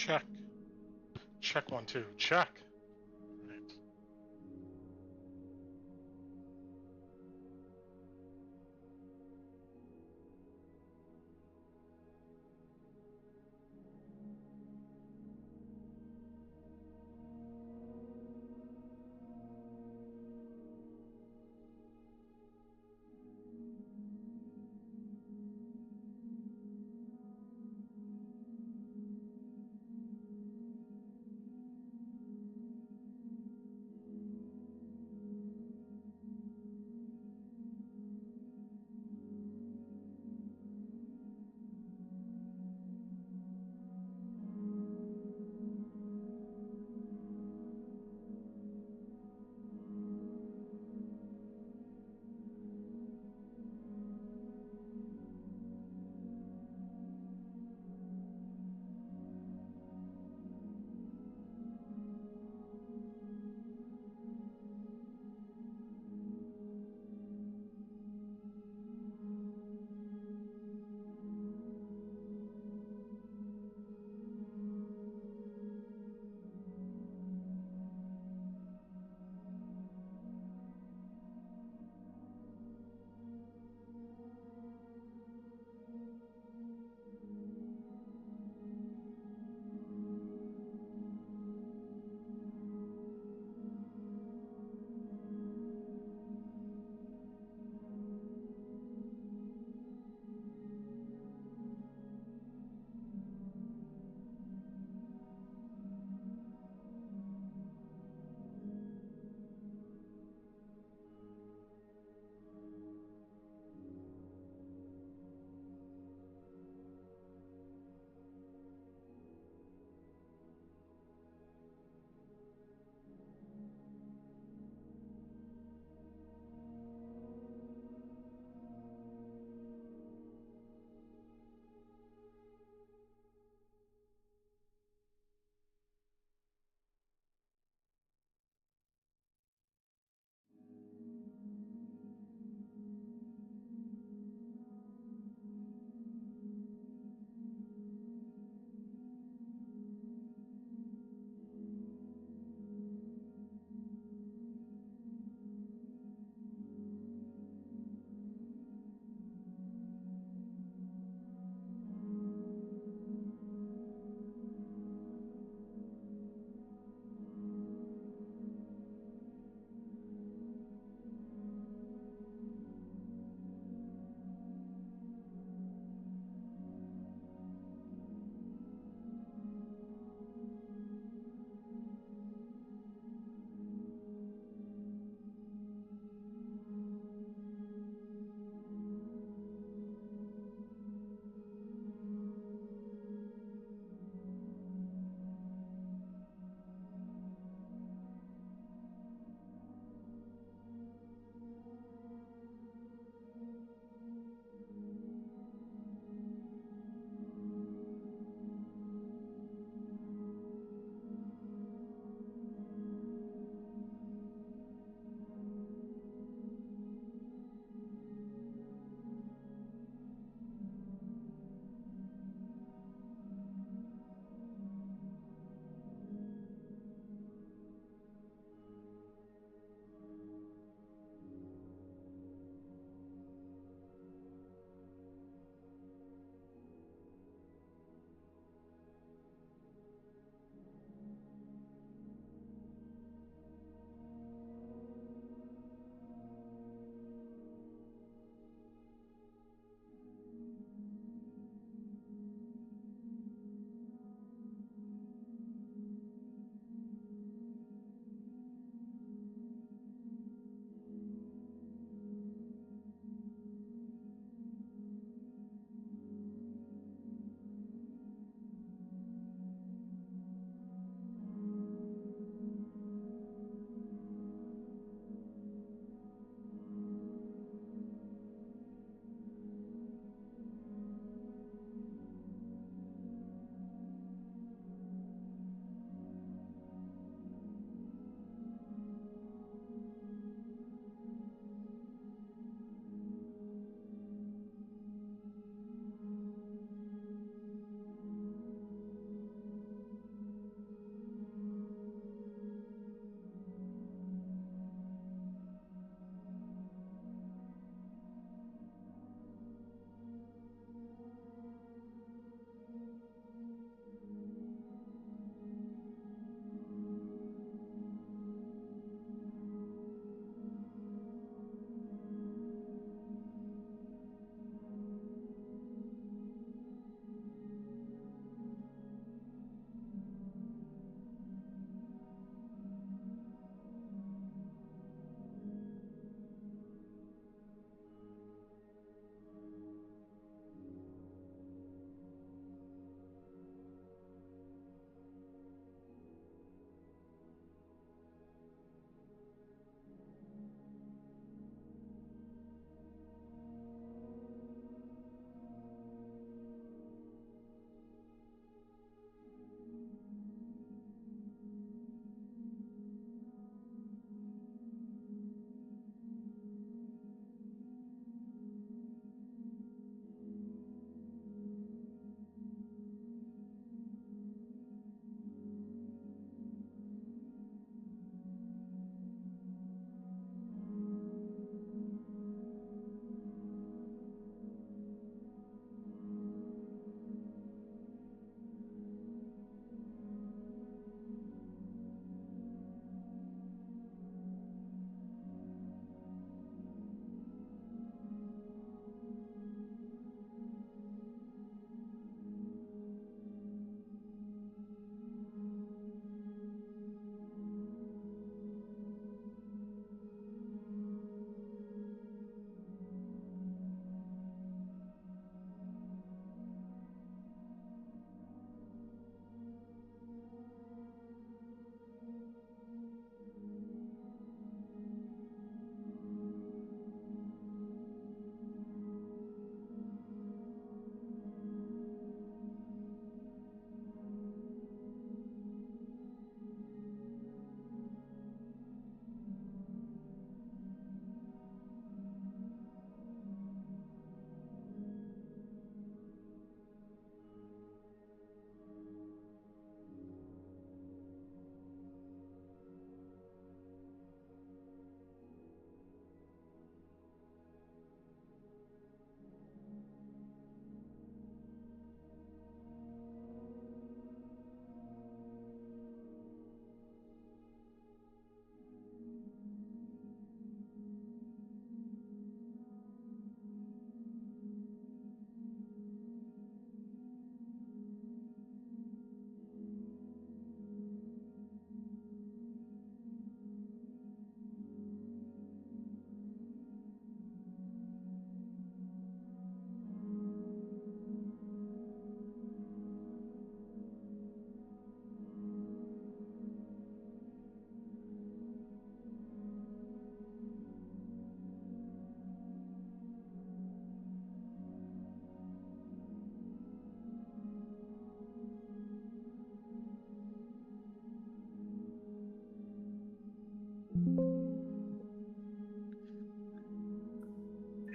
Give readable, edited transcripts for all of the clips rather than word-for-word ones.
Check. Check 1, 2. Check. Right.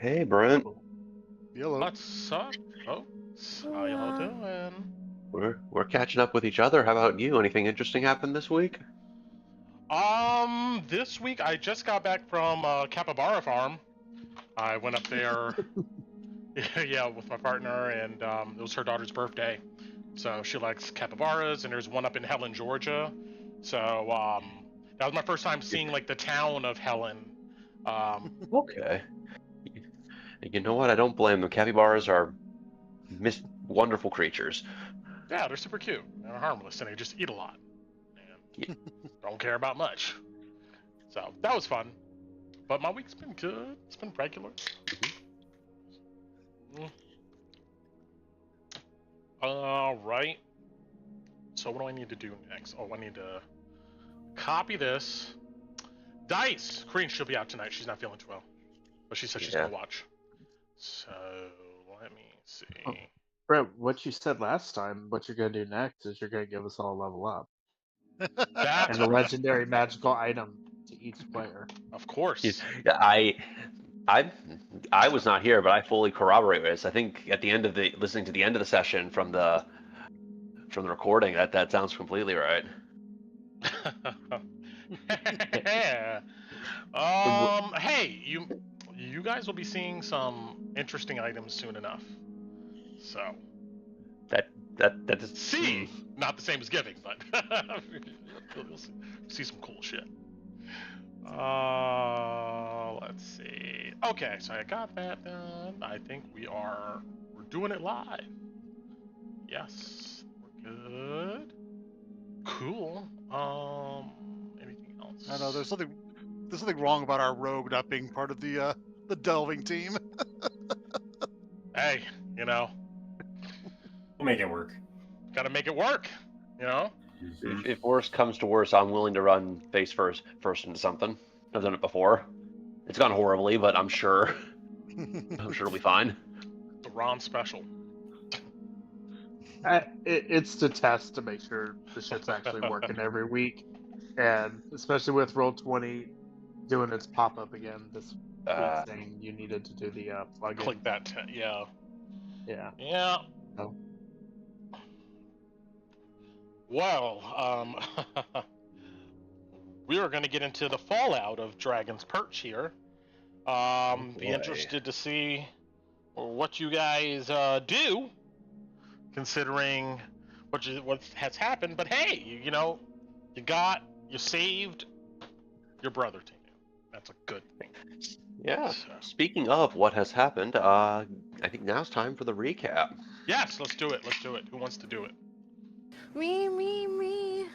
Hey, Brent. Hello. What's up, folks? How y'all doing? We're catching up with each other. How about you? Anything interesting happened this week? This week I just got back from Capybara Farm. I went up there, yeah, with my partner, and it was her daughter's birthday. So she likes capybaras, and there's one up in Helen, Georgia. So that was my first time seeing like the town of Helen. Okay. You know what? I don't blame them. Capybaras are wonderful creatures. Yeah, they're super cute. They're harmless, and they just eat a lot. And don't care about much. So that was fun. But my week's been good. It's been regular. Alright. So what do I need to do next? Oh, I need to copy this. Dice! Korean, she'll be out tonight. She's not feeling too well. But she said she's going to watch. So, let me see. Oh, Brett, what you said last time, what you're going to do next is you're going to give us all a level up. That, And a legendary magical item to each player. of course. Yeah, I was not here, but I fully corroborate this. I think at the end of listening to the end of the session from the recording, that sounds completely right. Hey, you guys will be seeing some interesting items soon enough. So That is seeing, not the same as giving, but you'll see some cool shit. Let's see. Okay, so I got that done. I think we're doing it live. Yes, we're good. Cool. Anything else? I know there's something wrong about our rogue not being part of the delving team. Hey, we'll make it work. Gotta make it work. If worse comes to worse, I'm willing to run face first into something. I've done it before. It's gone horribly, but I'm sure it'll be fine. The Ron special. It's to test to make sure the shit's actually working every week. And especially with Roll20 doing its pop-up again this week, saying you needed to do the plugin. Click that, yeah. Yeah. Yeah. Oh. Well, we are going to get into the fallout of Dragon's Perch here. Be interested to see what you guys do, considering what has happened. But hey, you saved your brother, Tinu. That's a good thing. Yeah. So. Speaking of what has happened, I think now's time for the recap. Yes, let's do it. Who wants to do it? Me.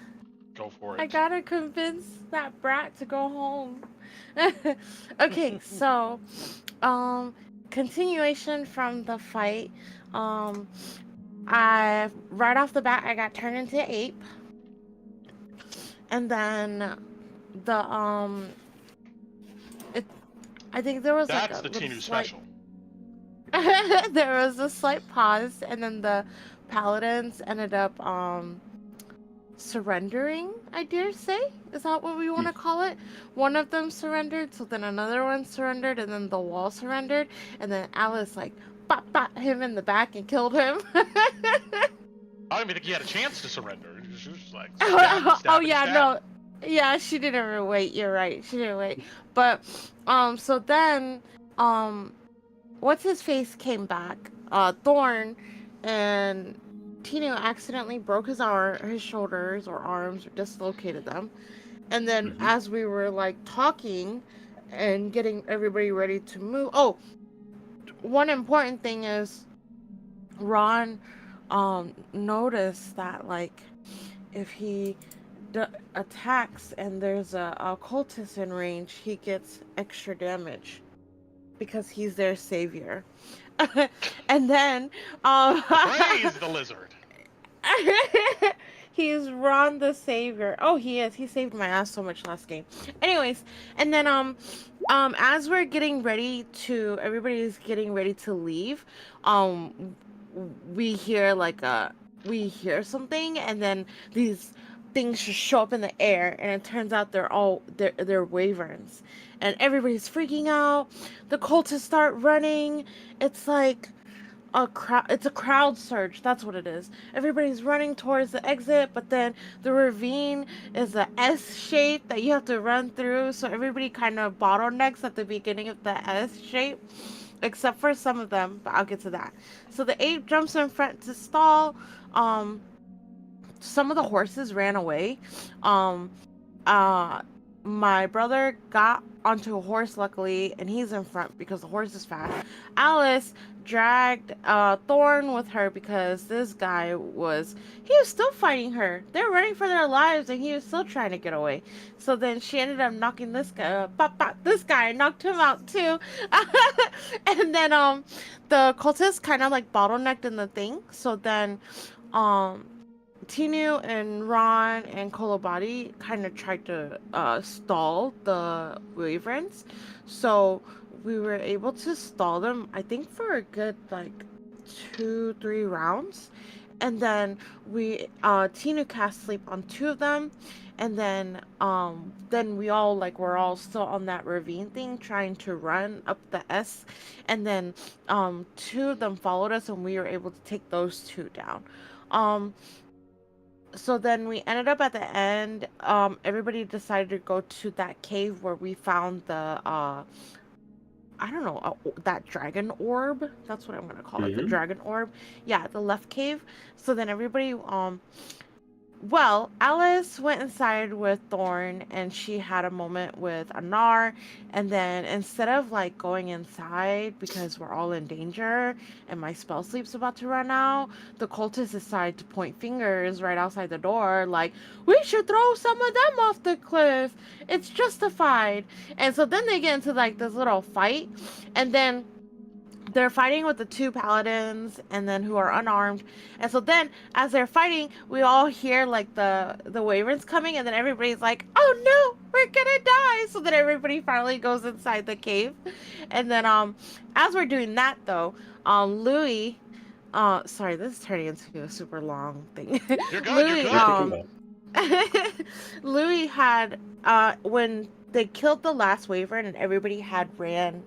Go for it. I gotta convince that brat to go home. Okay, so, continuation from the fight. Right off the bat, I got turned into an ape. And then I think there was That's like a the Tinu slight... special. There was a slight pause, and then the paladins ended up surrendering, I dare say. Is that what we want to call it? One of them surrendered, so then another one surrendered, and then the wall surrendered, and then Alice bop him in the back and killed him. I don't even think he had a chance to surrender. She was just like, stab. No. Yeah, she didn't even wait. You're right. She didn't wait. But, so then, what's his face came back, Thorn, and Tinu accidentally broke his shoulders or arms, or dislocated them. And then as we were talking and getting everybody ready to move, one important thing is Ron noticed that if he attacks and there's a cultist in range, he gets extra damage because he's their savior. And then praise the lizard. He's Ron the savior. Oh, he is. He saved my ass so much last game. Anyways, and then as we're getting ready to, everybody's getting ready to leave, we hear something, and then these things just show up in the air, and it turns out they're wyverns, and everybody's freaking out. The cultists start running. It's like it's a crowd surge. That's what it is. Everybody's running towards the exit, but then the ravine is a S shape that you have to run through, so everybody kind of bottlenecks at the beginning of the S shape, except for some of them, but I'll get to that. So the ape jumps in front to stall. Some of the horses ran away. My brother got onto a horse, luckily, and he's in front because the horse is fast. Alice dragged Thorn with her because this guy was still fighting her. They're running for their lives, and he was still trying to get away. So then she ended up knocking this guy, this guy, knocked him out too. And then the cultists kind of like bottlenecked in the thing. So then Tinu and Ron and Kolobati kind of tried to stall the wyverns, so we were able to stall them, I think, for a good like 2-3 rounds, and then Tinu cast sleep on 2 of them, and then we all we're all still on that ravine thing trying to run up the S, and then 2 of them followed us, and we were able to take those 2 down. So then we ended up at the end, everybody decided to go to that cave where we found the, I don't know, that dragon orb. That's what I'm going to call it, the dragon orb. Yeah, the left cave. So then everybody, well, Alice went inside with Thorn, and she had a moment with Anar, and then instead of going inside because we're all in danger and my spell sleep's about to run out, the cultists decide to point fingers right outside the door, like, we should throw some of them off the cliff. It's justified. And so then they get into this little fight, and then they're fighting with the 2 paladins, and then who are unarmed. And so then, as they're fighting, we all hear the wyverns coming, and then everybody's like, "Oh no, we're gonna die!" So then everybody finally goes inside the cave. And then, as we're doing that though, Louis, sorry, this is turning into a super long thing. You're good. Louis had when they killed the last wyvern and everybody had ran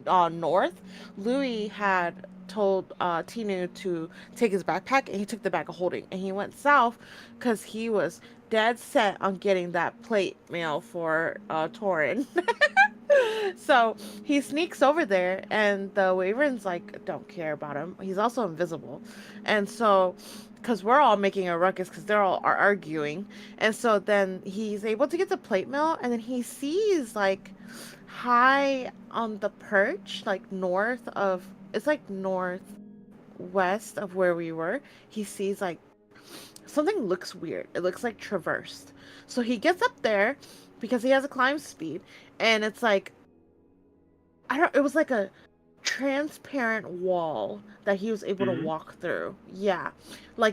north, Louis had told Tinu to take his backpack, and he took the bag of holding, and he went south because he was dead set on getting that plate mail for Torren. So he sneaks over there, and the wyverns don't care about him. He's also invisible, and so because we're all making a ruckus because they're all arguing, and so then he's able to get the plate mail, and then he sees high on the perch, northwest of where we were, he sees something looks weird. It looks traversed. So he gets up there because he has a climb speed, and it's it was a transparent wall that he was able to walk through. Yeah,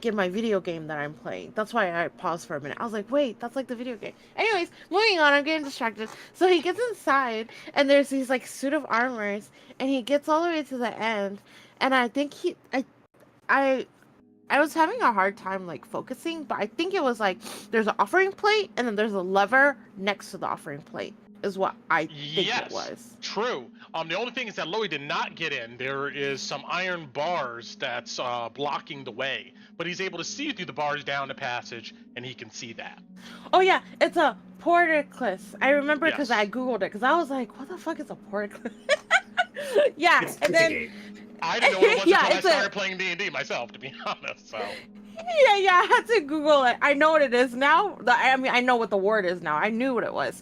in my video game that I'm playing. That's why I paused for a minute. I was like, wait, that's the video game. Anyways, moving on, I'm getting distracted. So he gets inside, and there's these suit of armors, and he gets all the way to the end, and I think I was having a hard time focusing, but I think it was there's an offering plate, and then there's a lever next to the offering plate, is what I think it was. True. The only thing is that Lowie did not get in. There is some iron bars that's blocking the way, but he's able to see through the bars down the passage, and he can see that. Oh yeah, it's a portcullis. I remember because I googled it, because I was like, what the fuck is a portcullis? Yeah, and then I didn't know what it was until I started playing D&D myself, to be honest. So. Yeah, I had to Google it. I know what it is now. I know what the word is now. I knew what it was.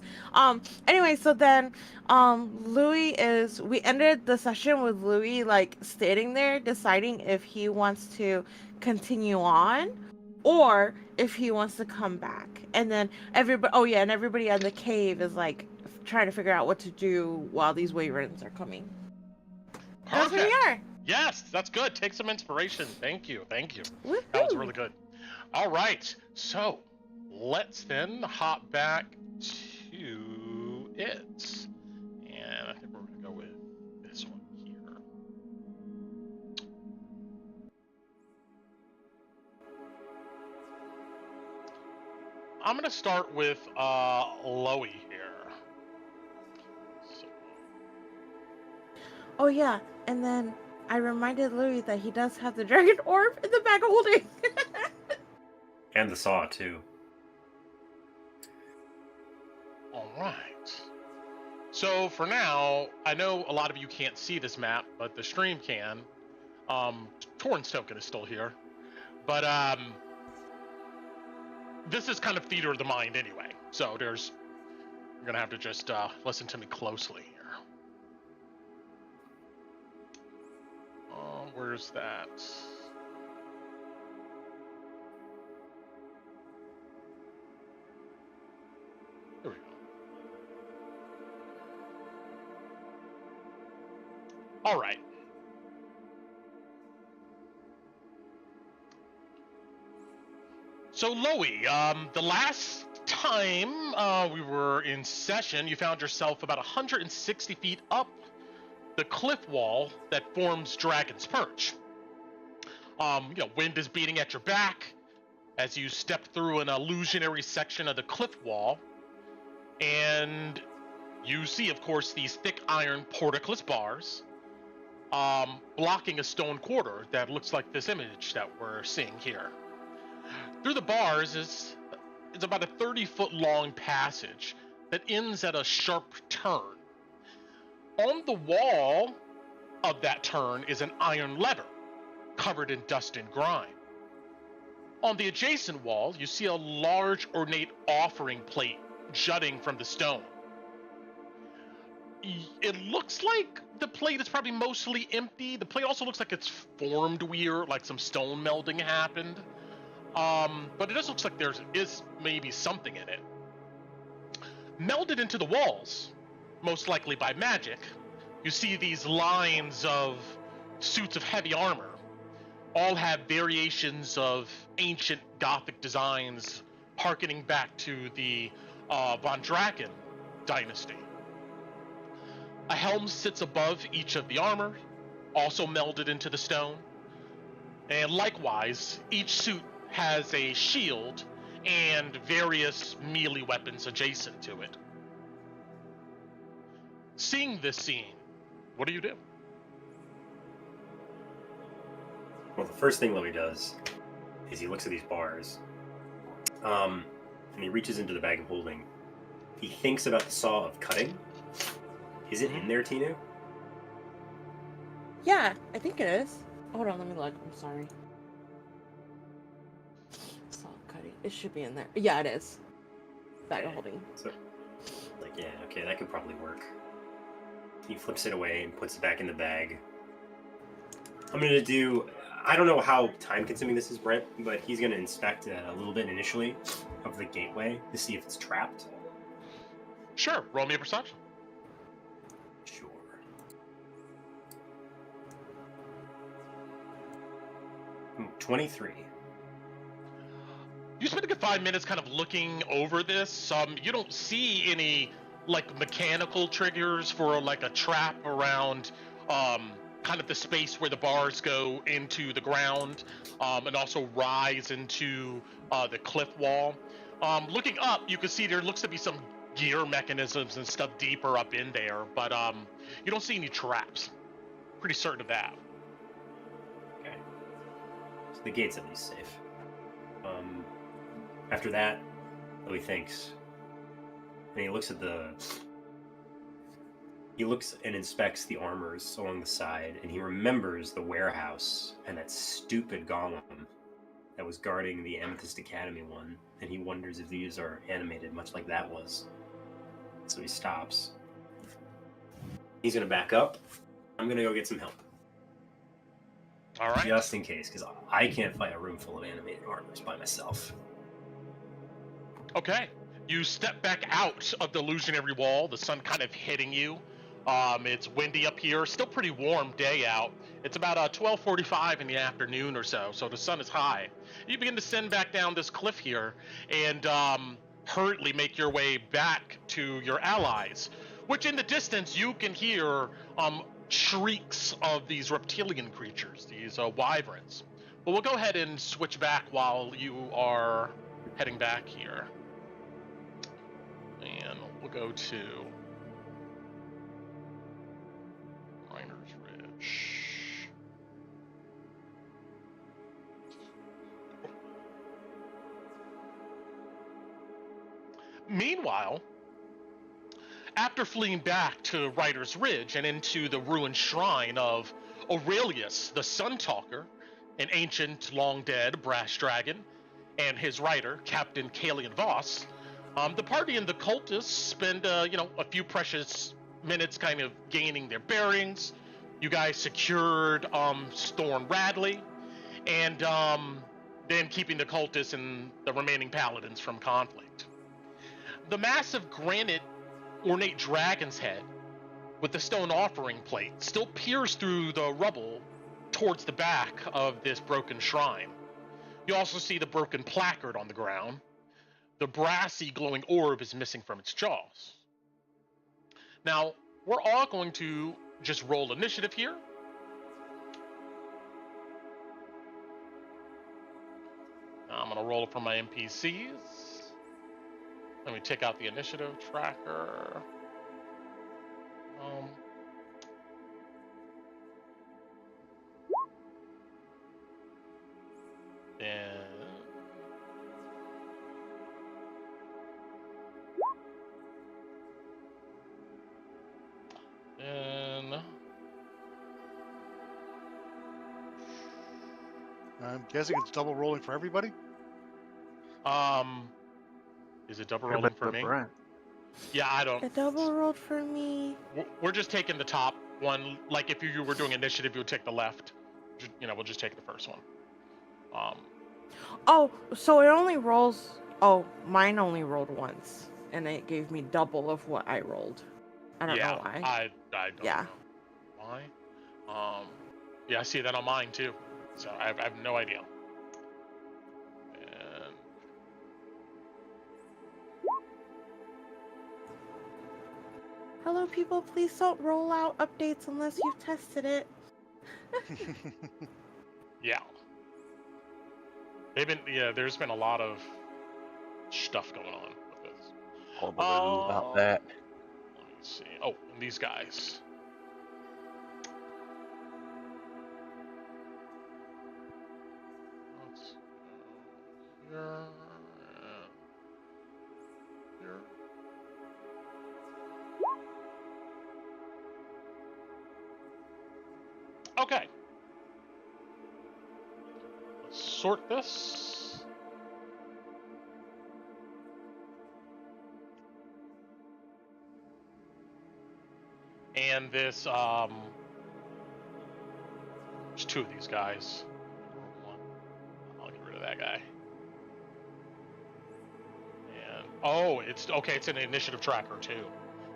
Anyway, so then, we ended the session with Louis, standing there, deciding if he wants to continue on, or if he wants to come back. And then everybody in the cave is, trying to figure out what to do while these wyverns are coming. That's where we are. Yes, that's good. Take some inspiration. Thank you. Woo-hoo. That was really good. All right, so let's then hop back to it. And I think we're going to go with this one here. I'm gonna start with Lowie here. So. Oh yeah, and then I reminded Louis that he does have the dragon orb in the bag of holding. And the saw, too. Alright. So for now, I know a lot of you can't see this map, but the stream can. Torren's token is still here. But this is kind of theater of the mind anyway. So you're gonna have to just listen to me closely here. Where's that? Here we go. All right. So Lowie, the last time we were in session, you found yourself about 160 feet up the cliff wall that forms Dragon's Perch. Wind is beating at your back as you step through an illusionary section of the cliff wall, and you see, of course, these thick iron portcullis bars blocking a stone quarter that looks like this image that we're seeing here. Through the bars is about a 30-foot long passage that ends at a sharp turn. On the wall of that turn is an iron lever covered in dust and grime. On the adjacent wall, you see a large ornate offering plate jutting from the stone. It looks like the plate is probably mostly empty. The plate also looks like it's formed weird, like some stone melding happened. But it just looks like there is maybe something in it. Melded into the walls, most likely by magic, you see these lines of suits of heavy armor. All have variations of ancient Gothic designs harkening back to the Von Draken dynasty. A helm sits above each of the armor, also melded into the stone. And likewise, each suit has a shield and various melee weapons adjacent to it. Seeing this scene, what do you do? Well, the first thing Lowie does is he looks at these bars, and he reaches into the bag of holding. He thinks about the saw of cutting. Is it in there, Tinu? Yeah, I think it is. Hold on, let me look. I'm sorry. Saw cutting. It should be in there. Yeah, it is. Bag of holding. So, yeah, okay, that could probably work. He flips it away and puts it back in the bag. I'm gonna do. I don't know how time-consuming this is, Brent, but he's gonna inspect a little bit initially of the gateway to see if it's trapped. Sure. Roll me a perception. Sure. Ooh, 23. You spend a good 5 minutes kind of looking over this. You don't see any mechanical triggers for a trap around kind of the space where the bars go into the ground and also rise into the cliff wall. Looking up, you can see there looks to be some gear mechanisms and stuff deeper up in there, but you don't see any traps. Pretty certain of that. Okay. So the gate's at least safe. After that, Louis thinks, and he looks and inspects the armors along the side, and he remembers the warehouse and that stupid golem that was guarding the Amethyst Academy one, and he wonders if these are animated much like that was. So he stops. He's gonna back up. I'm gonna go get some help. All right. Just in case, because I can't fight a room full of animated armors by myself. Okay. You step back out of the illusionary wall, the sun kind of hitting you. It's windy up here, still pretty warm day out. It's about 12:45 in the afternoon or so the sun is high. You begin to send back down this cliff here and hurriedly make your way back to your allies, which in the distance you can hear shrieks of these reptilian creatures, these wyverns. But we'll go ahead and switch back while you are heading back here. And we'll go to Miner's Ridge. Meanwhile, after fleeing back to Ryder's Ridge and into the ruined shrine of Aurelius, the Sun Talker, an ancient, long-dead brass dragon, and his rider, Captain Kalian Voss, the party and the cultists spend, a few precious minutes kind of gaining their bearings. You guys secured Storm Radley, and then keeping the cultists and the remaining paladins from conflict. The massive granite ornate dragon's head with the stone offering plate still peers through the rubble towards the back of this broken shrine. You also see the broken placard on the ground. The brassy glowing orb is missing from its jaws. Now, we're all going to just roll initiative here. I'm going to roll it from my NPCs. Let me take out the initiative tracker. I'm guessing it's double rolling for everybody? Is it double rolling for me? Brent. Yeah, I don't. A double rolled for me. We're just taking the top one. Like if you were doing initiative, you would take the left. We'll just take the first one. Oh, so it only rolls. Oh, mine only rolled once, and it gave me double of what I rolled. I don't know why. I don't know why. Yeah, I see that on mine too. So I have no idea. And Hello, people. Please don't roll out updates unless you've tested it. yeah. There's been a lot of stuff going on with this. About that. Let me see. Oh, and these guys. Let's go here and here. Okay. Let's sort this. And this, there's two of these guys. I'll get rid of that guy. And, it's an initiative tracker too.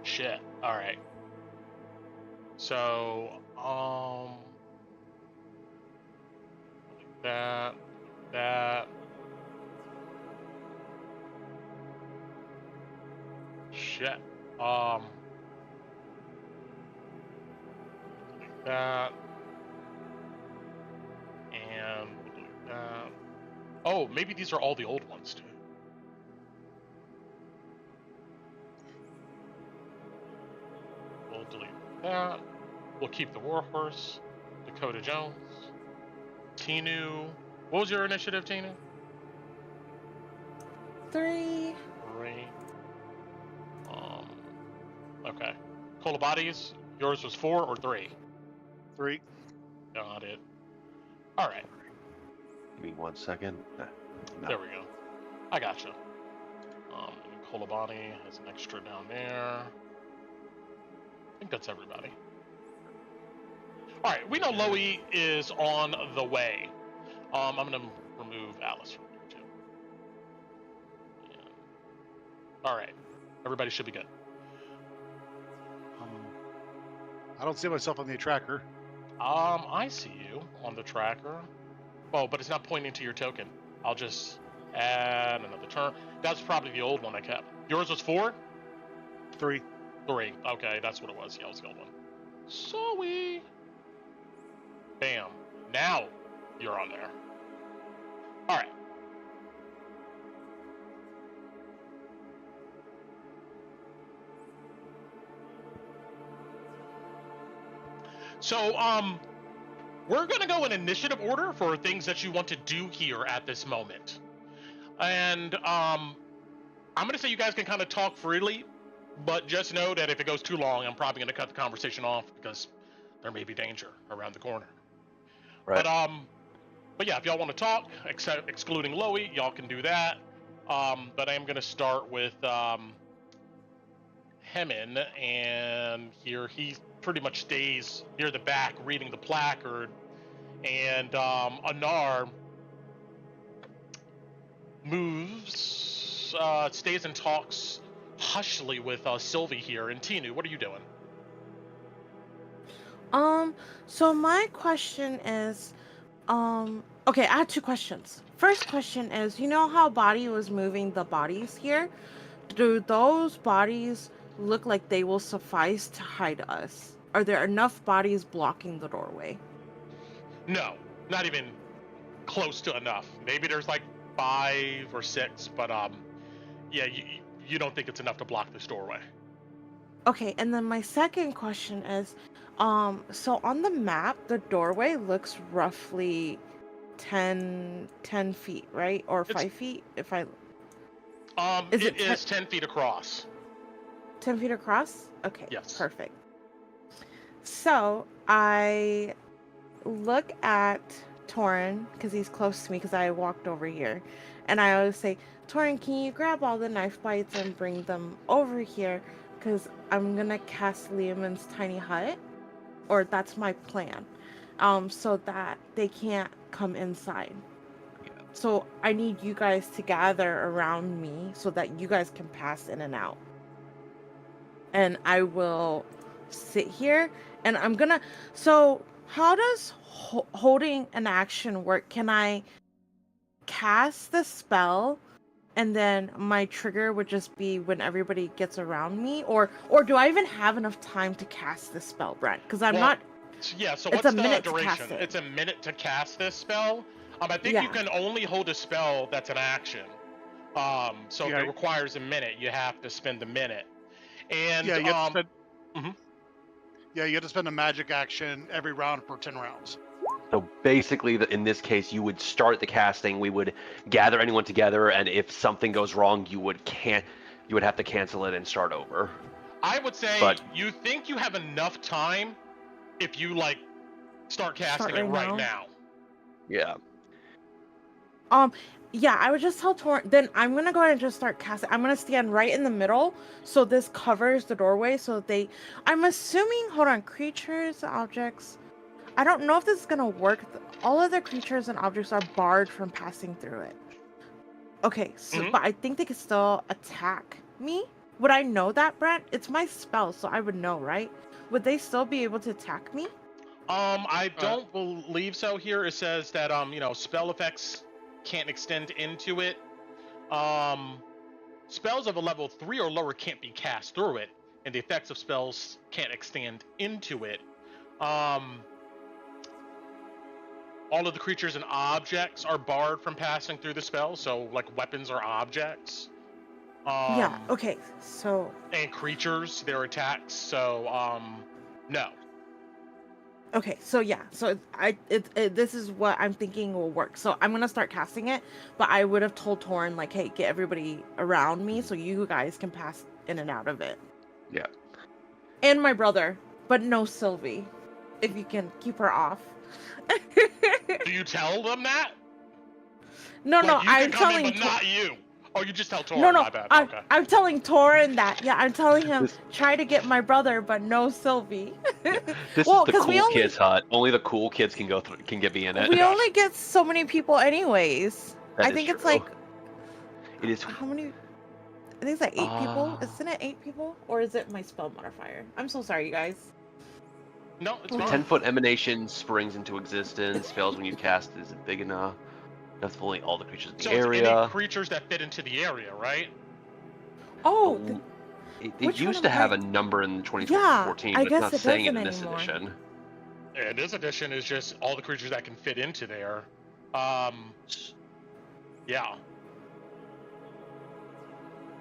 Shit. Alright. So, that. Shit. That. And that. Oh, maybe these are all the old ones too. We'll delete that. We'll keep the Warhorse. Dakota Jones. Tinu. What was your initiative, Tinu? 3. 3. Okay. Kolabades, yours was 4 or 3? 3. Got it. Alright. Give me 1 second. No. There we go. I gotcha. Kolabani has an extra down there. I think that's everybody. Alright, we know Lowie is on the way. I'm gonna remove Alice from here too. Yeah. Alright. Everybody should be good. I don't see myself on the tracker. I see you on the tracker. Oh, but it's not pointing to your token. I'll just add another turn. That's probably the old one I kept. Yours was 4? 3. 3. Okay, that's what it was. Yeah, it was the old one. Sorry. Bam. Now you're on there. All right. So, we're gonna go in initiative order for things that you want to do here at this moment. And, I'm gonna say you guys can kind of talk freely, but just know that if it goes too long, I'm probably gonna cut the conversation off because there may be danger around the corner. Right. But yeah, if y'all want to talk, excluding Lowie, y'all can do that. But I am gonna start with, Hemin, and here he pretty much stays near the back reading the placard, and Anar moves, stays and talks hushly with Sylvie here. And Tinu, what are you doing? So my question is, okay, I had 2 questions. First question is, you know how Body was moving the bodies here? Do those bodies look like they will suffice to hide us? Are there enough bodies blocking the doorway? No, not even close to enough. Maybe there's like 5 or 6, but yeah, you don't think it's enough to block this doorway. Okay, and then my second question is, so on the map, the doorway looks roughly 10 feet, right? Or 5 feet, if I... It is 10 feet across. 10 feet across? Okay, yes. Perfect. So, I look at Torren, because he's close to me, because I walked over here, and I always say, Torren, can you grab all the knife bites and bring them over here? Because I'm gonna cast Liamon's tiny hut, or that's my plan, so that they can't come inside. So I need you guys to gather around me so that you guys can pass in and out. And I will sit here, and I'm gonna... So how does holding an action work? Can I cast the spell, and then my trigger would just be when everybody gets around me? Or do I even have enough time to cast this spell, Brent? Because I'm not... Yeah, so it's what's a the minute duration? to cast it. It's a minute to cast this spell. I think you can only hold a spell that's an action. So if it requires a minute, you have to spend a minute. And yeah, you have to spend, yeah, you have to spend a magic action every round for 10 rounds. So basically, in this case, you would start the casting. We would gather anyone together, and if something goes wrong, you would have to cancel it and start over. I would say you think you have enough time if you start casting it right now. Yeah. Yeah, I would just tell Torren, then I'm gonna go ahead and just start casting. I'm gonna stand right in the middle, so this covers the doorway, so I'm assuming, hold on, creatures, objects. I don't know if this is gonna work. All other creatures and objects are barred from passing through it. Okay, so, but I think they could still attack me. Would I know that, Brent? It's my spell, so I would know, right? Would they still be able to attack me? I don't believe so here. It says that, spell effects can't extend into it. Spells of a level 3 or lower can't be cast through it, and the effects of spells can't extend into it. All of the creatures and objects are barred from passing through the spell, so weapons or objects. Yeah, okay, so... And creatures, their attacks, so, no. Okay, so yeah, so this is what I'm thinking will work. So I'm gonna start casting it, but I would have told Torren, hey, get everybody around me so you guys can pass in and out of it. Yeah. And my brother, but no Sylvie, if you can keep her off. Do you tell them that? No, I'm telling... But not you. Oh, you just tell Torren. No, my bad. Okay. I'm telling Torren that. Yeah, I'm telling him, try to get my brother, but no Sylvie. This is the cool kids hut. Only the cool kids can be in it. We only get so many people anyways. I think it's It is... How many? I think it's 8 people. Isn't it 8 people? Or is it my spell modifier? I'm so sorry, you guys. No, it's a 10-foot emanation springs into existence. Fails when you cast it. Is it big enough? That's fully all the creatures in the area. So it's any creatures that fit into the area, right? Oh, it used to have a number in 2014, but it's not saying it in this edition. Yeah, this edition is just all the creatures that can fit into there. Yeah.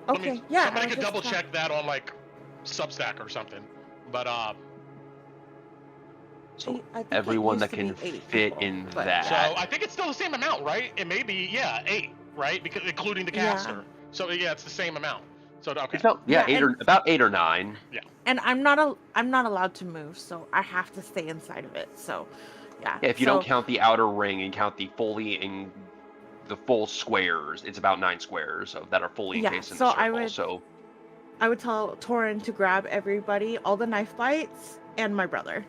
Okay, somebody could double check that on Substack or something. But So I think it everyone used that to can be 8 fit people, in but that. So I think it's still the same amount, right? It may be, 8, right? Because including the Yeah. caster. So yeah, it's the same amount. So okay. It's about Yeah, about 8 or 9. And I'm not allowed to move, so I have to stay inside of it. So, yeah. Yeah, if you don't count the outer ring and count the full squares, it's about 9 squares that are fully encased in the circle. I would tell Torren to grab everybody, all the knife bites, and my brother.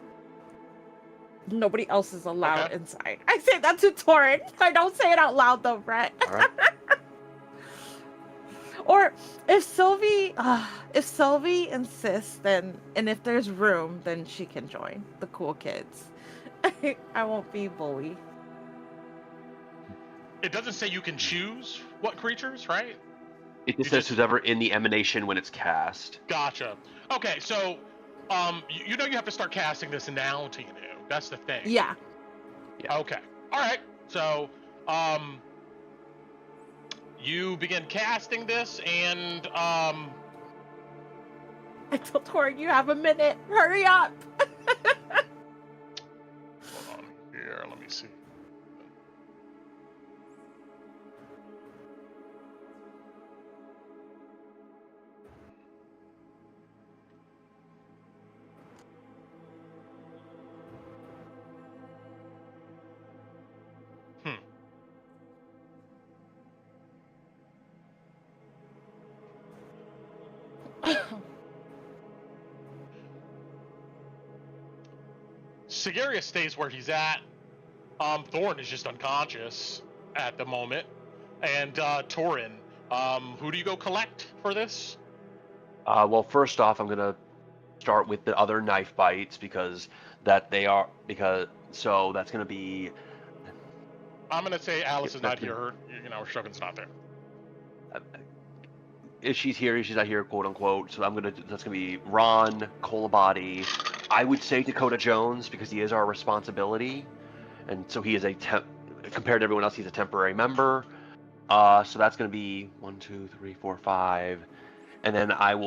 Nobody else is allowed inside. I say that to Torren. I don't say it out loud though, Brett. All right. Or if Sylvie insists, and if there's room, then she can join the cool kids. I won't be bullied. It doesn't say you can choose what creatures, right? It just says who's ever in the emanation when it's cast. Gotcha. Okay, so you know you have to start casting this now, Tinu. That's the thing. Yeah. Okay. All right. So you begin casting this, and I told Torren you have a minute. Hurry up. Hold on here. Let me see. Sigarius stays where he's at. Thorn is just unconscious at the moment. And Torren, who do you go collect for this? Well, first off, I'm gonna start with the other knife bites so that's gonna be. I'm gonna say Alice is not here. Her Shogun's not there. If she's here, she's not here, quote unquote. So that's gonna be Ron, Colabody. I would say Dakota Jones because he is our responsibility, and so he is compared to everyone else, he's a temporary member. So that's gonna be 1, 2, 3, 4, 5, and then I'm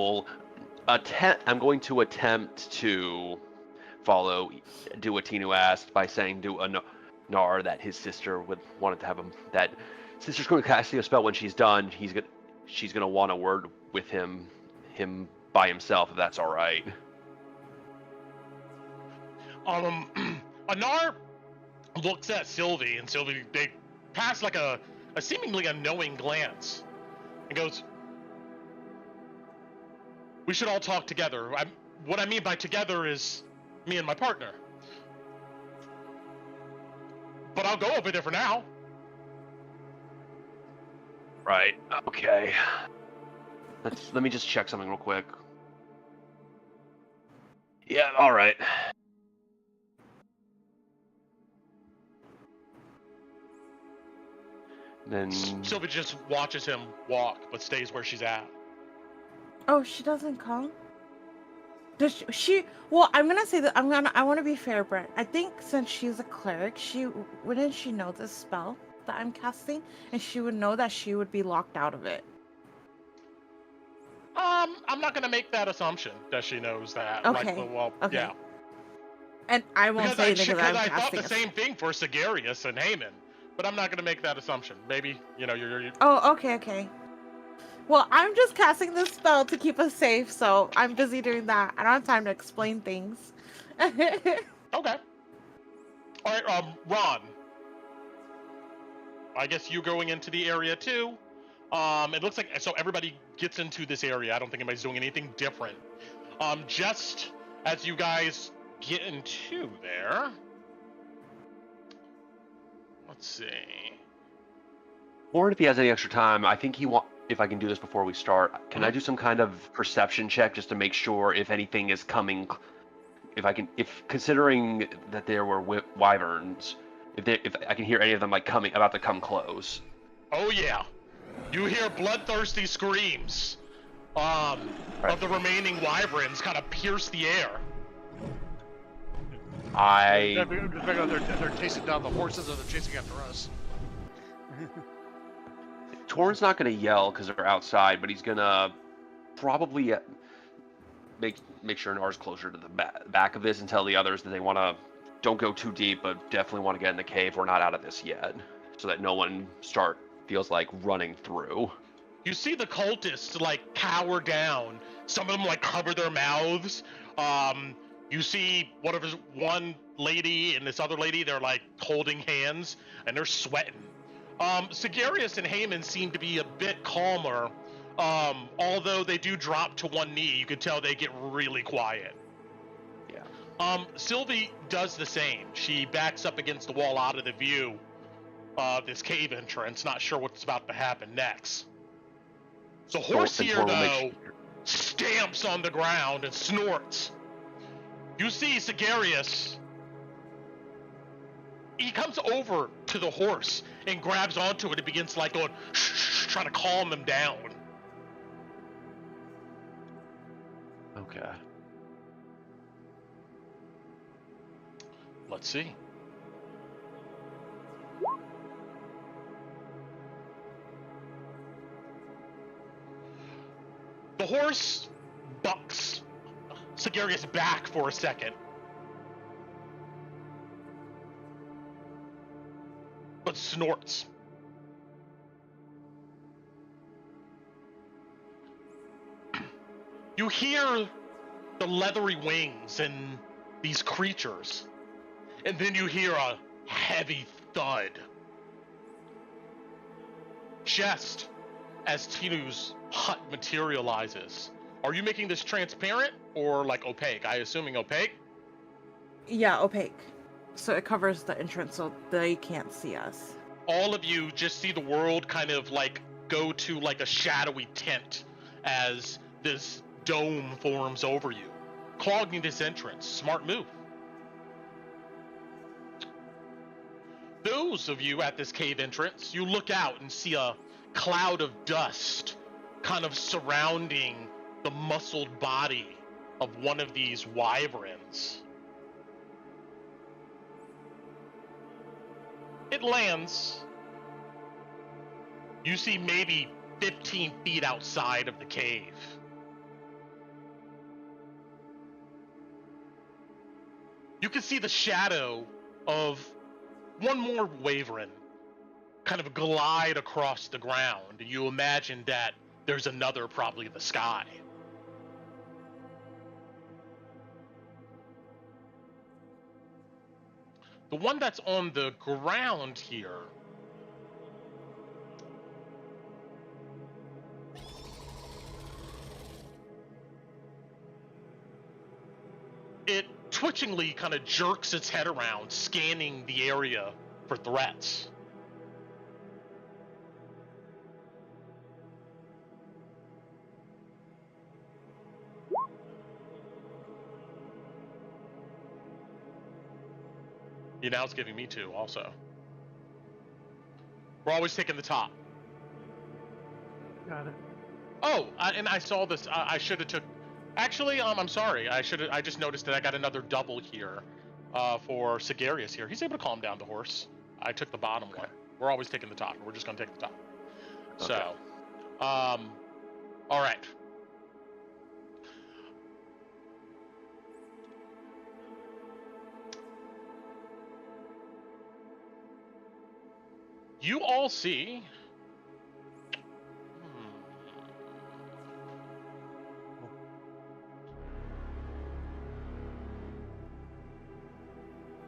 going to attempt to do what Tinu asked by saying Nar that his sister wanted to have him. That sister's going to cast a spell when she's done. She's gonna want a word with him by himself, if that's all right. Anar looks at Sylvie, and Sylvie, they pass like a seemingly unknowing glance, and goes, "We should all talk together. What I mean by together is me and my partner. But I'll go over there for now." Right. Okay. Let me just check something real quick. Yeah. All right. Then Sylvie just watches him walk, but stays where she's at. Oh, she doesn't come? Does she? Well, I'm gonna say that I want to be fair, Brett. I think since she's a cleric, wouldn't she know this spell that I'm casting, and she would know that she would be locked out of it. I'm not gonna make that assumption that she knows that. Okay. Okay. Yeah. And I won't say anything because I thought the same thing for Sigarius and Haman, but I'm not gonna make that assumption. Maybe you're. Oh, okay. Well, I'm just casting this spell to keep us safe, so I'm busy doing that. I don't have time to explain things. Okay. All right, Ron. I guess you going into the area too. It looks like so everybody gets into this area. I don't think anybody's doing anything different. Just as you guys get into there, let's see. Or if he has any extra time, I think if I can do this before we start, can I do some kind of perception check just to make sure if anything is coming? If considering that there were wyverns, if I can hear any of them about to come close. Oh yeah, you hear bloodthirsty screams of the remaining wyverns kind of pierce the air. They're chasing down the horses, or they're chasing after us. Torren's not going to yell because they're outside, but he's going to probably make sure Nar's closer to the back of this and tell the others that they want to don't go too deep, but definitely want to get in the cave. We're not out of this yet, so that no one feels like running through. You see the cultists like cower down. Some of them like cover their mouths. You see one lady and this other lady, they're like holding hands and they're sweating. Sigarius and Heyman seem to be a bit calmer. Although they do drop to one knee, you can tell they get really quiet. Yeah. Sylvie does the same. She backs up against the wall out of the view of this cave entrance, not sure what's about to happen next. So Horse here, though, stamps on the ground and snorts. You see Sigarius. He comes over to the horse and grabs onto it and begins like going, shh, trying to calm him down. Okay. Let's see. The horse bucks Sigarius back for a second. But snorts. You hear the leathery wings and these creatures, and then you hear a heavy thud. Just as Tinu's hut materializes. Are you making this transparent or like opaque? I assuming opaque? Yeah, opaque. So it covers the entrance so they can't see us. All of you just see the world kind of like go to like a shadowy tint as this dome forms over you, clogging this entrance. Smart move. Those of you at this cave entrance, you look out and see a cloud of dust kind of surrounding the muscled body of one of these wyverns. It lands. You see maybe 15 feet outside of the cave. You can see the shadow of one more wyvern kind of glide across the ground. You imagine that there's another probably in the sky. The one that's on the ground here it twitchingly kind of jerks its head around, scanning the area for threats. Now it's giving me two also. We're always taking the top. Got it. Oh, and I saw this. I should have took. Actually, I'm sorry. I just noticed that I got another double here for Sigarius here. He's able to calm down the horse. I took the bottom one. We're always taking the top. We're just gonna take the top. Okay. So, all right. You all see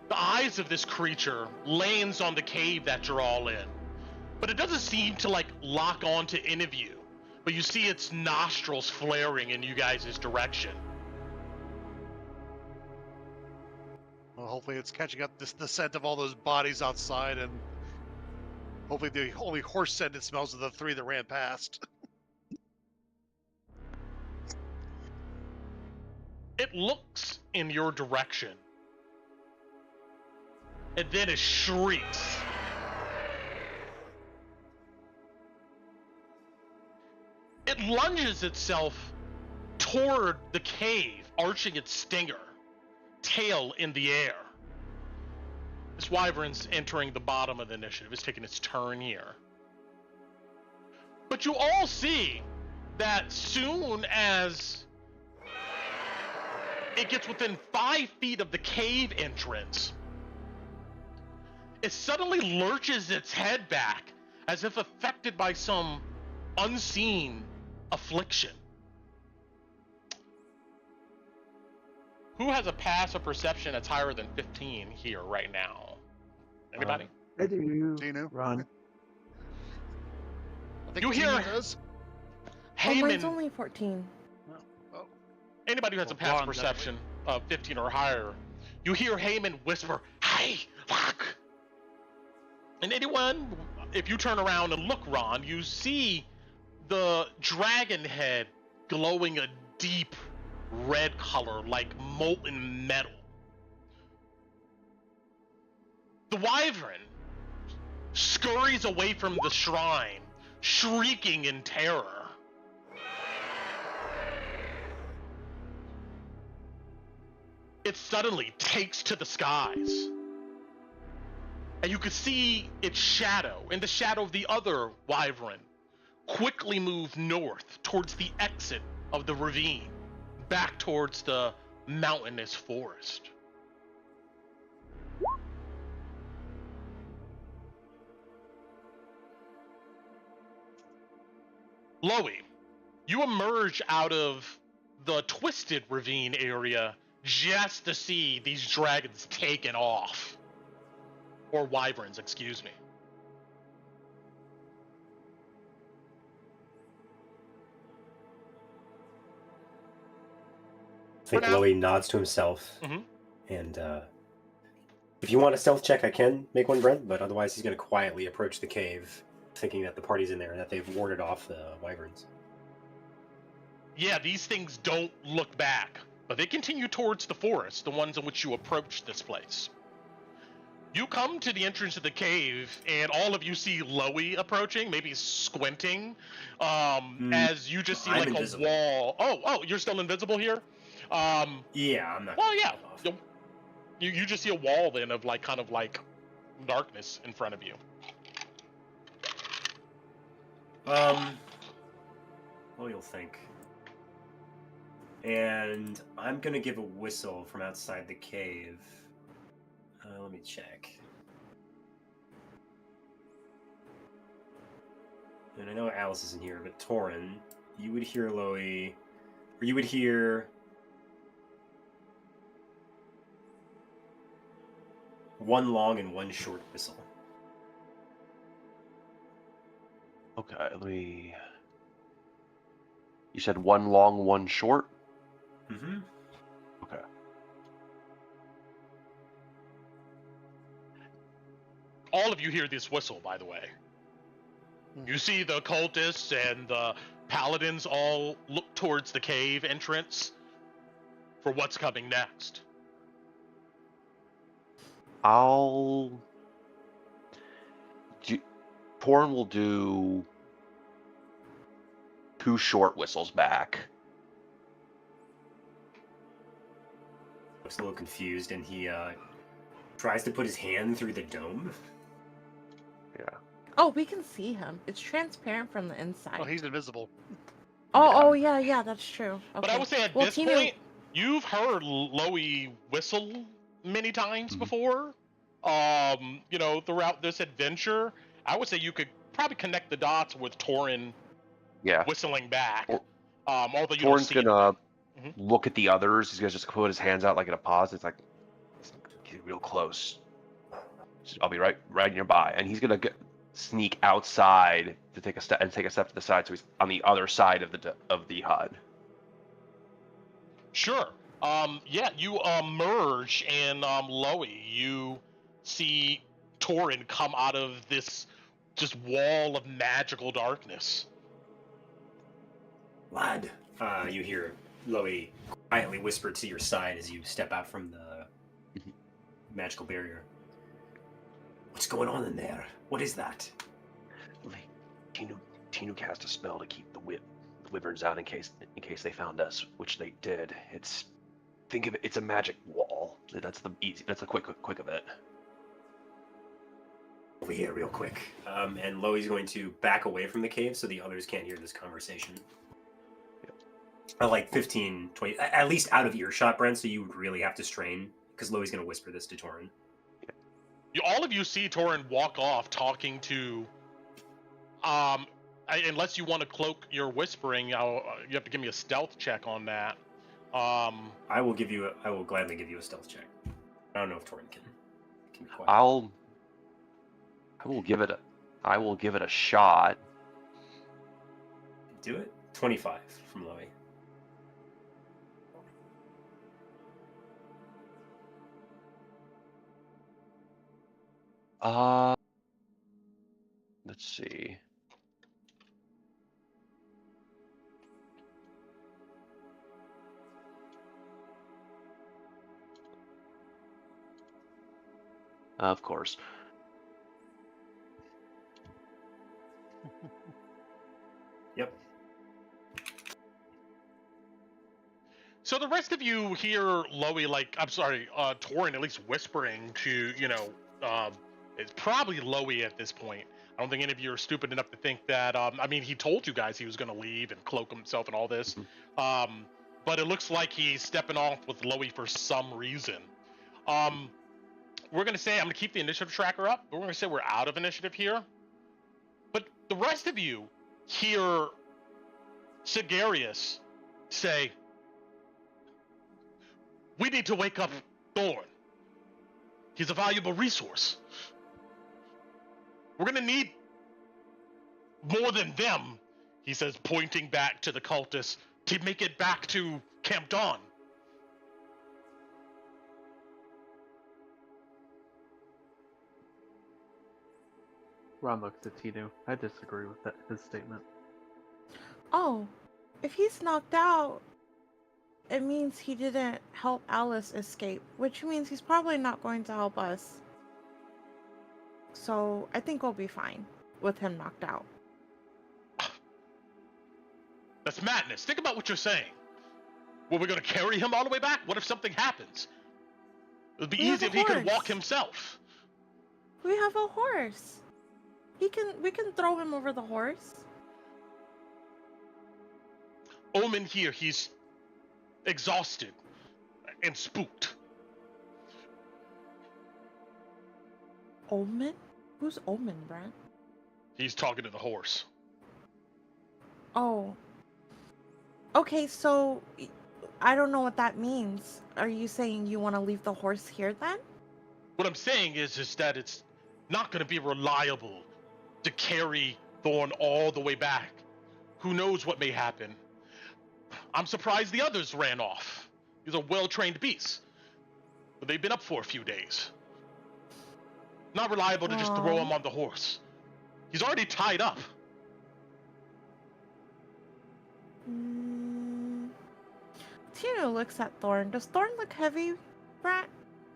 the eyes of this creature lands on the cave that you're all in, but it doesn't seem to like lock on to any of you, but you see its nostrils flaring in you guys' direction. Well, hopefully it's catching up the scent of all those bodies outside, and hopefully the only horse scent it smells of the three that ran past. It looks in your direction, and then it shrieks. It lunges itself toward the cave, arching its stinger, tail in the air. This wyvern's entering the bottom of the initiative. It's taking its turn here. But you all see that soon as it gets within 5 feet of the cave entrance, it suddenly lurches its head back as if affected by some unseen affliction. Who has a pass or perception that's higher than 15 here right now? Anybody? I do. Tinu? Run. I think You hear- Tinu does. Oh, mine's Heyman, only 14. Oh, anybody who has a Well, pass Ron, perception of 15 or higher, you hear Heyman whisper, "Hey, look!" And anyone, if you turn around and look, Ron, you see the dragon head glowing a deep red color like molten metal. The Wyvern scurries away from the shrine, shrieking in terror. It suddenly takes to the skies. And you can see its shadow, and the shadow of the other Wyvern, quickly move north towards the exit of the ravine, back towards the mountainous forest. Lowie, you emerge out of the twisted ravine area just to see these dragons taken off. Or wyverns, excuse me. I think For now- Lowie nods to himself, Mhm. and if you want a stealth check, I can make one, Brent, but otherwise he's going to quietly approach the cave, thinking that the party's in there and that they've warded off the wyverns. Yeah, these things don't look back, but they continue towards the forest, the ones in which you approached this place. You come to the entrance of the cave, and all of you see Lowie approaching, maybe squinting, as you just see I'm like invisible. a wall. Oh, you're still invisible here? Yeah, I'm not. Well, gonna yeah. get off. You just see a wall then of like kind of like darkness in front of you. Well, you'll think. And I'm gonna give a whistle from outside the cave. Let me check. And I know Alice isn't here, but Torren, you would hear Lowie, or you would hear one long and one short whistle. Okay, let me. You said one long, one short? Mm-hmm. Okay. All of you hear this whistle, by the way. You see the cultists and the paladins all look towards the cave entrance for what's coming next. Torn will do 2 short whistles back. Looks a little confused, and he tries to put his hand through the dome. Yeah. Oh, we can see him. It's transparent from the inside. well, he's invisible. Oh, yeah, that's true. Okay. But I would say at this Tinu- point, you've heard Lowie whistle many times Mhm. before. Throughout this adventure, I would say you could probably connect the dots with Torren Yeah. whistling back. Or- Although you don't Torn's see gonna Mhm. look at the others. He's gonna just put his hands out like in a pause. It's like, get real close. I'll be right nearby. And he's gonna sneak outside to take a step to the side, so he's on the other side of the HUD. Sure. You emerge, and Lowie, you see Torren come out of this just wall of magical darkness. Lad, you hear Lowie quietly whisper to your side as you step out from the magical barrier. What's going on in there? What is that? Tinu cast a spell to keep the wyverns out in case they found us, which they did. Think of it. It's a magic wall. That's the quick of it. Over here, real quick. And Lowie's going to back away from the cave so the others can't hear this conversation. Like 15, 20, at least out of earshot, Brent, so you would really have to strain, because Lowie's going to whisper this to Torren. All of you see Torren walk off talking to. Unless you want to cloak your whispering, you have to give me a stealth check on that. I will gladly give you a stealth check. I don't know if Torren can be quiet. I will give it a shot. Do it. 25 from Lowie. Let's see. Of course. Yep. So the rest of you hear Lowie, Torren at least whispering to, it's probably Lowie at this point. I don't think any of you are stupid enough to think that, he told you guys he was going to leave and cloak himself and all this. But it looks like he's stepping off with Lowie for some reason. We're going to say, I'm going to keep the initiative tracker up. We're going to say we're out of initiative here. But the rest of you hear Sigarius say, we need to wake up Thorn. He's a valuable resource. We're gonna need more than them, he says, pointing back to the cultists, to make it back to Camp Dawn. Ron looks at Tinu. I disagree with his statement. Oh, if he's knocked out, it means he didn't help Alice escape, which means he's probably not going to help us. So I think we'll be fine with him knocked out. That's madness. Think about what you're saying. Were we going to carry him all the way back? What if something happens? It would be easy if he could walk himself. We have a horse. We can throw him over the horse. Omen here, he's exhausted and spooked. Omen? Who's Omen, Brent? He's talking to the horse. Oh. Okay, so I don't know what that means. Are you saying you want to leave the horse here then? What I'm saying is that it's not going to be reliable to carry Thorn all the way back. Who knows what may happen? I'm surprised the others ran off. He's a well-trained beast. But they've been up for a few days. Not reliable to just throw him on the horse. He's already tied up. Tino looks at Thorn. Does Thorn look heavy, Brett?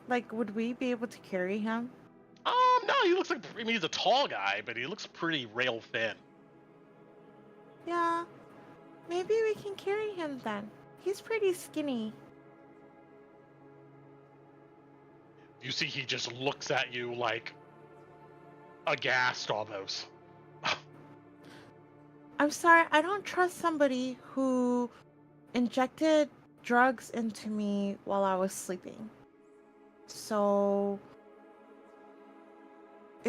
Like, would we be able to carry him? No, he looks like, he's a tall guy, but he looks pretty rail thin. Yeah, maybe we can carry him then. He's pretty skinny. You see, he just looks at you like aghast almost. I'm sorry, I don't trust somebody who injected drugs into me while I was sleeping. So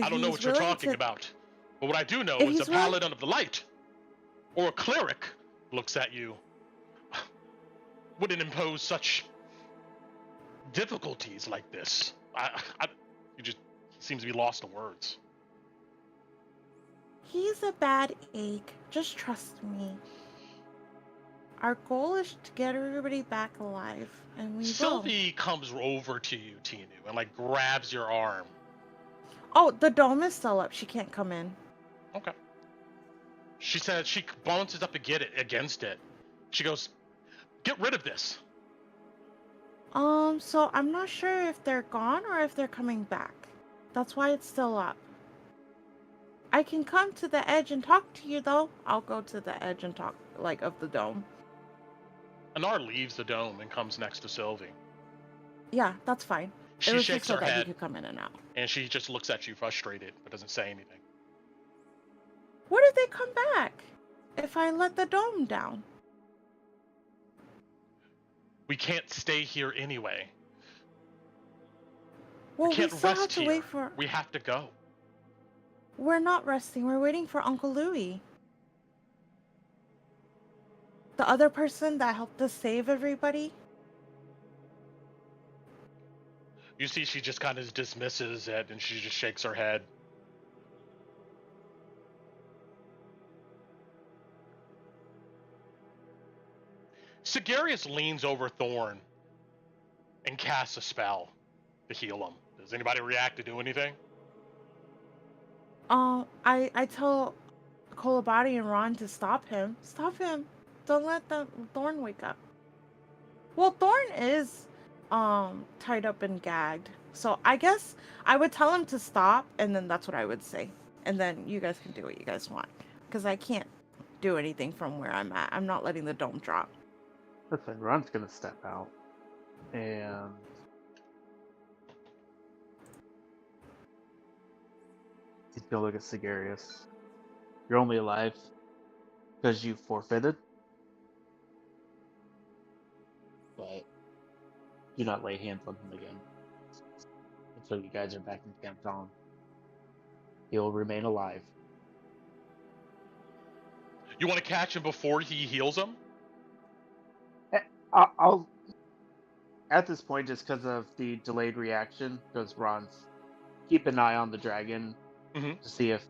I don't know what you're talking about. But what I do know is a paladin of the light or a cleric looks at you wouldn't impose such difficulties like this. He seems to be lost to words. He's a bad egg. Just trust me. Our goal is to get everybody back alive, and we Sylvie comes over to you, Tinu, and grabs your arm. Oh, the dome is still up. She can't come in. Okay. She said she bounces up against it. She goes, "Get rid of this." So I'm not sure if they're gone or if they're coming back. That's why it's still up. I can come to the edge and talk to you, though. I'll go to the edge and talk, of the dome. Anar leaves the dome and comes next to Sylvie. Yeah, that's fine. She shakes her head. He could come in and out. And she just looks at you frustrated, but doesn't say anything. What if they come back? If I let the dome down? We can't stay here anyway. Well, we we can't still rest have to here. wait for. We have to go. We're not resting. We're waiting for Uncle Louie. The other person that helped us save everybody. You see, she just kind of dismisses it, and she just shakes her head. Sigarius leans over Thorn and casts a spell to heal him. Does anybody react to do anything? I tell Kolabati and Ron to stop him. Stop him. Don't let the Thorn wake up. Well, Thorn is tied up and gagged. So I guess I would tell him to stop, and then that's what I would say. And then you guys can do what you guys want. Because I can't do anything from where I'm at. I'm not letting the dome drop. Listen, Ron's gonna step out. And he's gonna look at Sigarius. You're only alive because you forfeited. But do not lay hands on him again until you guys are back in Canton. He will remain alive. You want to catch him before he heals him? I'll at this point, just because of the delayed reaction, because Ron's keep an eye on the dragon to see if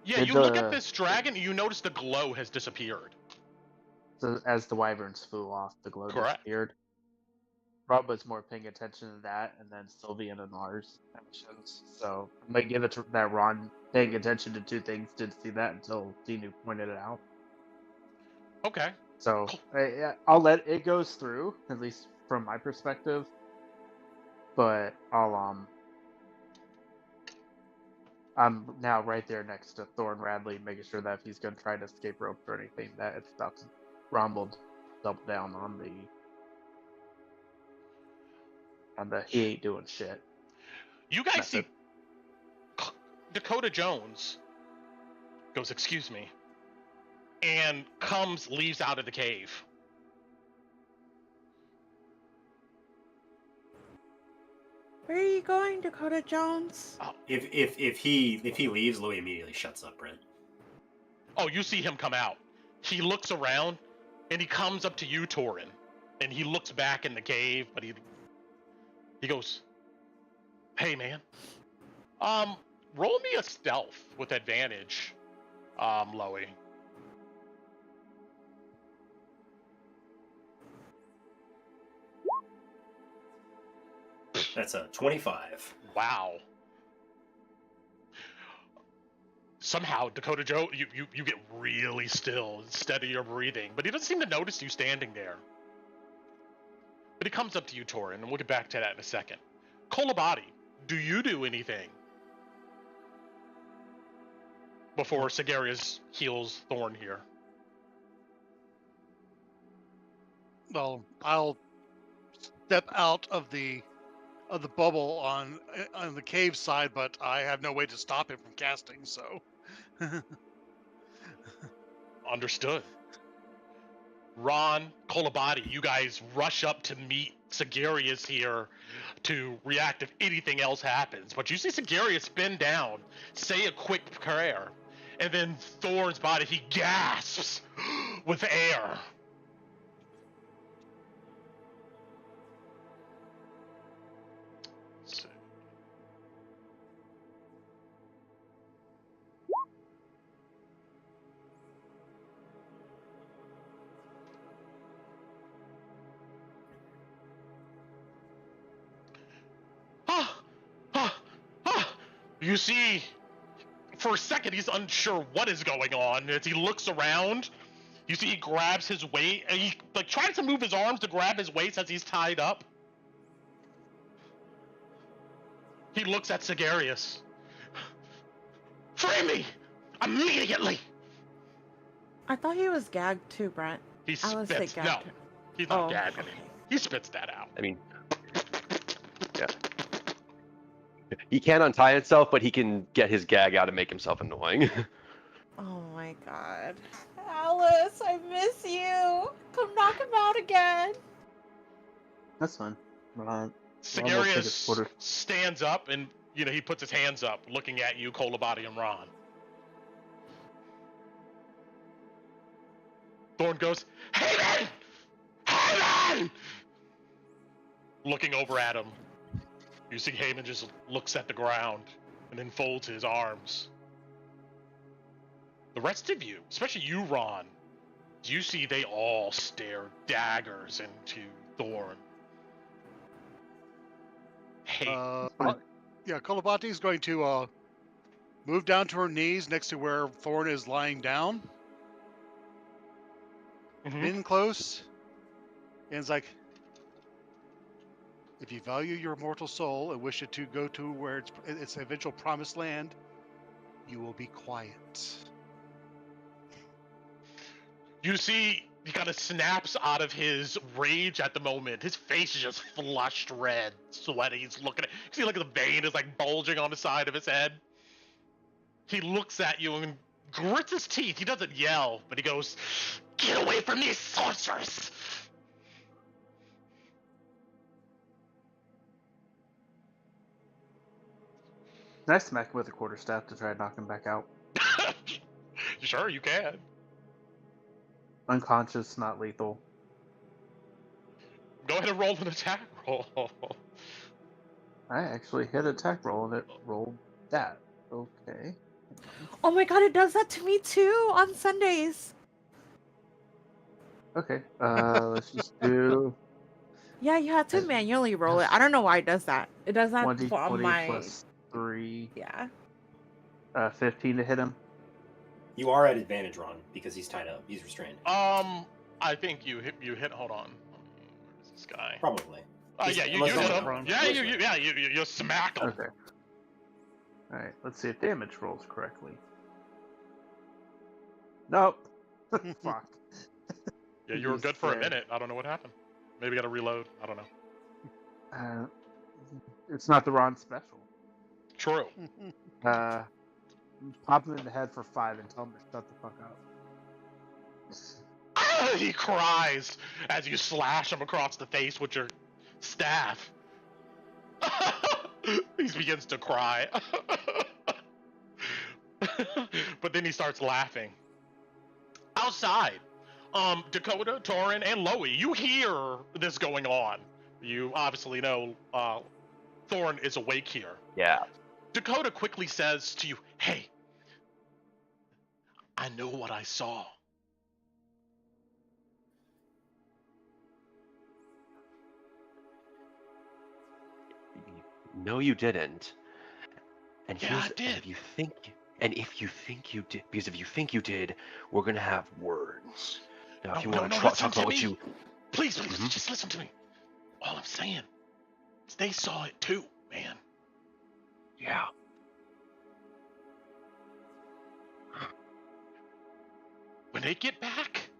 Yeah, you look at this dragon, and you notice the glow has disappeared. So as the wyverns flew off, the glow disappeared. Rob was more paying attention to that, and then Sylvian and Lars actions. So I might give it to that Ron paying attention to two things, didn't see that until Dinu pointed it out. Okay. So I'll let it goes through, at least from my perspective. But I'm now right there next to Thorn Radley, making sure that if he's going to try to escape rope or anything, that it stops. Ron will double down on the he ain't doing shit. You guys see Dakota Jones goes, excuse me, and leaves out of the cave. Where are you going, Dakota Jones? Oh, if he leaves, Louis immediately shuts up, Brent. Oh, you see him come out. He looks around, and he comes up to you, Torren, and he looks back in the cave, but he goes, "Hey, man. Roll me a stealth with advantage, Lowie." That's a 25. Wow. Somehow, Dakota Joe, you get really still and steady your breathing, but he doesn't seem to notice you standing there. But he comes up to you, Torren, and we'll get back to that in a second. Kolabati, do you do anything before Sigarius heals Thorn here? Well, I'll step out of the bubble on the cave side, but I have no way to stop him from casting, so. Understood. Ron, Kolabati, you guys rush up to meet Sigarius here to react if anything else happens. But you see Sigarius bend down, say a quick prayer, and then Thorn's body, he gasps with air. You see, for a second, he's unsure what is going on. As he looks around, you see he grabs his weight, and he tries to move his arms to grab his waist as he's tied up. He looks at Sigarius. Free me! Immediately! I thought he was gagged too, Brent. He spits. No, he's not gagged anymore. He spits that out. I mean, yeah. He can't untie himself, but he can get his gag out and make himself annoying. Oh my god. Alice, I miss you. Come knock him out again. That's fine. Right. Sigarius stands up and, he puts his hands up, looking at you, Kolabati and Ron. Thorn goes, Haven! Haven! Looking over at him. You see Haven just looks at the ground and then folds his arms. The rest of you, especially you, Ron, you see they all stare daggers into Thorn. Hey. Kolabati is going to move down to her knees next to where Thorn is lying down. In close. And it's like, if you value your mortal soul and wish it to go to where its eventual promised land, you will be quiet. You see, he kind of snaps out of his rage at the moment. His face is just flushed red, sweaty. He's looking at. You see, like the vein is like bulging on the side of his head. He looks at you and grits his teeth. He doesn't yell, but he goes, "Get away from these sorcerers!" Can I smack him with a quarterstaff to try and knock him back out? Sure, you can. Unconscious, not lethal. Go ahead and roll an attack roll. I actually hit attack roll and it rolled that. Okay. Oh my god, it does that to me too on Sundays. Okay, let's just do... Yeah, you have to manually roll it. I don't know why it does that. It does that 1d20 on my... plus 3. Yeah. 15 to hit him. You are at advantage, Ron, because he's tied up. He's restrained. I think you hit. Hold on. Where's this guy? Probably. Yeah, you hit him. You smack him. Okay. All right. Let's see if damage rolls correctly. Nope. Fuck. Yeah, you were good for a minute. I don't know what happened. Maybe got to reload. I don't know. It's not the Ron special. True. Pop him in the head for 5 and tell him to shut the fuck up. He cries as you slash him across the face with your staff. He begins to cry. But then he starts laughing. Outside, Dakota, Torren, and Lowie, you hear this going on. You obviously know Thorn is awake here. Yeah. Dakota quickly says to you, "Hey, I know what I saw." No, you didn't. And Yeah, I did. If you think you did, because if you think you did, we're gonna have words. Now, if you want to talk about what you... Please, just listen to me. All I'm saying is they saw it too, man. Yeah. When they get back,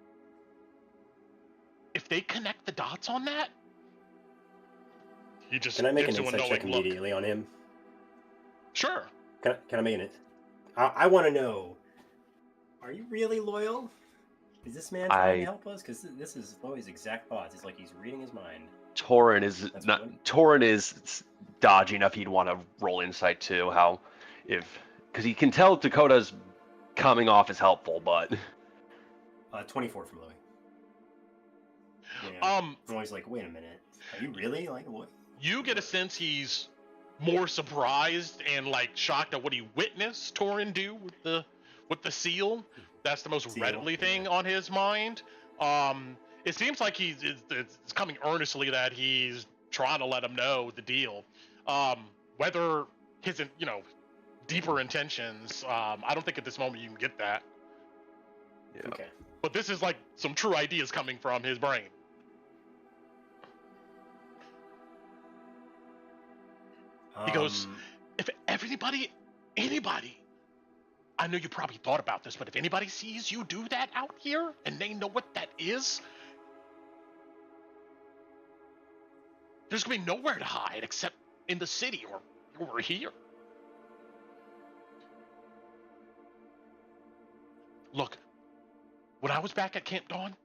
if they connect the dots on that, he just Can I make an gives you a insight check knowing look. immediately on him? Sure. Can I make it? I want to know, are you really loyal? Is this man trying to help us? Because this is Lowie's exact thoughts. It's like he's reading his mind. Torren is dodgy enough he'd want to roll insight too. Because he can tell Dakota's coming off as helpful, but 24 from Lowie. Yeah. I'm always like, wait a minute, are you really like what? You get a sense he's more surprised and like shocked at what he witnessed Torren do with the seal. That's the most readily thing on his mind. It seems like it's coming earnestly that he's trying to let him know the deal. Whether his deeper intentions, I don't think at this moment you can get that. Yeah. Okay. But this is like some true ideas coming from his brain. He goes, if anybody, I know you probably thought about this, but if anybody sees you do that out here and they know what that is, there's gonna be nowhere to hide except in the city or over here. Look, when I was back at Camp Dawn,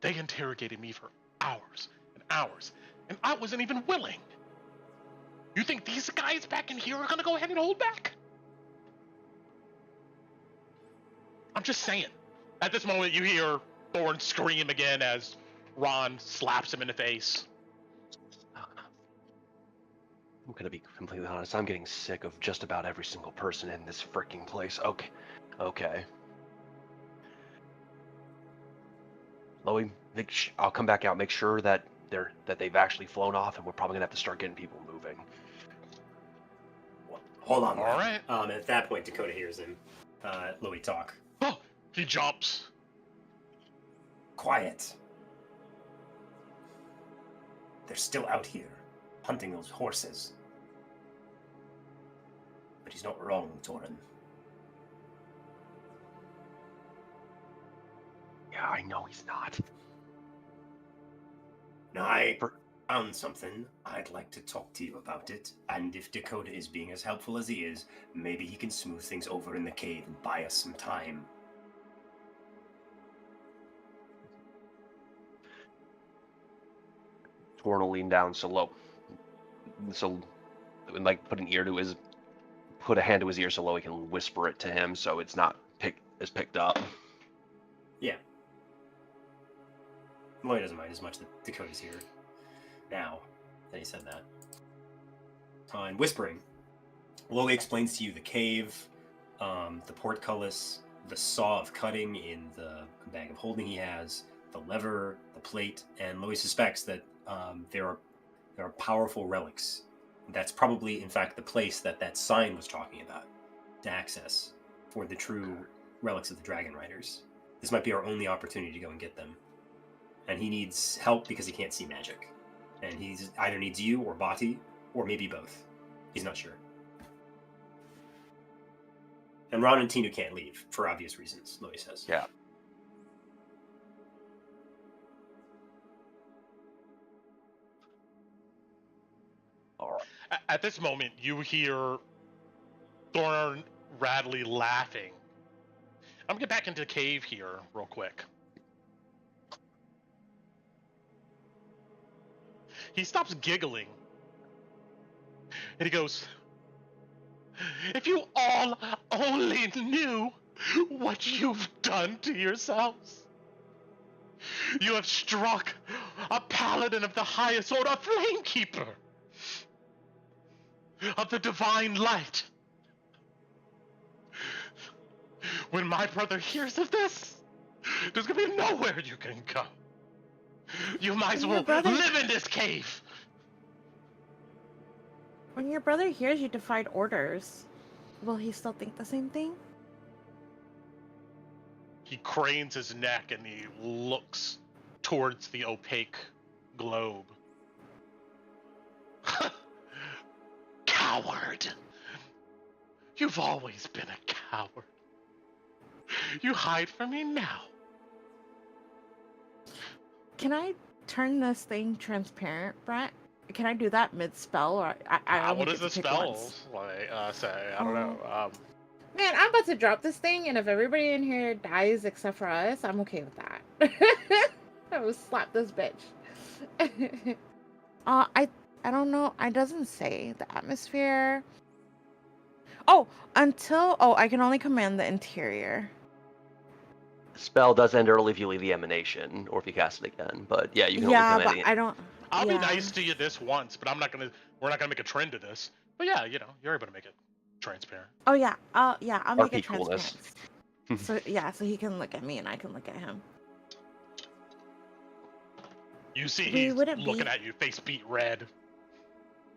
they interrogated me for hours and hours. And I wasn't even willing. You think these guys back in here are gonna go ahead and hold back? I'm just saying. At this moment, you hear Thorn scream again as Ron slaps him in the face. I'm gonna be completely honest. I'm getting sick of just about every single person in this freaking place. Okay. Lowie, I'll come back out. Make sure that they've actually flown off, and we're probably gonna have to start getting people moving. Well, hold on. All right. At that point, Dakota hears him. Lowie talk. Oh, he jumps. Quiet. They're still out here, hunting those horses. But he's not wrong, Torren. Yeah, I know he's not. Now, I found something. I'd like to talk to you about it. And if Dakota is being as helpful as he is, maybe he can smooth things over in the cave and buy us some time. Torn will lean down so like put a hand to his ear so Lowie can whisper it to him so it's not picked up. Yeah. Lowie doesn't mind as much that Dakota's here. Now that he said that. And whispering, Lowie explains to you the cave, the portcullis, the saw of cutting in the bag of holding he has, the lever, the plate, and Lowie suspects that there are powerful relics. That's probably, in fact, the place that sign was talking about to access for the true relics of the Dragon Riders. This might be our only opportunity to go and get them. And he needs help because he can't see magic. And he either needs you or Bati, or maybe both. He's not sure. And Ron and Tinu can't leave, for obvious reasons, Lowie says. Yeah. All right. At this moment, you hear Thorn Radley laughing. I'm gonna get back into the cave here real quick. He stops giggling. And he goes, "If you all only knew what you've done to yourselves. You have struck a paladin of the highest order, a flamekeeper of the divine light. When my brother hears of this, there's gonna be nowhere you can go. You might as well live in this cave." When your brother hears you defied orders, will he still think the same thing? He cranes his neck and he looks towards the opaque globe. Coward! You've always been a coward. You hide from me now. Can I turn this thing transparent, Brett? Can I do that mid-spell? Or I what is the spell? Say, I don't know. Man, I'm about to drop this thing, and if everybody in here dies except for us, I'm okay with that. I will slap this bitch. I don't know. It doesn't say the atmosphere. I can only command the interior. Spell does end early if you leave the emanation, or if you cast it again. But yeah, you can only command it. I don't. I'll be nice to you this once, but we're not gonna make a trend of this. But yeah, you're able to make it transparent. Oh yeah, I'll make it coolness. transparent. so he can look at me and I can look at him. You see, he's looking at you, face beat red.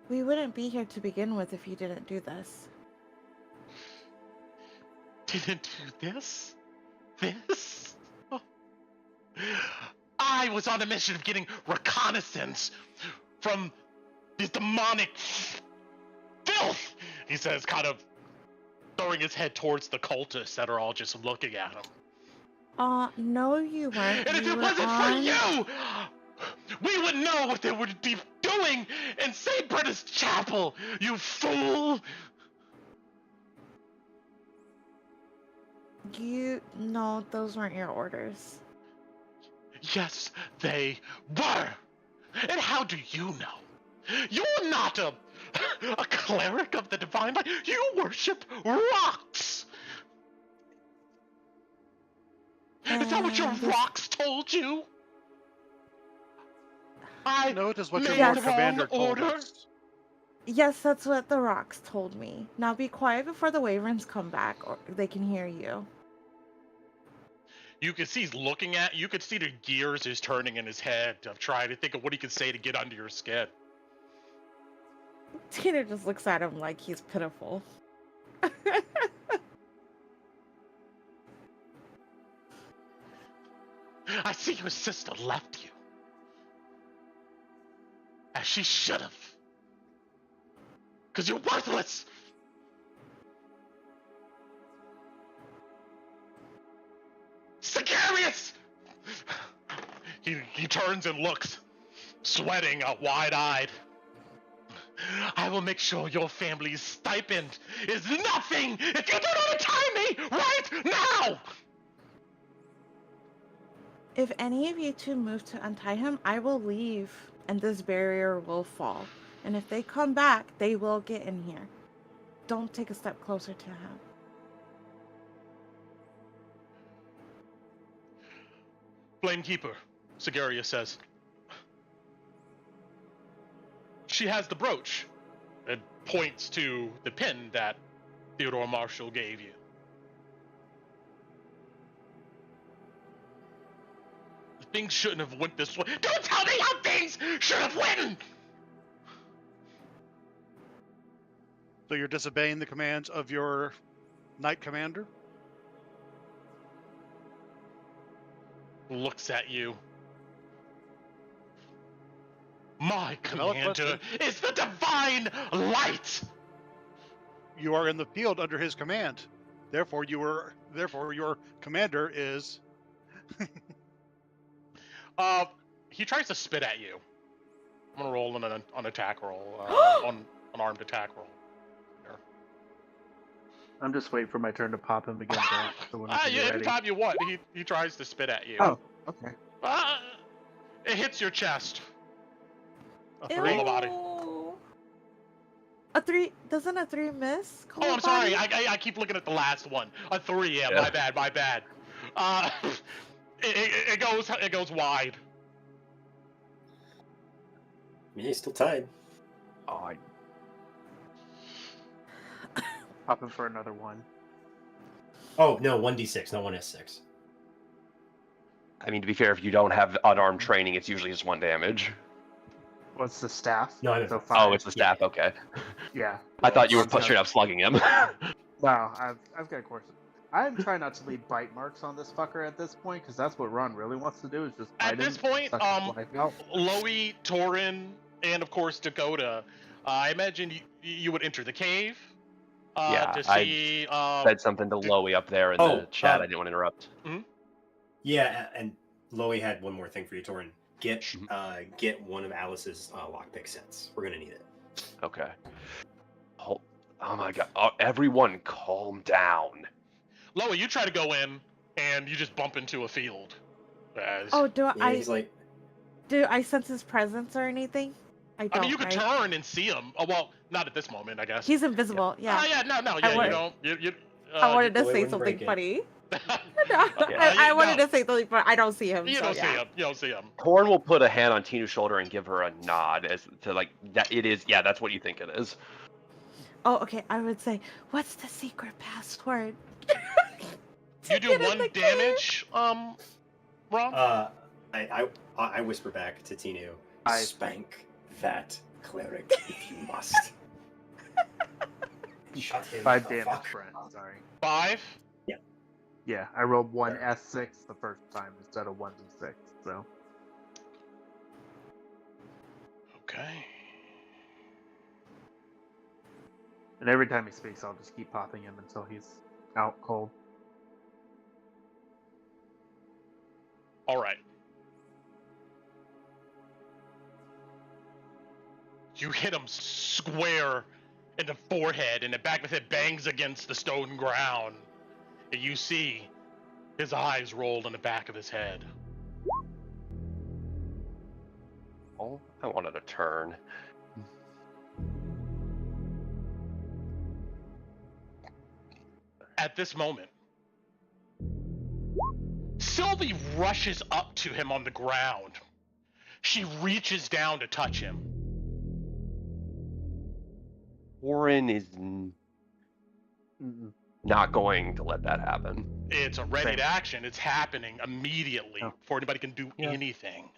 We wouldn't be here to begin with if you didn't do this. Didn't do this? This? Oh. I was on a mission of getting reconnaissance from these demonic filth, he says, kind of throwing his head towards the cultists that are all just looking at him. No, you weren't. And if it wasn't for you, we would know what they would be doing in St. Brenna's Chapel, you fool! No, those weren't your orders. Yes, they were! And how do you know? You're not a cleric of the divine light. You worship rocks. Is that what your rocks told you? I No, it is what your made Lord wrong Commander told order. us. Yes, that's what the rocks told me. Now be quiet before the Wyverns come back, or they can hear you. You can see he's looking at you. You can see the gears is turning in his head of trying to think of what he can say to get under your skin. Tina just looks at him like he's pitiful. I see your sister left you. As she should have. Because you're worthless. Sicarius! He turns and looks, sweating, wide-eyed. I will make sure your family's stipend is nothing if you do not untie me right now! If any of you two move to untie him, I will leave, and this barrier will fall. And if they come back, they will get in here. Don't take a step closer to him. Flamekeeper, Sagaria says. She has the brooch. It points to the pin that Theodore Marshall gave you. Things shouldn't have went this way. Don't tell me how things should have went! So you're disobeying the commands of your Knight Commander? Looks at you. My Valid commander question. is the divine light! You are in the field under his command. Therefore your commander is He tries to spit at you. I'm gonna roll an attack roll, on an armed attack roll. Here. I'm just waiting for my turn to pop him again. Brent, so whenever you're ready. Anytime you want, he tries to spit at you. Oh, okay. It hits your chest. a Ew. 3. Roll a body. A 3? Doesn't a 3 miss? Oh, I'm sorry. I keep looking at the last one. A 3. Yeah. My bad. It goes wide. Yeah, he's still tied. Oh, Pop him for another one. Oh, no, 1d6, not 1s6. I mean, to be fair, if you don't have unarmed training, it's usually just 1 damage. What's the staff? No, I mean, So Oh, 5. it's the staff. Okay. Yeah. I thought you were Okay. straight up slugging him. No, I've got courses. I'm trying not to leave bite marks on this fucker at this point, because that's what Ron really wants to do, is just bite At him this point, and suck his life out. Lowie, Torren, and of course Dakota. I imagine you would enter the cave. Yeah, To see. Said something to Lowie up there in the chat. I didn't want to interrupt. Yeah, and Lowie had one more thing for you, Torren. Get one of Alice's lockpick sets. We're gonna need it. Okay. Oh my god. Oh, everyone calm down. Lowie, you try to go in, and you just bump into a field. Oh, Yeah, he's like, do I sense his presence or anything? I don't. I mean, you could right? turn and see him. Oh, well, not at this moment, I guess. He's invisible. Yeah. No, I you wanted- don't. I wanted to Lowie say wouldn't something break it. funny. Yeah, I wanted no. to say something, but I don't see him. You so don't yeah. see him. You don't see him. Torn will put a hand on Tinu's shoulder and give her a nod as to like that. It is. Yeah, that's what you think it is. Oh, okay. I would say, what's the secret password? You do get in 1 the damage, Ron? I whisper back to Tinu, I- spank that cleric if you must. Shut him 5 the damage, fuck Brent. Sorry. 5? Yeah, I rolled 1 S6 the first time instead of 1d6, so. Okay. And every time he speaks, I'll just keep popping him until he's out cold. All right. You hit him square in the forehead, and the back of his head bangs against the stone ground. And you see his eyes rolled in the back of his head. Oh, I wanted a turn. At this moment, Sylvie rushes up to him on the ground. She reaches down to touch him. Warren is not going to let that happen. It's a ready to action. It's happening immediately before anybody can do anything.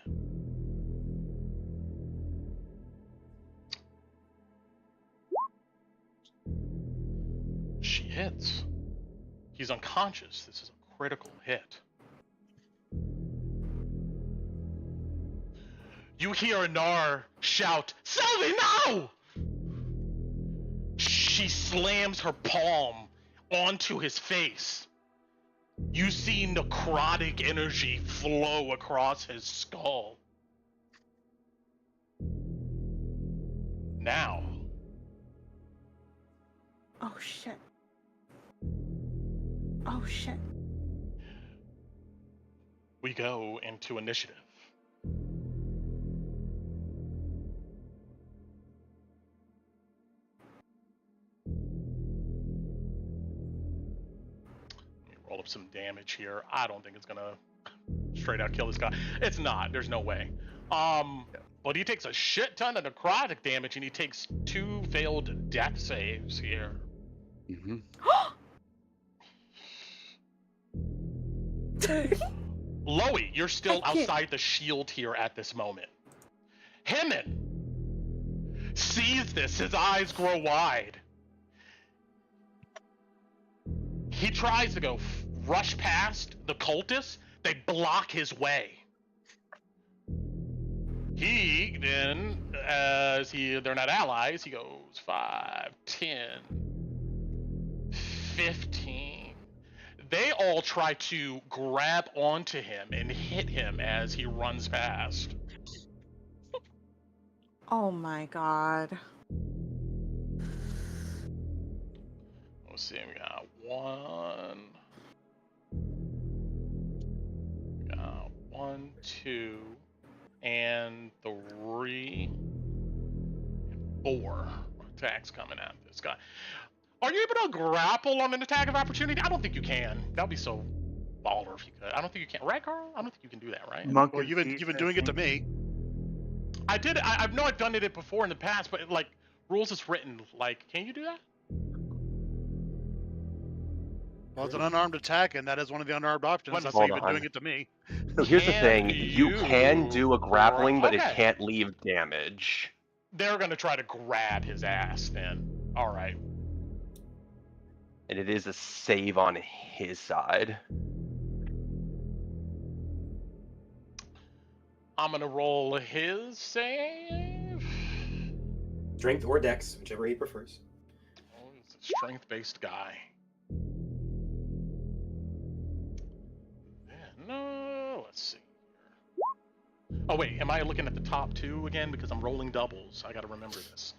She hits. He's unconscious. This is a critical hit. You hear Anar shout, "Sylvie, no!" She slams her palm onto his face. You see necrotic energy flow across his skull. Now. Oh shit. Oh shit. We go into initiative. Roll up some damage here. I don't think it's gonna straight out kill this guy. It's not. There's no way. But he takes a shit ton of necrotic damage, and he takes 2 failed death saves here. Mm-hmm. Lowie, you're still outside the shield here at this moment. Hemin sees this. His eyes grow wide. He tries to go rush past the cultists. They block his way. He then, they're not allies, he goes 5, 10, 15. They all try to grab onto him and hit him as he runs past. Oh my god. Let's see, we got 1. We got 1, 2, and 3, and 4 attacks coming at this guy. Are you able to grapple on an attack of opportunity? I don't think you can. That'd be so baller if you could. I don't think you can. Right, Carl? I don't think you can do that, right? Well, you've been doing it to me. I did. I know I've done it before in the past, but like rules is written. Like, can you do that? Well, it's an unarmed attack, and that is one of the unarmed options. That's Hold why you've been on. doing it to me. So here's the Can thing: you can do a grappling, but it Okay. can't leave damage. They're gonna try to grab his ass then. All right. And it is a save on his side. I'm gonna roll his save. Strength or dex, whichever he prefers. Oh, he's a strength-based guy. No, let's see here. Oh wait, am I looking at the top 2 again? Because I'm rolling doubles. I gotta remember this.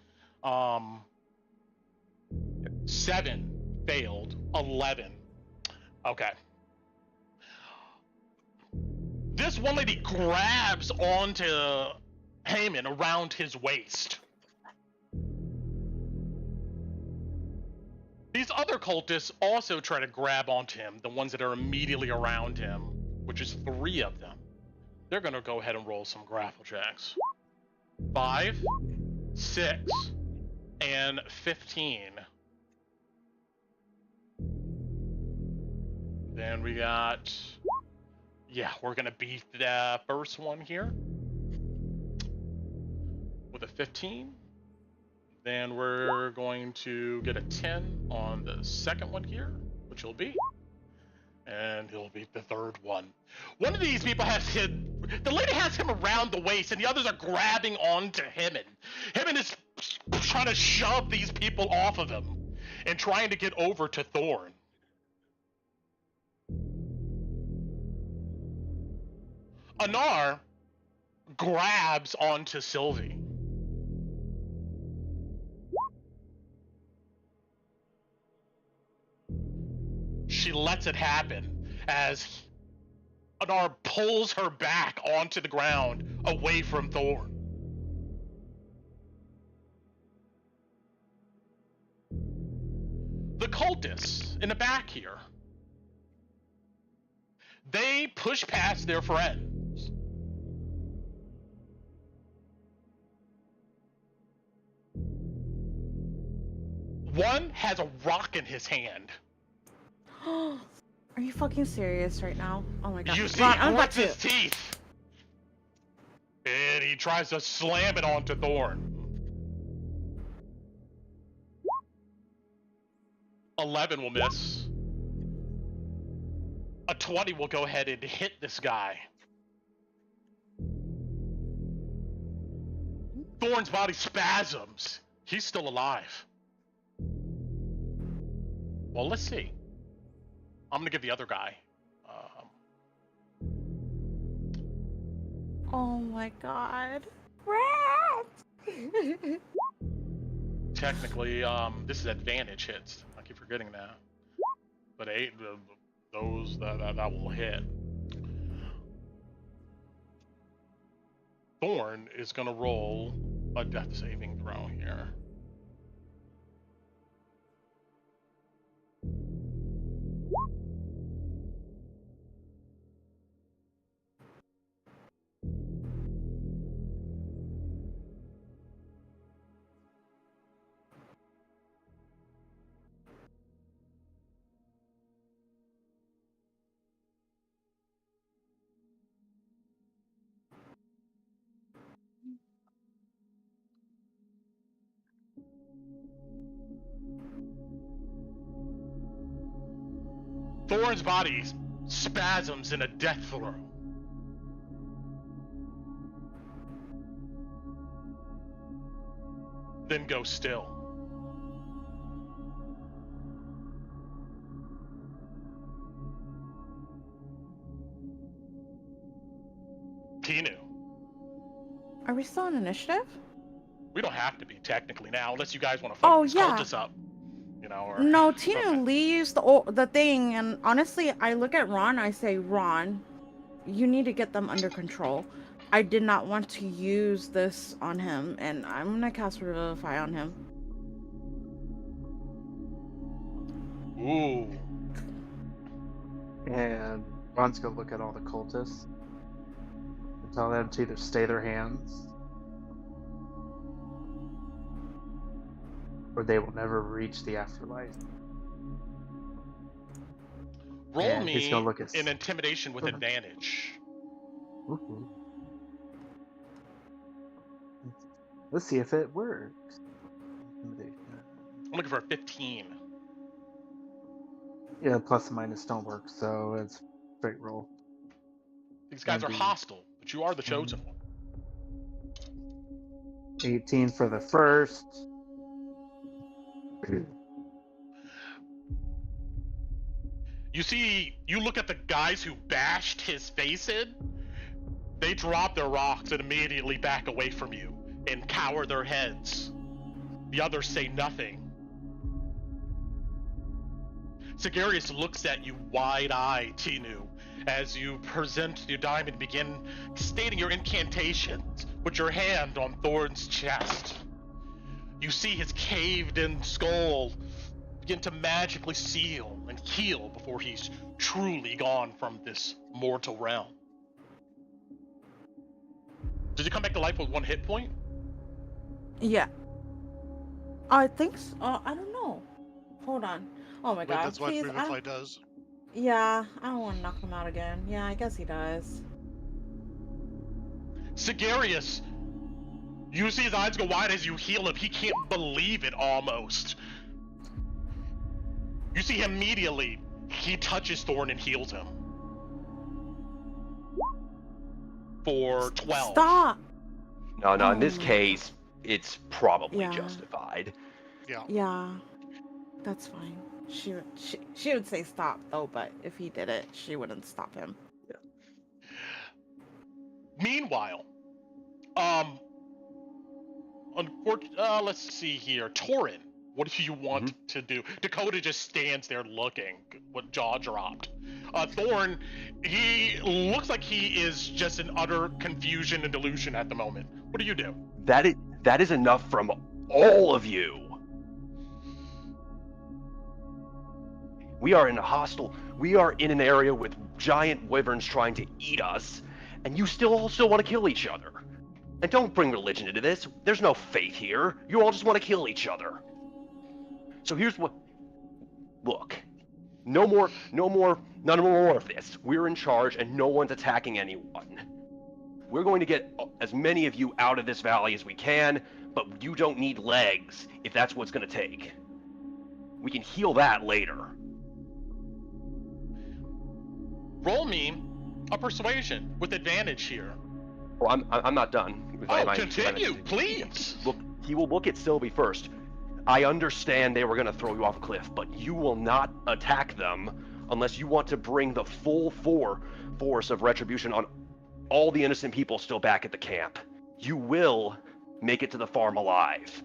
7 failed. 11. Okay. This one lady grabs onto Heyman around his waist. These other cultists also try to grab onto him, the ones that are immediately around him, which is 3 of them. They're gonna go ahead and roll some grapple checks. 5, 6, and 15. Then we got, we're gonna beat the first one here with a 15. Then we're going to get a 10 on the second one here, which he'll beat. And he'll beat the third one. One of these people has him, the lady has him around the waist, and the others are grabbing onto him. And is trying to shove these people off of him and trying to get over to Thorn. Anar grabs onto Sylvie. She lets it happen as Anar pulls her back onto the ground away from Thorn. The cultists in the back here. They push past their friends. One has a rock in his hand. Are you fucking serious right now? Oh my god. You see, Ron, he I'm about grits his teeth. And he tries to slam it onto Thorn. 11 will miss. A 20 will go ahead and hit this guy. Thorn's body spasms. He's still alive. Well, let's see. I'm gonna give the other guy. Oh my god. Rat! Technically, this is advantage hits. I keep forgetting that. But those that will hit. Thorn is gonna roll a death saving throw here. Thorn's body spasms in a death throw. Then goes still. Tinu. Are we still on initiative? We don't have to be technically now, unless you guys want to Oh, focus yeah. cultists up. You know, or No, Tina okay. leaves the thing, and honestly, I look at Ron, I say, Ron, you need to get them under control. I did not want to use this on him, and I'm gonna cast Revivify on him. Ooh. And Ron's gonna look at all the cultists and tell them to either stay their hands or they will never reach the afterlife. Roll And he's me gonna look at an intimidation with advantage. Ooh. Let's see if it works. Intimidation. I'm looking for a 15. Yeah, plus and minus don't work, so it's straight roll. These guys are Maybe. hostile, but you are the chosen one. 18 for the first. You look at the guys who bashed his face in, they drop their rocks and immediately back away from you and cower their heads. The others say nothing. Sigarius looks at you wide-eyed, Tinu, as you present your diamond and begin stating your incantations with your hand on Thorn's chest. You see his caved-in skull begin to magically seal and heal before he's truly gone from this mortal realm. Did he come back to life with 1 hit point? Yeah. I think so. I don't know. Hold on. Oh my Wait, god. that's what Please, Revivify does. Yeah, I don't want to knock him out again. Yeah, I guess he does. Sigarius, you see his eyes go wide as you heal him. He can't believe it almost. You see him immediately. He touches Thorn and heals him. For 12. Stop! No, in this Oh. case, it's probably Yeah. justified. Yeah. Yeah, that's fine. She would say stop though, but if he did it, she wouldn't stop him. Meanwhile, let's see here. Torren, what do you want to do? Dakota just stands there looking, with jaw dropped. Thorn, he looks like he is just in utter confusion and delusion at the moment. What do you do? That is enough from all of you. We are in an area with giant wyverns trying to eat us, and you still want to kill each other. And don't bring religion into this. There's no faith here. You all just want to kill each other. So here's what... Look. None more of this. We're in charge, and no one's attacking anyone. We're going to get as many of you out of this valley as we can, but you don't need legs, if that's what it's going to take. We can heal that later. Roll me a persuasion with advantage here. Well, I'm not done. Continue, please. Look, he will look at Sylvie first. I understand they were going to throw you off a cliff, but you will not attack them unless you want to bring the full force of retribution on all the innocent people still back at the camp. You will make it to the farm alive.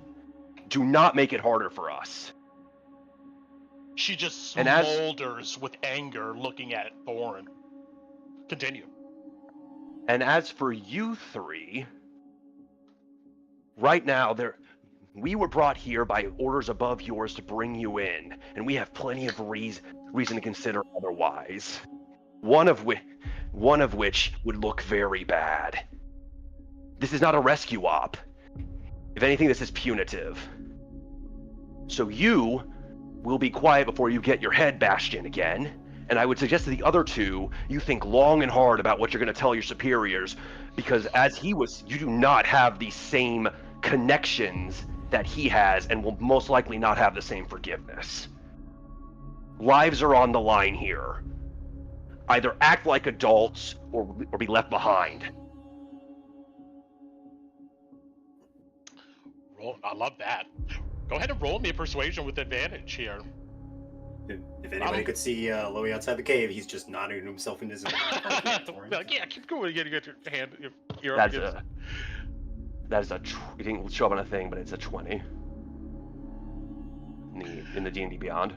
Do not make it harder for us. She just smolders with anger looking at Thorn. Continue. And as for you three, right now, we were brought here by orders above yours to bring you in, and we have plenty of reason to consider otherwise. One of which would look very bad. This is not a rescue op. If anything, this is punitive. So you will be quiet before you get your head bashed in again, and I would suggest to the other two, you think long and hard about what you're going to tell your superiors, because you do not have the same connections that he has, and will most likely not have the same forgiveness. Lives are on the line here. Either act like adults or be left behind. I love that. Go ahead and roll me a persuasion with advantage here. If anybody could see Lowie outside the cave, he's just nodding himself in his Yeah, keep going. You get your hand. It didn't show up on a thing, but it's a 20 in the D&D Beyond.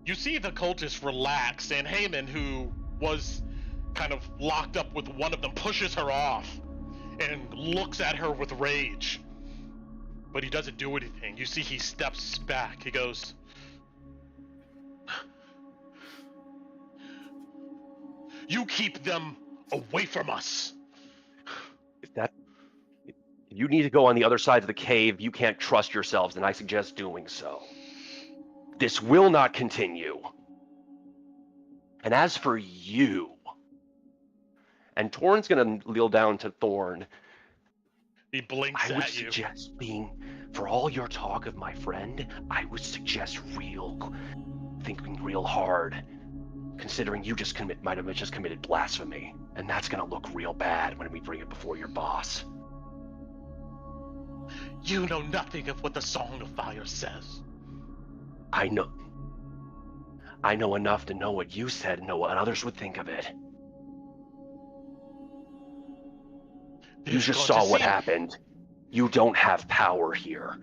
You see the cultists relax, and Heyman, who was kind of locked up with one of them, pushes her off and looks at her with rage. But he doesn't do anything. You see he steps back. He goes, "You keep them away from us." If you need to go on the other side of the cave, you can't trust yourselves, then I suggest doing so. This will not continue. And as for you, and Torren's gonna kneel down to Thorn. He blinks at you. I would suggest for all your talk of my friend, I would suggest thinking real hard, considering you might have just committed blasphemy, and that's gonna look real bad when we bring it before your boss. You know nothing of what the Song of Fire says. I know enough to know what you said and know what others would think of it. You just saw what happened. You don't have power here.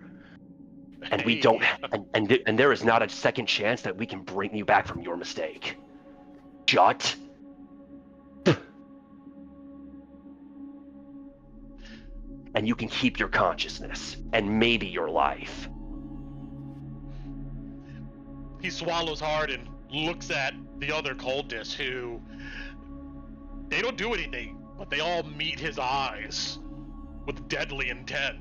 And we don't and there is not a second chance that we can bring you back from your mistake. Shut. And you can keep your consciousness and maybe your life. He swallows hard and looks at the other cultists who, they don't do anything, but they all meet his eyes with deadly intent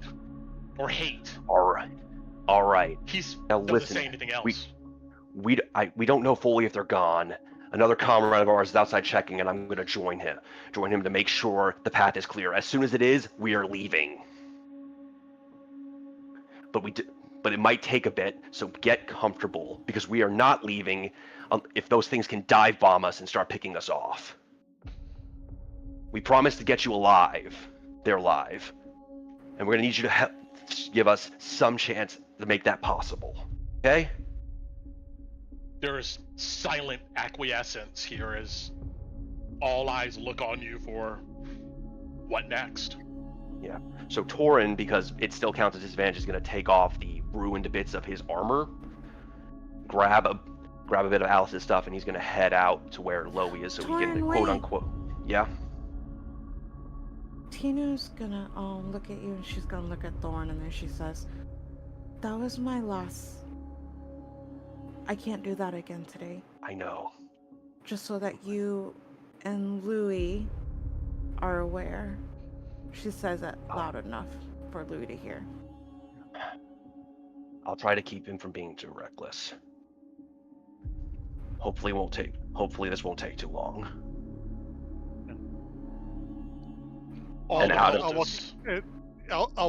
or hate. All right. He's now doesn't listen, say anything else. We don't know fully if they're gone. Another comrade of ours is outside checking, and I'm going to join him to make sure the path is clear. As soon as it is, we are leaving. But it might take a bit, so get comfortable, because we are not leaving if those things can dive bomb us and start picking us off. We promised to get you alive. They're alive. And we're going to need you to give us some chance to make that possible. Okay? There is silent acquiescence here as all eyes look on you for what next. Yeah. So Torren, because it still counts as disadvantage, is going to take off the ruined bits of his armor, grab a bit of Alice's stuff, and he's going to head out to where Lowie is, so he can quote unquote. Yeah. Tina's gonna look at you, and she's gonna look at Thorn, and then she says, "That was my last. I can't do that again today. I know. Just so that you and Louie are aware. She says it loud enough for Louie to hear. I'll try to keep him from being too reckless. Hopefully this won't take too long. I'll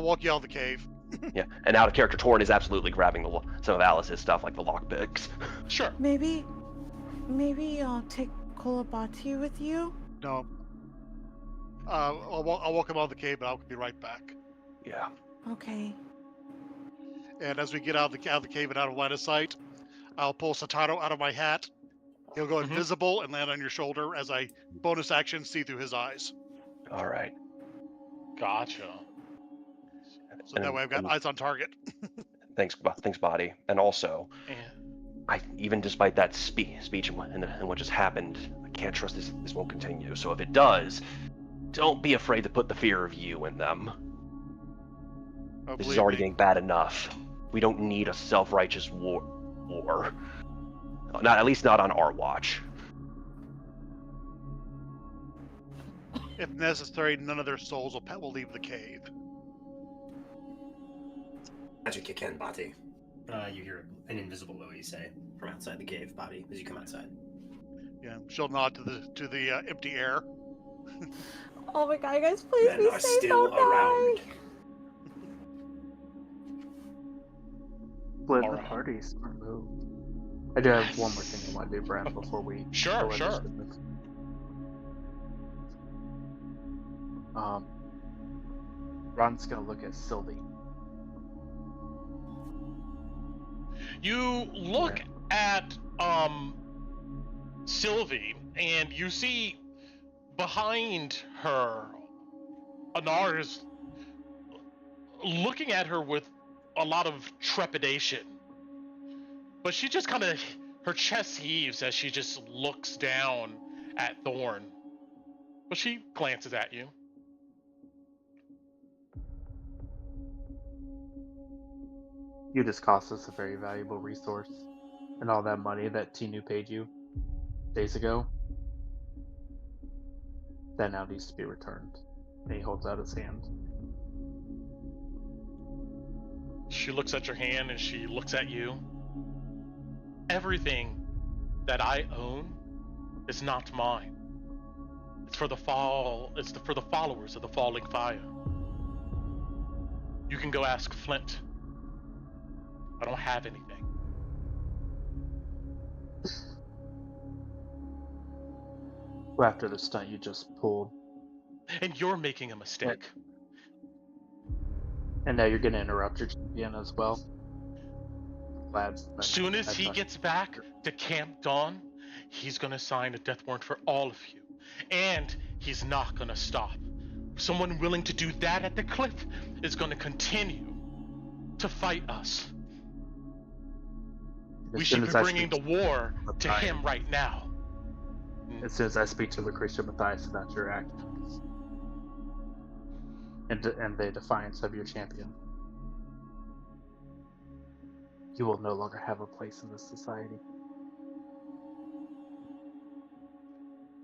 walk you out of the cave. Yeah, and out of character, Torren is absolutely grabbing some of Alice's stuff, like the lockpicks. Sure. Maybe I'll take Kolobati with you? No. I'll walk him out of the cave, but I'll be right back. Yeah. Okay. And as we get out of the cave and out of line of sight, I'll pull Sataru out of my hat. He'll go invisible and land on your shoulder as I bonus action see through his eyes. All right. Gotcha. So that way I've got eyes on target. Thanks, Body. And also, Yeah. even despite that speech and what just happened, I can't trust this won't continue. So if it does, don't be afraid to put the fear of you in them. Oh, this is already getting bad enough. We don't need a self-righteous war. At least not on our watch. If necessary, none of their souls will leave the cave. Magic you can, Bati. You hear an invisible Lowie say from outside the cave, Bati, as you come outside. Yeah, she'll nod to the empty air. Oh my god, guys, please Men be are safe, still don't around. die. Split the Alright. party, smart move. I do have one more thing I want to do, Brent, before we Sure. go into shipments. Ron's gonna look at Sylvie. You look at Sylvie, and you see behind her Anar's looking at her with a lot of trepidation. But she just kind of, her chest heaves as she just looks down at Thorn. But she glances at you. You just cost us a very valuable resource. And all that money that Tinu paid you days ago, that now needs to be returned. And he holds out his hand. She looks at your hand and she looks at you. Everything that I own is not mine. It's for the for the followers of the falling fire. You can go ask Flint. I don't have anything. Well, after the stunt you just pulled, And you're making a mistake. and now you're gonna interrupt your champion as well. Lads, As soon as he gets back to Camp Dawn, he's gonna sign a death warrant for all of you. And he's not gonna stop. Someone willing to do that at the cliff is gonna continue to fight us. We should be bringing the war to him right now. As soon as I speak to Lucretia Matthias about your actions and the defiance of your champion, you will no longer have a place in this society.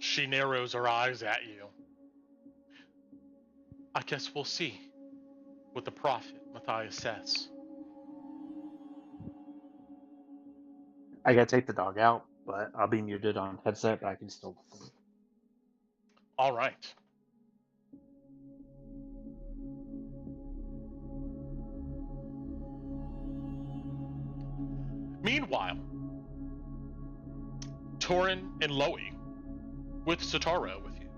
She narrows her eyes at you. I guess we'll see what the prophet Matthias says. I gotta take the dog out, but I'll be muted on headset, but I can still listen. All right. Meanwhile, Torren and Lowie with Sataru with you.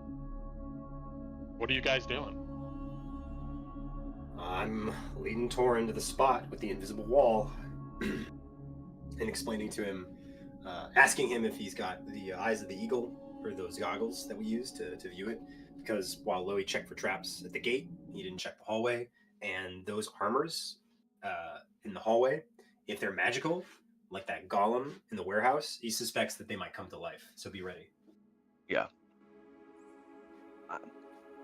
What are you guys doing? I'm leading Torren to the spot with the invisible wall and explaining to him, asking him if he's got the eyes of the eagle, or those goggles that we use to view it, because while Lowie checked for traps at the gate, he didn't check the hallway, and those armors in the hallway, if they're magical, like that golem in the warehouse, he suspects that they might come to life, so be ready. Yeah.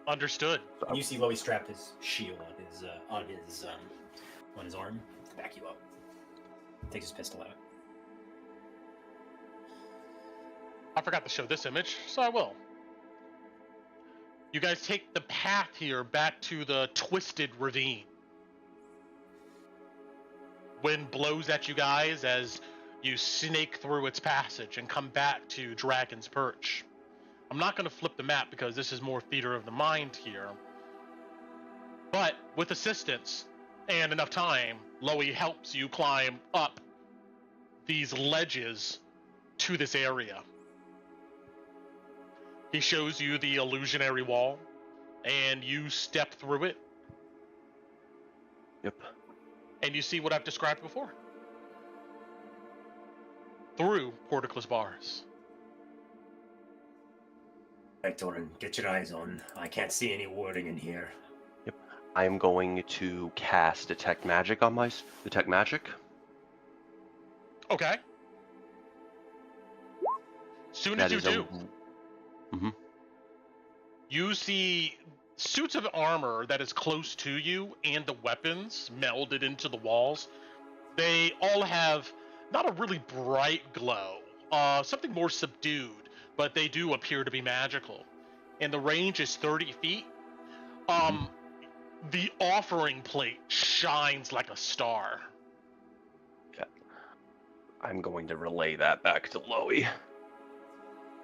Understood. And you see Lowie strapped his shield on his arm to back you up. Takes his pistol out. I forgot to show this image, so I will. You guys take the path here back to the twisted ravine. Wind blows at you guys as you snake through its passage and come back to Dragon's Perch. I'm not going to flip the map because this is more theater of the mind here. But with assistance and enough time, Lowie helps you climb up these ledges to this area. He shows you the illusionary wall, and you step through it. Yep. And you see what I've described before. Through porticless bars. Right, Torren, get your eyes on. I can't see any wording in here. Yep. I am going to cast Detect Magic on my Detect Magic. Okay. Soon as you do, you see suits of armor that is close to you and the weapons melded into the walls. They all have not a really bright glow, something more subdued, but they do appear to be magical. And the range is 30 feet. The offering plate shines like a star. Yeah. I'm going to relay that back to Lowie.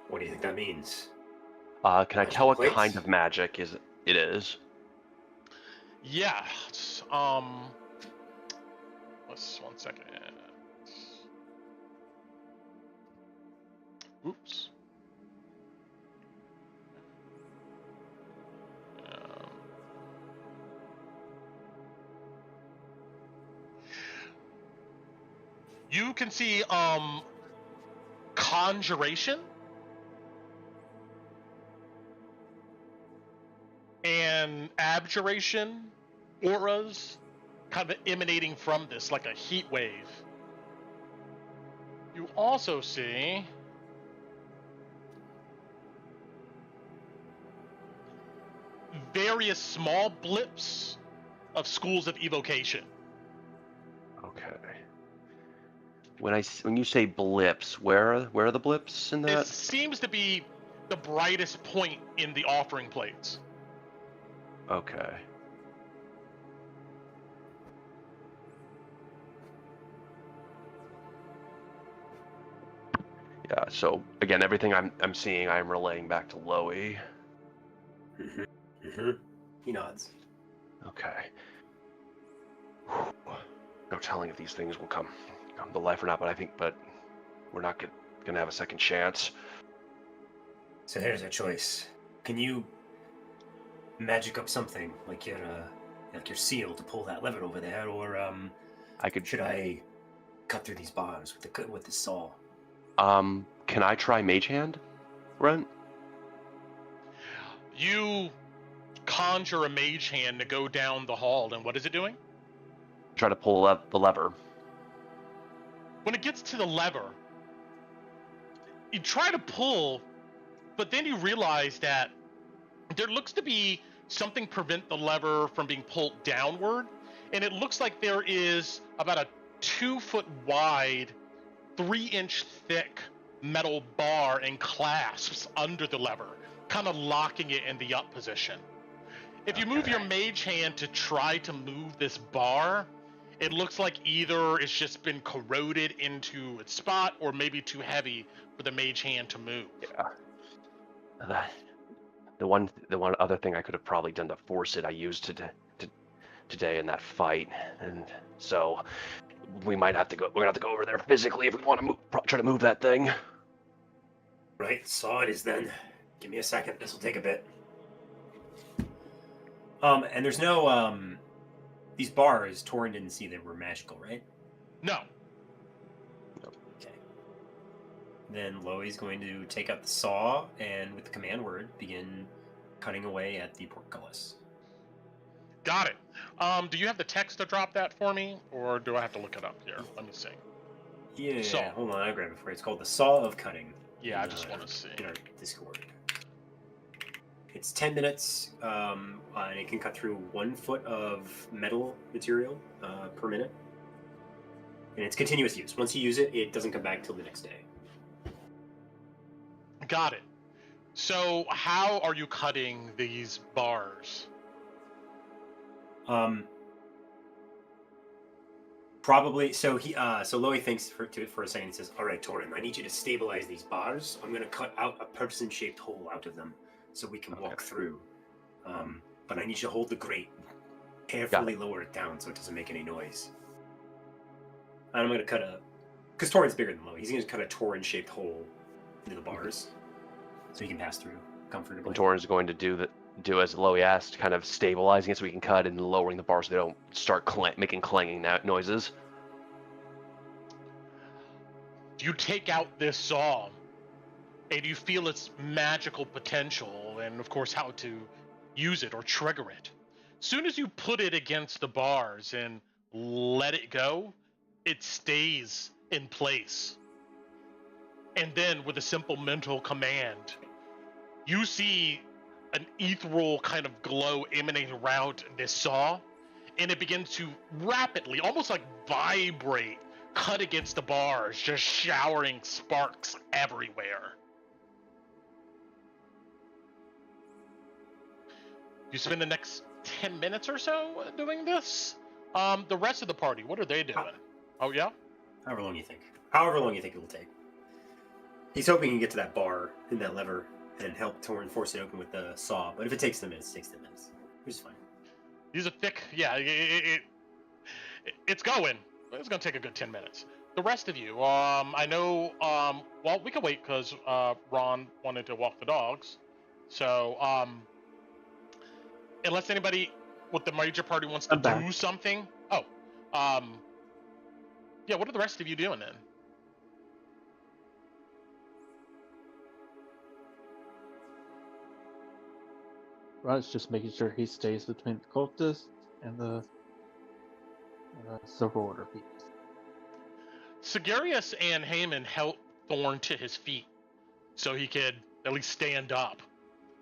What do you think that means? Can I tell what kind of magic it is? Yeah. Let's 1 second. Oops. You can see conjuration and abjuration auras kind of emanating from this like a heat wave. You also see various small blips of schools of evocation. Okay. When you say blips, where are the blips in that? It seems to be the brightest point in the offering plates. Okay. Yeah, so again, everything I'm seeing, I'm relaying back to Lowie. He nods. Okay. No telling if these things will come to life or not, but we're not gonna have a second chance. So here's our choice. Can you magic up something like your seal to pull that lever over there, or should I cut through these bars with the saw? Can I try Mage Hand, Brent? You conjure a mage hand to go down the hall, and what is it doing? Try to pull up the lever. When it gets to the lever, you try to pull, but then you realize that there looks to be something prevent the lever from being pulled downward, and it looks like there is about a 2-foot wide, 3-inch thick metal bar and clasps under the lever, kind of locking it in the up position. If you move your mage hand to try to move this bar, it looks like either it's just been corroded into its spot or maybe too heavy for the mage hand to move. Yeah. The one other thing I could have probably done to force it, I used today in that fight, and so we might have to go. We're gonna have to go over there physically if we want to try to move that thing. Right, saw it is then. Give me a second. This will take a bit. And there's no these bars. Torren didn't see they were magical, right? No. Okay. Then Lowie's going to take out the saw and, with the command word, begin cutting away at the portcullis. Got it. Do you have the text to drop that for me, or do I have to look it up here? Let me see. Yeah, hold on, I'll grab it for you. It's called the Saw of Cutting. Yeah, I just want to see. In our Discord. It's 10 minutes, and it can cut through 1 foot of metal material per minute. And it's continuous use. Once you use it, it doesn't come back till the next day. Got it. So how are you cutting these bars? Probably. So Lowie thinks for a second. He says, "All right, Torren, I need you to stabilize these bars. I'm going to cut out a person-shaped hole out of them so we can walk through. But I need you to hold the grate, carefully lower it down so it doesn't make any noise. And I'm going to cut because Torren's bigger than Lowie. He's going to cut a Torren-shaped hole into the bars so he can pass through comfortably. And Torren's going to do as Lowie asked, kind of stabilizing it so we can cut and lowering the bars so they don't start making clanging noises. You take out this saw, and you feel its magical potential, and of course how to use it or trigger it. Soon as you put it against the bars and let it go, it stays in place. And then with a simple mental command, you see an ethereal kind of glow emanating around this saw, and it begins to rapidly, almost like vibrate, cut against the bars, just showering sparks everywhere. You spend the next 10 minutes or so doing this. The rest of the party, what are they doing? Oh, yeah? However long you think it will take. He's hoping he can get to that bar and that lever and help Torren force it open with the saw. But if it takes 10 minutes, it takes 10 minutes. Which is fine. These are thick. Yeah, it's going. It's going to take a good 10 minutes. The rest of you, I know, well, we can wait because Ron wanted to walk the dogs. So, unless anybody with the major party wants to do something. Oh, yeah, what are the rest of you doing then? Rod's just making sure he stays between the cultists and the Silver Order people. Sigarius and Heyman help Thorn to his feet so he could at least stand up,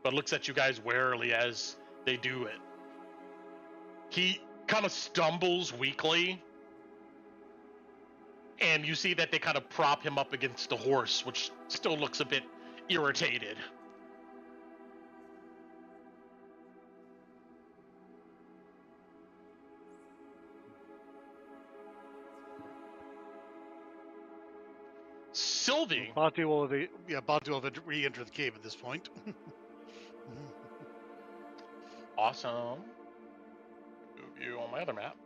but looks at you guys warily as they do it. He kind of stumbles weakly, and you see that they kind of prop him up against the horse, which still looks a bit irritated. Sylvie. Bonte will re-enter the cave at this point. Awesome. Move you on my other map.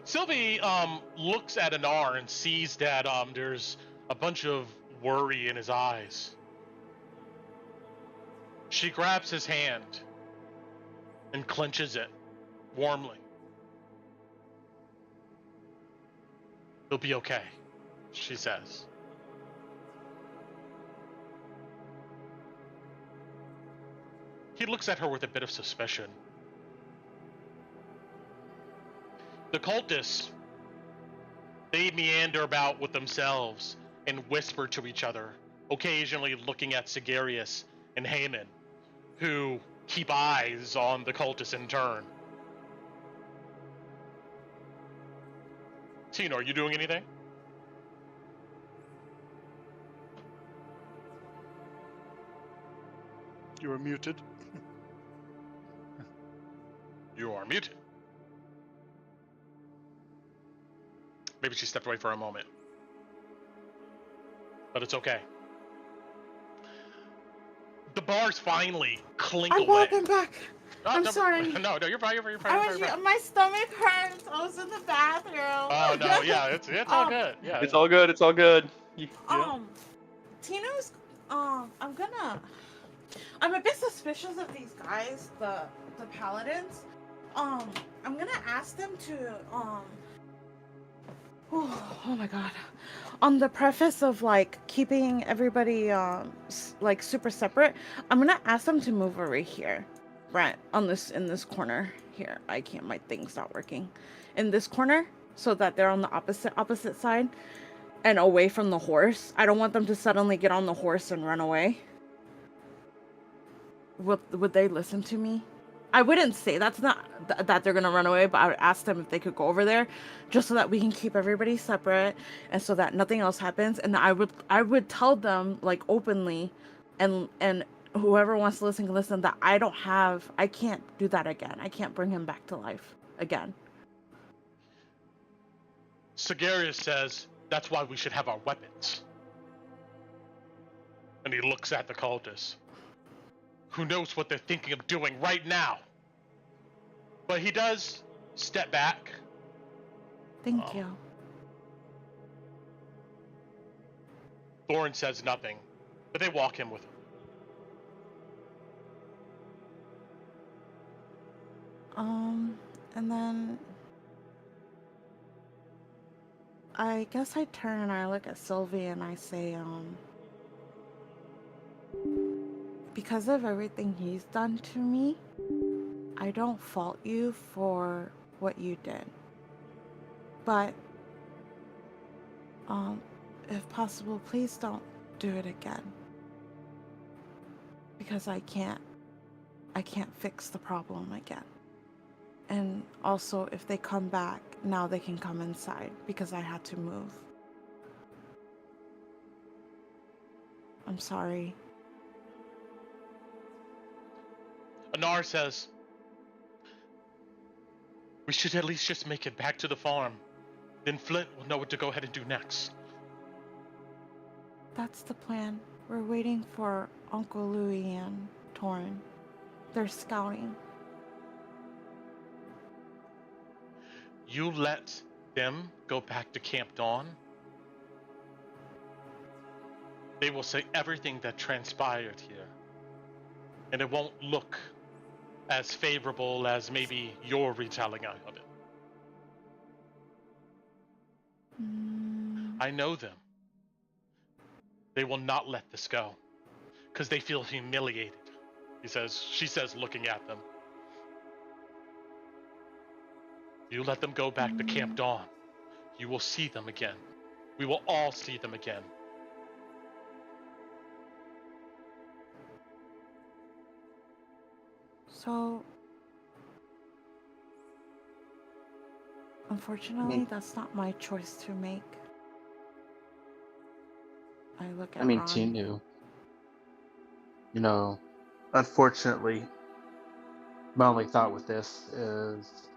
Sylvie looks at Anar and sees that there's a bunch of worry in his eyes. She grabs his hand and clenches it warmly. It'll be okay, she says. He looks at her with a bit of suspicion. The cultists, they meander about with themselves and whisper to each other, occasionally looking at Sigarius and Heyman, who keep eyes on the cultists in turn. Tino, are you doing anything? You are muted. You are muted. Maybe she stepped away for a moment. But it's okay. The bars finally clink away. I'm walking back. Oh, I'm sorry. No, you're fine. You're fine. My stomach hurts. I was in the bathroom. Oh no, yeah, it's all good. Yeah, it's all good. It's all good. Tino's. I'm a bit suspicious of these guys, the paladins. I'm gonna ask them to Oh my god. On the preface of like keeping everybody like super separate, I'm gonna ask them to move over here. Right in this corner here. I can't, my thing's not working. In this corner, so that they're on the opposite side and away from the horse. I don't want them to suddenly get on the horse and run away. Would they listen to me? I wouldn't say that's not that they're gonna run away, but I would ask them if they could go over there, just so that we can keep everybody separate, and so that nothing else happens. And I would tell them like openly, and whoever wants to listen can listen, that I can't do that again. I can't bring him back to life again. Sagarius says that's why we should have our weapons. And he looks at the cultists. Who knows what they're thinking of doing right now? But he does step back. Thank you. Thorin says nothing, but they walk him with him. And then I guess I turn and I look at Sylvie and I say, because of everything he's done to me, I don't fault you for what you did. But, if possible, please don't do it again. Because I can't fix the problem again. And also, if they come back, now they can come inside, because I had to move. I'm sorry. Anar says, we should at least just make it back to the farm. Then Flint will know what to go ahead and do next. That's the plan. We're waiting for Uncle Lowie and Torren. They're scouting. You let them go back to Camp Dawn. They will say everything that transpired here. And it won't look as favorable as maybe your retelling of it. I know them. They will not let this go. Because they feel humiliated. She says, looking at them. You let them go back to Camp Dawn. You will see them again. We will all see them again. So, unfortunately, that's not my choice to make. I look at Ron. Tinu. Unfortunately, my only thought with this is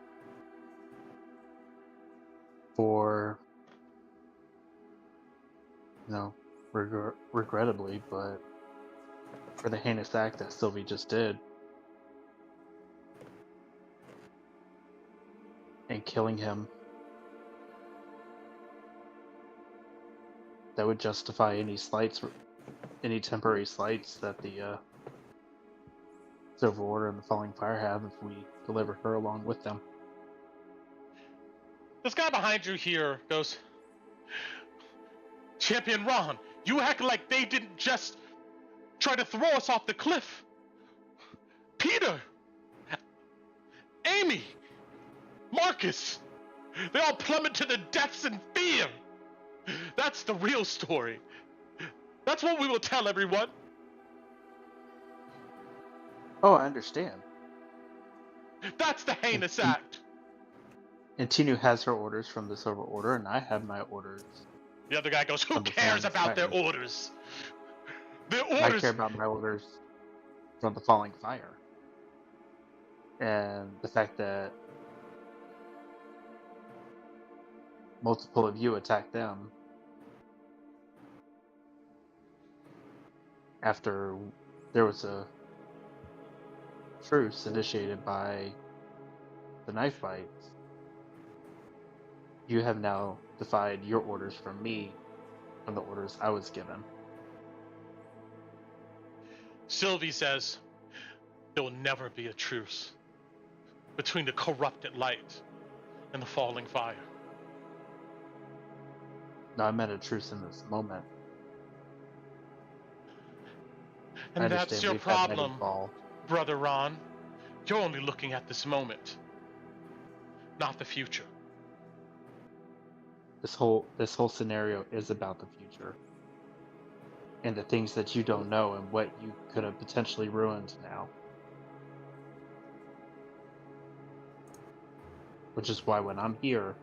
for, regrettably, but for the heinous act that Sylvie just did, and killing him, that would justify any temporary slights that the Silver Order and the Falling Fire have if we deliver her along with them. This guy behind you here goes, Champion Ron, you act like they didn't just try to throw us off the cliff. Peter, Amy, Marcus, they all plummet to their deaths in fear. That's the real story. That's what we will tell everyone. Oh, I understand. That's the heinous act. And Tinu has her orders from the Silver Order, and I have my orders. The other guy goes, who cares about their orders? Their orders. I care about my orders from the Falling Fire. And the fact that multiple of you attacked them after there was a truce initiated by the knifebites. You have now defied your orders from me from the orders I was given. Sylvie says, there will never be a truce between the corrupted light and the falling fire. No, I meant a truce in this moment. And that's your problem, Brother Ron. You're only looking at this moment, not the future. This whole scenario is about the future. And the things that you don't know and what you could have potentially ruined now. Which is why when I'm here,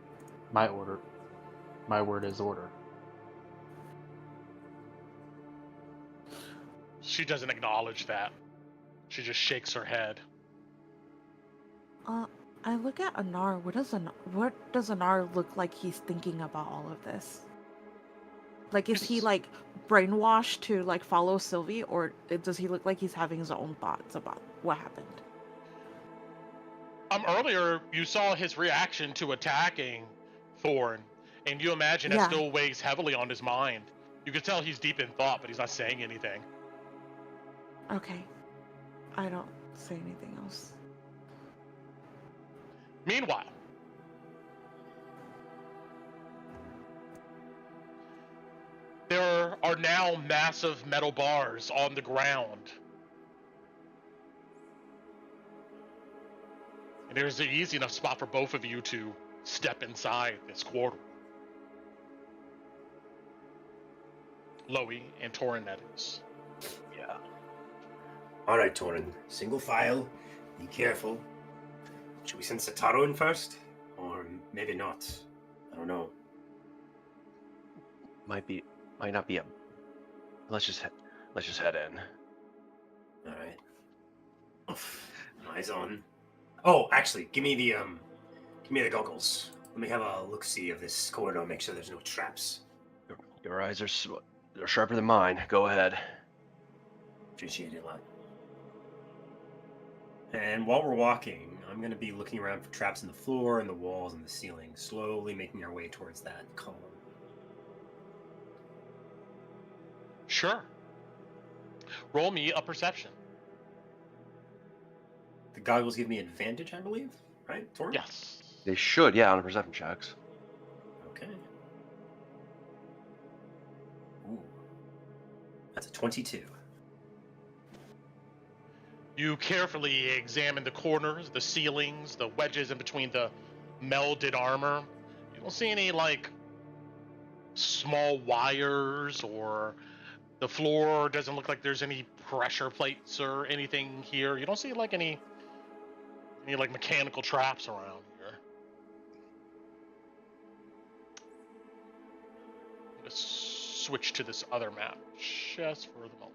my word is order. She doesn't acknowledge that. She just shakes her head. I look at Anar. What does Anar look like he's thinking about all of this? Like, is he like brainwashed to like follow Sylvie, or does he look like he's having his own thoughts about what happened? Earlier you saw his reaction to attacking Thorn, and you imagine it Yeah. still weighs heavily on his mind. You can tell he's deep in thought, but he's not saying anything. Okay. I don't say anything else. Meanwhile, there are now massive metal bars on the ground. And there's an easy enough spot for both of you to step inside this corridor. Lowie and Torren, that is. Yeah. Alright, Torren. Single file. Be careful. Should we send Sataru in first? Or maybe not. I don't know. Might not be a. Let's just head in. Alright. Eyes on. Oh, actually, give me the goggles. Let me have a look-see of this corridor, make sure there's no traps. Your eyes are they're sharper than mine. Go ahead. Appreciate it a lot. And while we're walking, I'm going to be looking around for traps in the floor and the walls and the ceiling, slowly making our way towards that column. Sure. Roll me a perception. The goggles give me advantage, I believe, right, Torren? Yes. They should, yeah, on the perception checks. Okay. Ooh. That's a 22. You carefully examine the corners, the ceilings, the wedges in between the melded armor. You don't see any, like, small wires, or the floor doesn't look like there's any pressure plates or anything here. You don't see, like, any like, mechanical traps around here. Let's switch to this other map just for the moment.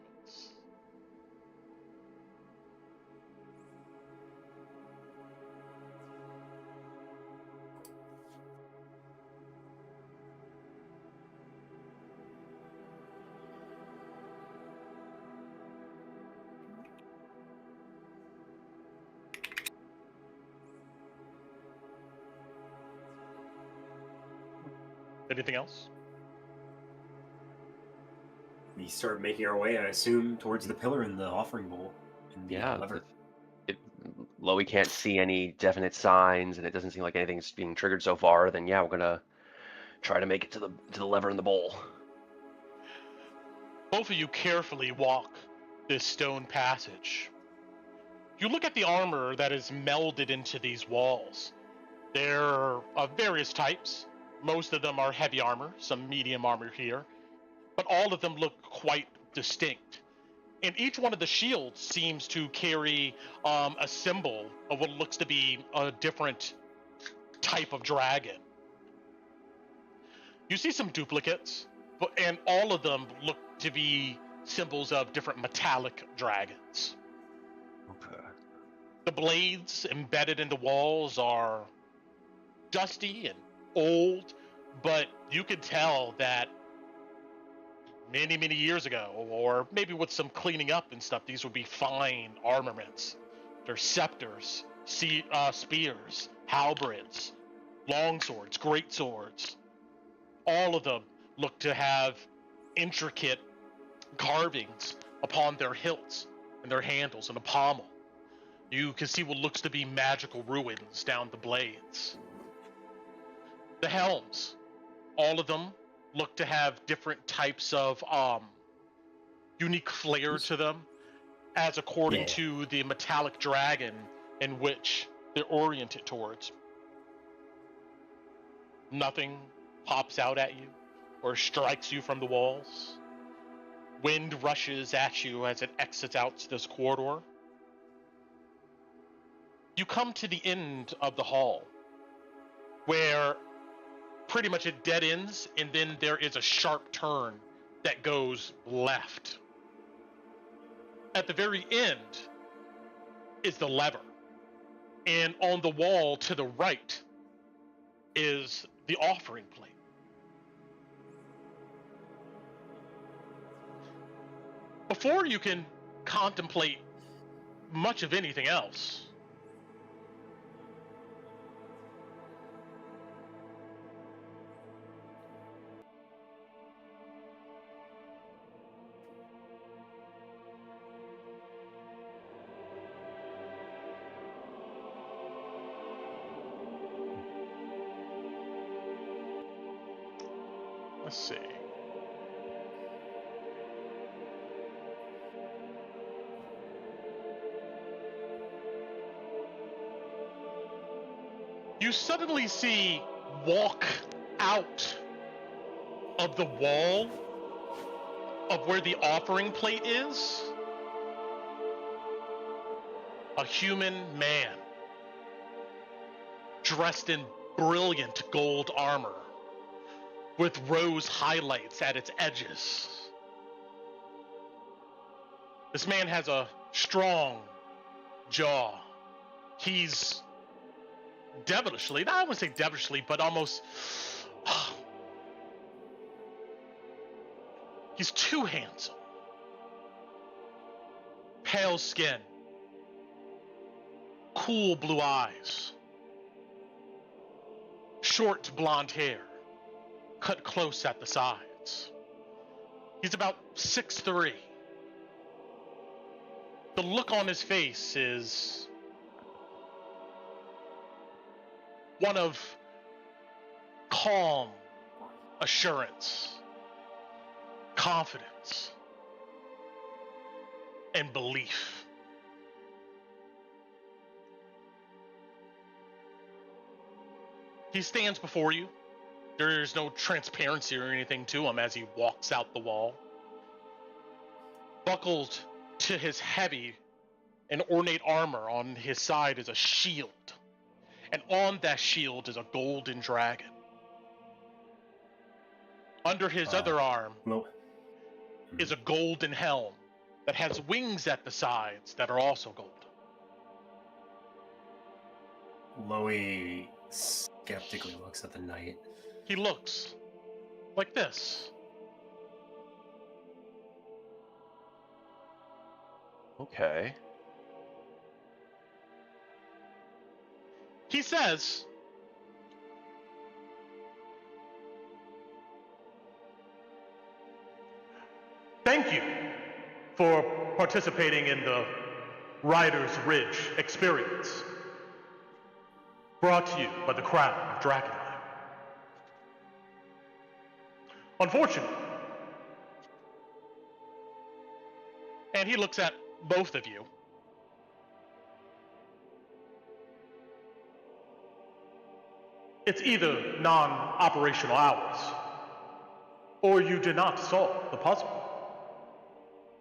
Anything else? We start making our way, I assume, towards the pillar in the offering bowl. And the Yeah. lever. Lowie can't see any definite signs, and it doesn't seem like anything's being triggered so far. Then yeah, we're gonna try to make it to the lever in the bowl. Both of you carefully walk this stone passage. You look at the armor that is melded into these walls. They're of various types. Most of them are heavy armor, some medium armor here, but all of them look quite distinct. And each one of the shields seems to carry a symbol of what looks to be a different type of dragon. You see some duplicates, and all of them look to be symbols of different metallic dragons. Okay. The blades embedded in the walls are dusty and old, but you can tell that many, many years ago, or maybe with some cleaning up and stuff, these would be fine armaments. They're scepters, spears, halberds, longswords, great swords. All of them look to have intricate carvings upon their hilts and their handles and the pommel. You can see what looks to be magical ruins down the blades. The helms, all of them look to have different types of unique flair to them, as according to the metallic dragon in which they're oriented towards. Nothing pops out at you or strikes you from the walls. Wind rushes at you as it exits out to this corridor. You come to the end of the hall. where pretty much it dead ends, and then there is a sharp turn that goes left. At the very end is the lever, and on the wall to the right is the offering plate. Before you can contemplate much of anything else, let's see. You suddenly see walk out of the wall of where the offering plate is a human man dressed in brilliant gold armor with rose highlights at its edges. This man has a strong jaw. He's devilishly, I wouldn't say devilishly, but almost, he's too handsome. Pale skin, cool blue eyes, short blonde hair, cut close at the sides. He's about 6'3". The look on his face is one of calm assurance, confidence, and belief. He stands before you. There's no transparency or anything to him as he walks out the wall. Buckled to his heavy and ornate armor on his side is a shield. And on that shield is a golden dragon. Under his other arm is a golden helm that has wings at the sides that are also gold. Lowie skeptically looks at the knight. He looks like this. Okay. He says, "Thank you for participating in the Rider's Ridge experience, brought to you by the Crown of Drakkenheim. Unfortunately," and he looks at both of you, "it's either non-operational hours, or you did not solve the puzzle,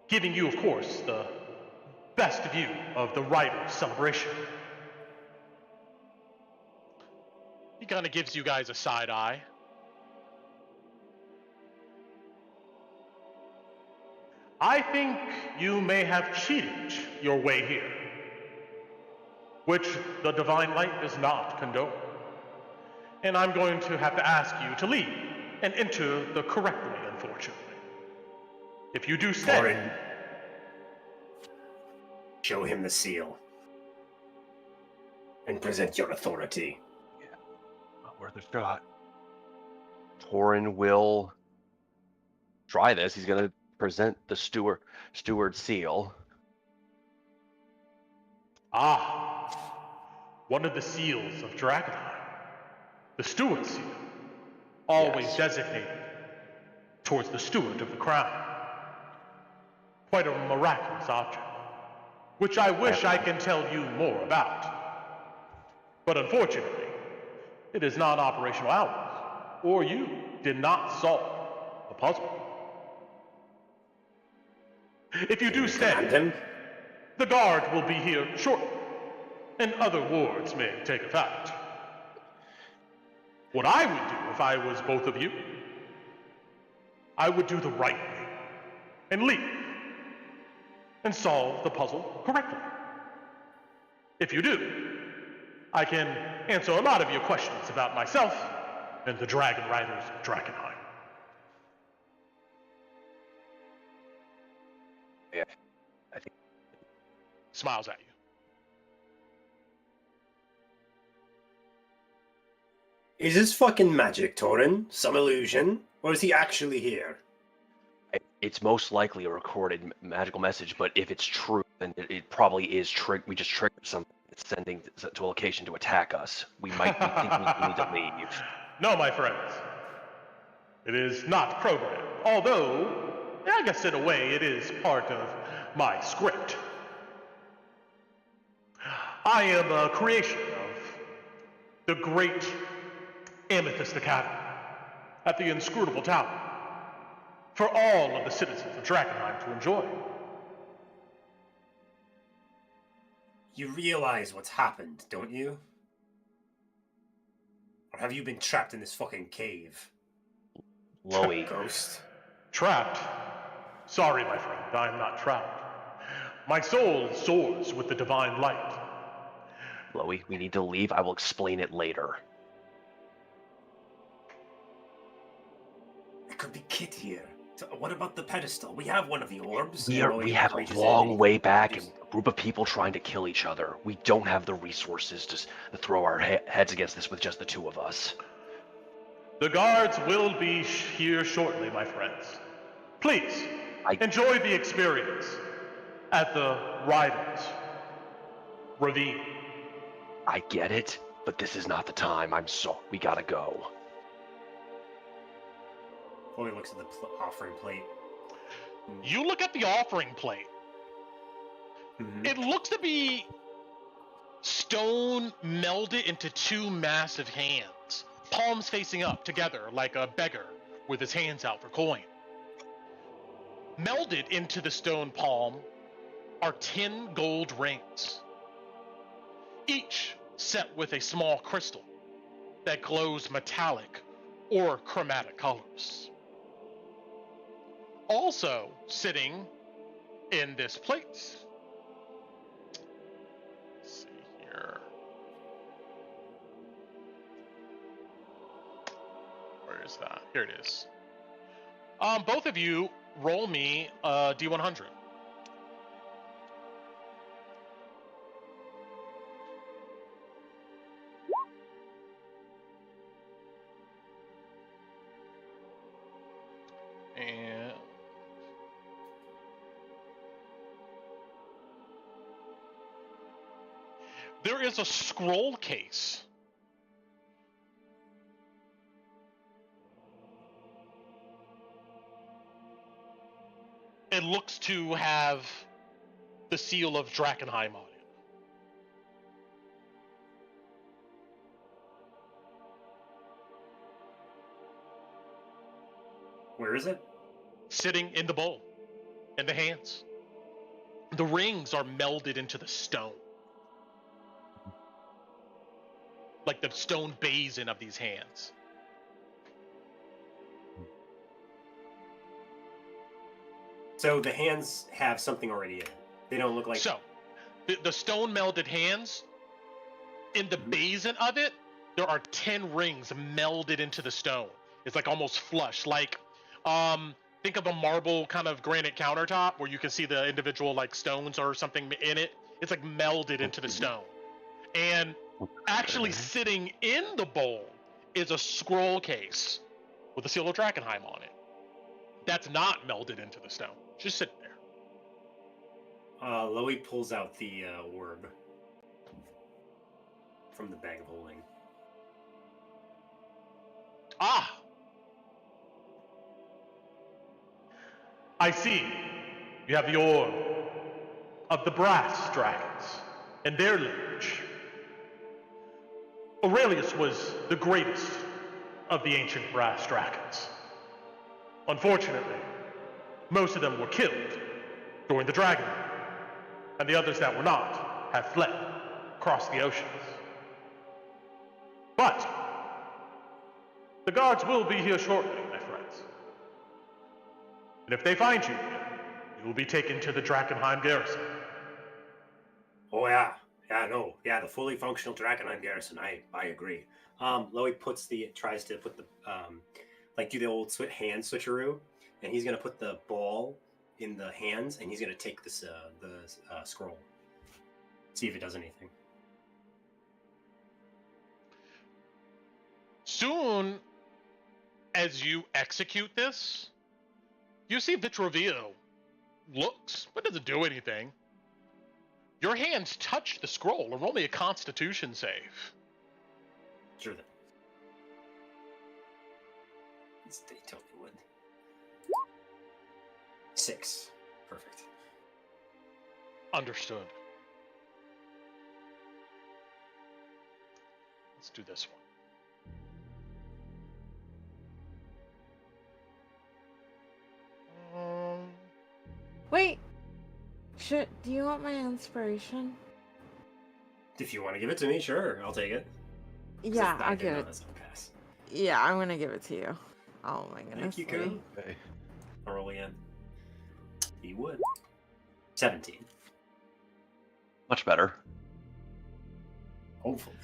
giving you, of course, the best view of the Rider's celebration." He kind of gives you guys a side eye. "I think you may have cheated your way here, which the Divine Light does not condone. And I'm going to have to ask you to leave and enter the correct way, unfortunately. If you do stay..." Torren, show him the seal. And present your authority. Yeah. Not worth a shot. Torren will try this. He's going to present the steward seal. "Ah, one of the seals of Drakkenheim. The steward seal, always Yes. designated towards the steward of the crown. Quite a miraculous object, which I wish I can tell you more about. But unfortunately, it is non-operational hours, or you did not solve the puzzle. If you do stay, Command him? the guard will be here shortly, and other wards may take effect." What I would do if I was both of you, I would do the right thing and leave and solve the puzzle correctly. If you do, I can answer a lot of your questions about myself and the Dragon Riders of Drakkenheim. Yeah, I think. Smiles at you. Is this fucking magic, Torren? Some illusion? Or is he actually here? It's most likely a recorded magical message, but if it's true, then it probably is we just triggered something that's sending to a location to attack us. We think we need to leave. No, my friends. It is not programmed, although, I guess in a way it is part of my script. I am a creation of the great Amethyst Academy at the Inscrutable Tower for all of the citizens of Drakkenheim to enjoy. You realize what's happened, don't you? Or have you been trapped in this fucking cave? Lowie. Ghost. Trapped? Sorry, my friend, I am not trapped. My soul soars with the divine light. Lowie, we need to leave. I will explain it later. It could be Kit here. So what about the pedestal? We have one of the orbs. We have a long way back and a group of people trying to kill each other. We don't have the resources to throw our heads against this with just the two of us. The guards will be here shortly, my friends. Please, enjoy the experience at the Riders Ravine. I get it, but this is not the time. We gotta go. Chloe looks at the offering plate. You look at the offering plate. Mm-hmm. It looks to be stone melded into two massive hands, palms facing up together like a beggar with his hands out for coin. Melded into the stone palm are 10 gold rings, each set with a small crystal that glows metallic or chromatic colors. Also sitting in this plate. Let's see here. Where is that? Here it is. Both of you roll me a D100. And there is a scroll case. It looks to have the seal of Drakkenheim on it. Where is it? Sitting in the bowl, in the hands. The rings are melded into the stone. Like the stone basin of these hands. So the hands have something already in it. They don't look like... So, the stone melded hands, in the basin of it, there are 10 rings melded into the stone. It's like almost flush. Like, think of a marble kind of granite countertop where you can see the individual like stones or something in it. It's like melded into the stone. And actually sitting in the bowl is a scroll case with the seal of Drakkenheim on it. That's not melded into the stone. Just sitting there. Lowie pulls out the orb from the bag of holding. Ah! I see. You have the orb of the brass dragons and their lineage. Aurelius was the greatest of the ancient brass dragons. Unfortunately, most of them were killed during the Dragon War, and the others that were not have fled across the oceans. But The guards will be here shortly, my friends. And if they find you, you will be taken to the Drakkenheim garrison. Oh yeah, the fully functional Drakkenheim garrison. I agree. Lowie tries to put the do the old hand switcheroo, and he's gonna put the ball in the hands, and he's gonna take this the scroll. See if it does anything. Soon as you execute this, you see Vitruvio looks, but doesn't do anything. Your hands touch the scroll, and roll me a Constitution save. Sure then. They totally would. 6. Perfect. Understood. Let's do this one. Wait. Do you want my inspiration? If you want to give it to me, sure, I'll take it. Yeah, I'll give it. Pass. Yeah, I'm gonna give it to you. Oh my goodness. Thank you, Cody. Okay. I'll roll again. He would. 17. Much better. Hopefully.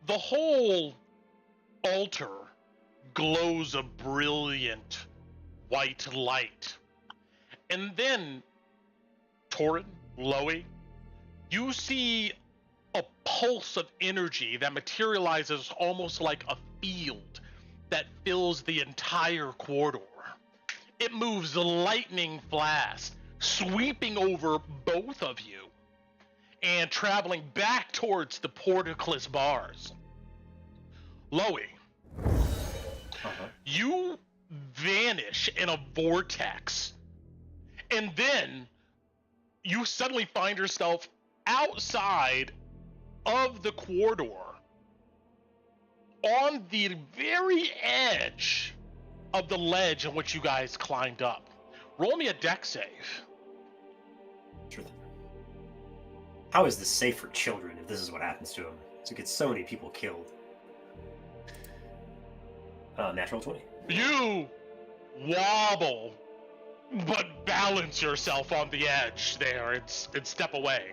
The whole altar glows a brilliant white light. And then, Torren, Lowie, you see a pulse of energy that materializes almost like a field that fills the entire corridor. It moves lightning fast, sweeping over both of you and traveling back towards the portcullis bars. Lowie, you vanish in a vortex, and then you suddenly find yourself outside of the corridor on the very edge of the ledge on which you guys climbed up. Roll me a dex save. Sure thing. How is this safe for children if this is what happens to them? To get so many people killed. Natural 20. You wobble, but balance yourself on the edge there and step away.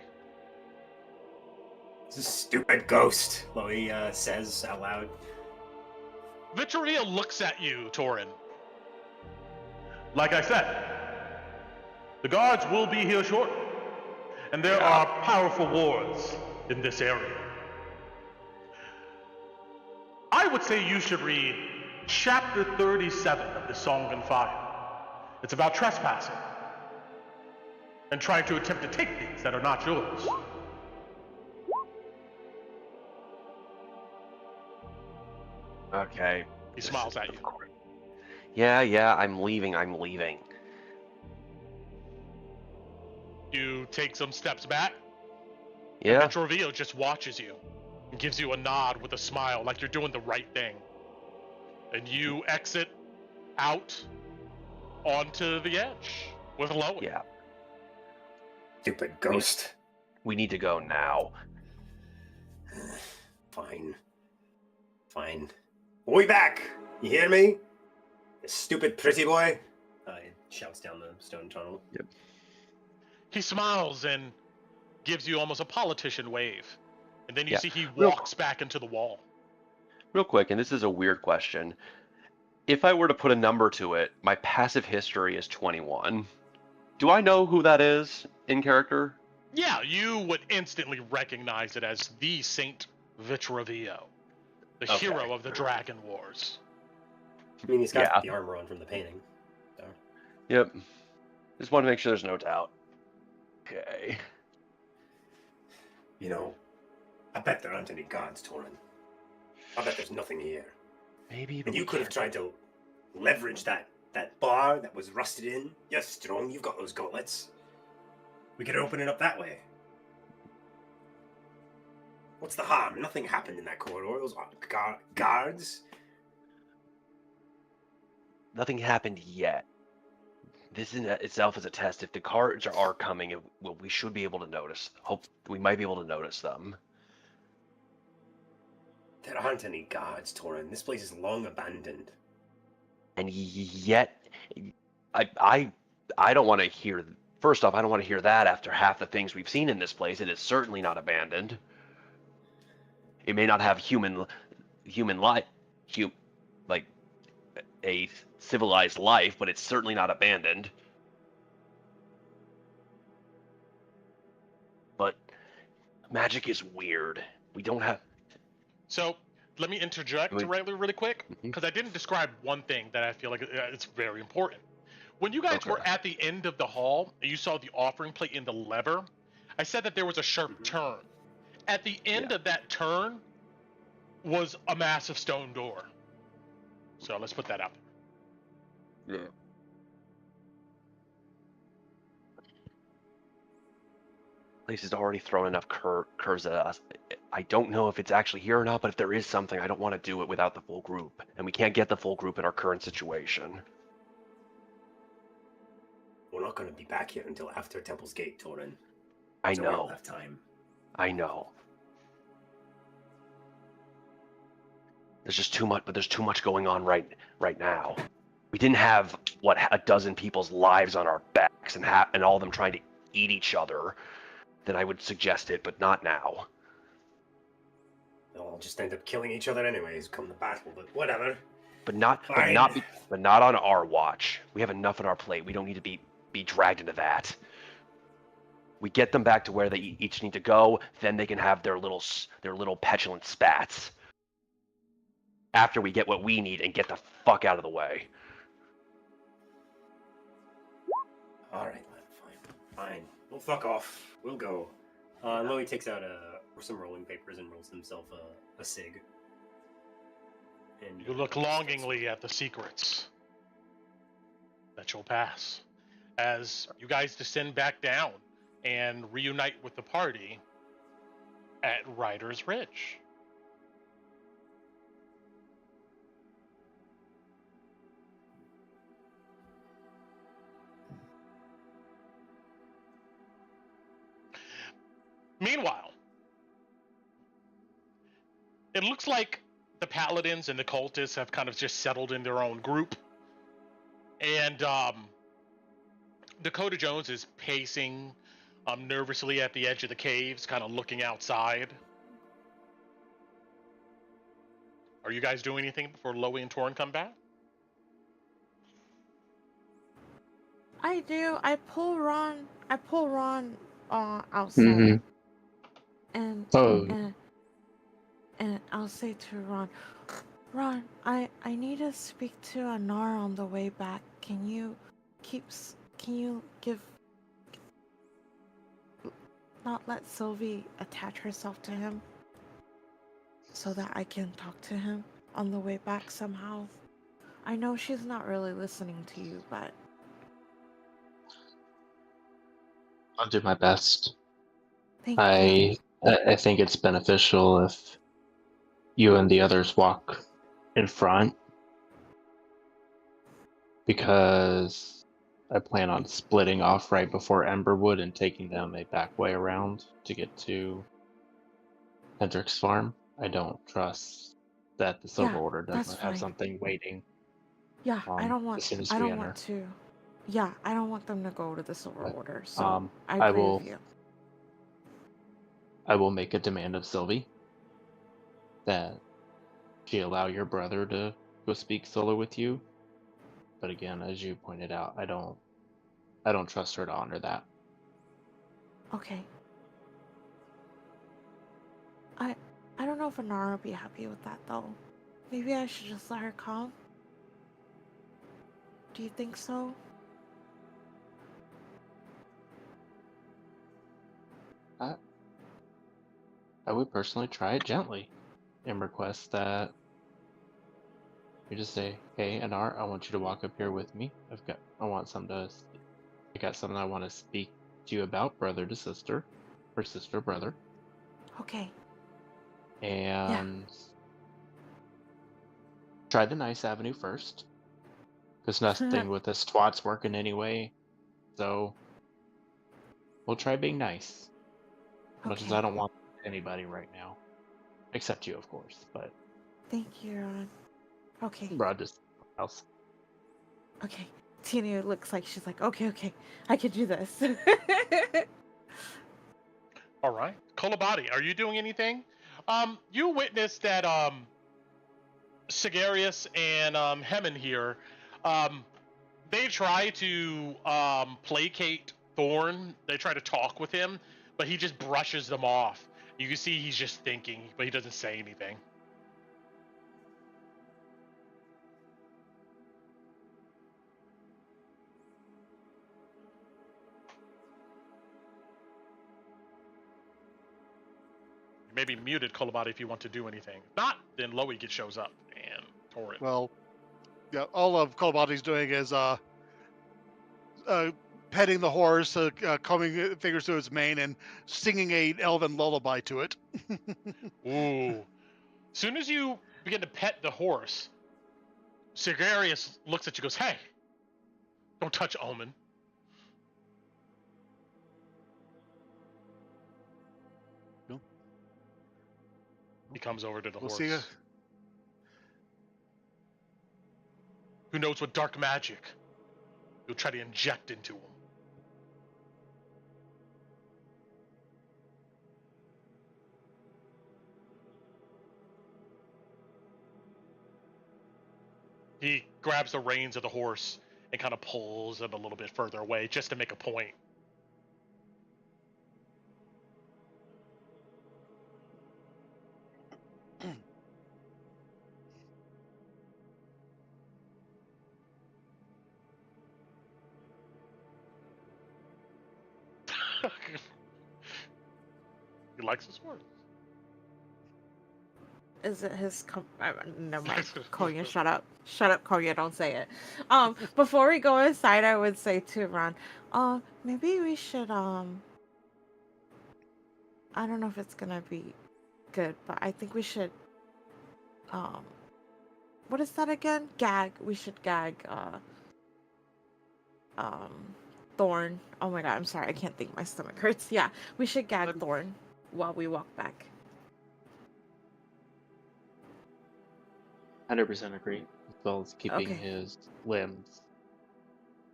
This is a stupid ghost, Lowie says out loud. Vitruvio looks at you, Torren. Like I said, the guards will be here shortly, and there are powerful wards in this area. I would say you should read chapter 37 of the Song and Fire. It's about trespassing and trying to attempt to take things that are not yours. Okay. He smiles at you. Yeah, I'm leaving. You take some steps back. Yeah. Vitruvio just watches you and gives you a nod with a smile like you're doing the right thing. And you exit out onto the edge with Lowie. Yeah. Stupid ghost. We need to go now. Fine. Boy back! You hear me? You stupid pretty boy. It shouts down the stone tunnel. Yep. He smiles and gives you almost a politician wave. And then you see he walks back into the wall. Real quick, and this is a weird question. If I were to put a number to it, my passive history is 21. Do I know who that is in character? Yeah, you would instantly recognize it as the Saint Vitruvio, the hero of the Dragon Wars. I mean, he's got the armor on from the painting. So. Yep. Just want to make sure there's no doubt. Okay. You know, I bet there aren't any guards, Torren. I bet there's nothing here. Maybe. And you could have tried to leverage that bar that was rusted in. You're strong. You've got those gauntlets. We could open it up that way. What's the harm? Nothing happened in that corridor. Those guards. Nothing happened yet. This in itself is a test. If the guards are coming, we should be able to notice. We might be able to notice them. There aren't any guards, Torren. This place is long abandoned. And yet, I don't want to hear. First off, I don't want to hear that after half the things we've seen in this place. It is certainly not abandoned. It may not have human life, like a civilized life, but it's certainly not abandoned. But magic is weird. We don't have. So let me interject really quick, because I didn't describe one thing that I feel like it's very important. When you guys were at the end of the hall and you saw the offering plate in the lever, I said that there was a sharp turn. At the end of that turn was a massive stone door. So let's put that out there. Yeah. Place has already thrown enough curves at us. I don't know if it's actually here or not, but if there is something, I don't want to do it without the full group. And we can't get the full group in our current situation. We're not going to be back here until after Temple's Gate, Torren. I So know. we don't have time. I know. There's just too much, but there's too much going on right now. We didn't have a dozen people's lives on our backs and all of them trying to eat each other. Then I would suggest it, but not now. They'll all just end up killing each other anyways come the battle, but whatever. But not on our watch. We have enough on our plate. We don't need to be dragged into that. We get them back to where they each need to go, then they can have their little petulant spats. After we get what we need and get the fuck out of the way. Alright, fine. We'll fuck off. We'll go. Lowie takes out some rolling papers and rolls himself a cig. And You look longingly at the secrets that you'll pass as you guys descend back down and reunite with the party at Ryder's Ridge. Meanwhile, it looks like the paladins and the cultists have kind of just settled in their own group. And Dakota Jones is pacing nervously at the edge of the caves, kind of looking outside. Are you guys doing anything before Lowie and Torren come back? I do. I pull Ron outside. Mm-hmm. And I'll say to Ron, I need to speak to Anar on the way back. Can you not let Sylvie attach herself to him so that I can talk to him on the way back somehow? I know she's not really listening to you, but I'll do my best. thank you. I think it's beneficial if you and the others walk in front, because I plan on splitting off right before Emberwood and taking them a back way around to get to Hendrick's farm. I don't trust that the Silver Order doesn't have something waiting. Yeah, I don't want. As soon as I we don't enter. want to. Yeah, I don't want them to go to the Silver Order. So I agree will. with you. I will make a demand of Sylvie that she allow your brother to go speak solo with you. But again, as you pointed out, I don't trust her to honor that. Okay. I don't know if Anar will be happy with that though. Maybe I should just let her come. Do you think so? I would personally try it gently and request that you just say, "Hey, Anar, I want you to walk up here with me. I got something I want to speak to you about, brother to sister, or sister brother." Okay. And try the nice avenue first, because nothing with this twat's working anyway. So we'll try being nice, as much as I don't want anybody right now. Except you, of course. But Thank you, Ron. Okay. Rod just else. Okay. Tina looks like she's like, okay, I can do this. All right. Kolobati, are you doing anything? You witnessed that Sigarius and Hemen here, they try to placate Thorn. They try to talk with him, but he just brushes them off. You can see he's just thinking, but he doesn't say anything. You may be muted, Kolobati, if you want to do anything. If not, then Lowie shows up and Torren. Well, yeah, all of Kolobati's doing is petting the horse, combing fingers through its mane, and singing a elven lullaby to it. Ooh. As soon as you begin to pet the horse, Sigarius looks at you and goes, hey, don't touch Omen. No. He comes over to the We'll horse. see ya. Who knows what dark magic you'll try to inject into him? He grabs the reins of the horse and kind of pulls it a little bit further away just to make a point. He likes his horse. Is it his? Never mind. Koya, shut up. Shut up, Koya. Don't say it. Before we go inside, I would say to Ron, maybe we should I don't know if it's gonna be good, but I think we should what is that again? Gag. We should gag Thorn. Oh my god, I'm sorry. I can't think. My stomach hurts. Yeah, we should gag Thorn while we walk back. 100% agree. As well as keeping his limbs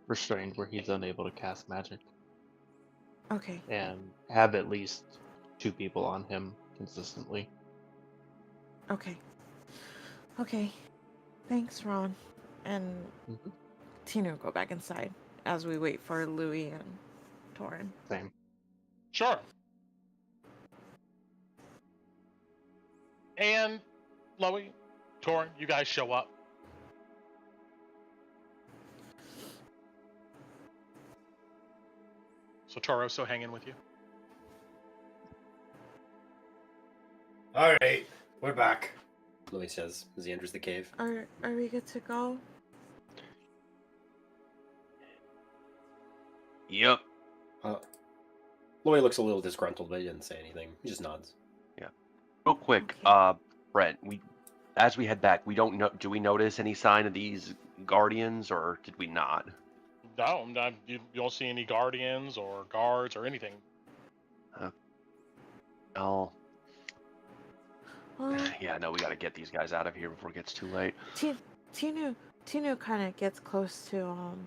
restrained where he's unable to cast magic. Okay. And have at least 2 people on him consistently. Okay. Okay. Thanks, Ron. And Tina will go back inside as we wait for Lowie and Torren. Same. Sure. And Lowie, Torren, you guys show up. So Toroso hanging with you. All right, we're back. Lowie says as he enters the cave. Are we good to go? Yep. Lowie looks a little disgruntled, but he didn't say anything. He just nods. Yeah. Real quick, Brent, as we head back, we don't know. Do we notice any sign of these guardians, or did we not? No, you don't see any guardians or guards or anything. Oh. Yeah, no, we gotta get these guys out of here before it gets too late. Tinu kind of gets close to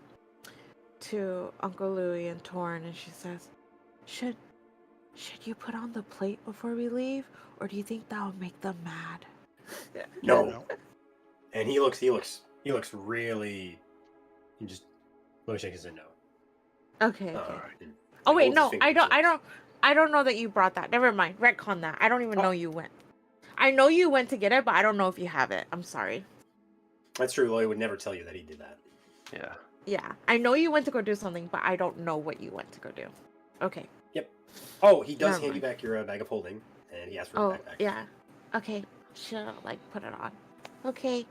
Uncle Lowie and Torren, and she says, "Should you put on the plate before we leave, or do you think that will make them mad?" No. And he looks really. He just Lowie shakes his head no. Okay. Oh wait, no, I don't know that you brought that. Never mind. Retcon that. I don't even know you went. I know you went to get it, but I don't know if you have it. I'm sorry. That's true. Lowie would never tell you that he did that. Yeah. Yeah, I know you went to go do something, but I don't know what you went to go do. Okay. Yep. Oh, he does hand you back your bag of holding, and he asks for the backpack. Yeah. Okay. She'll put it on. Okay.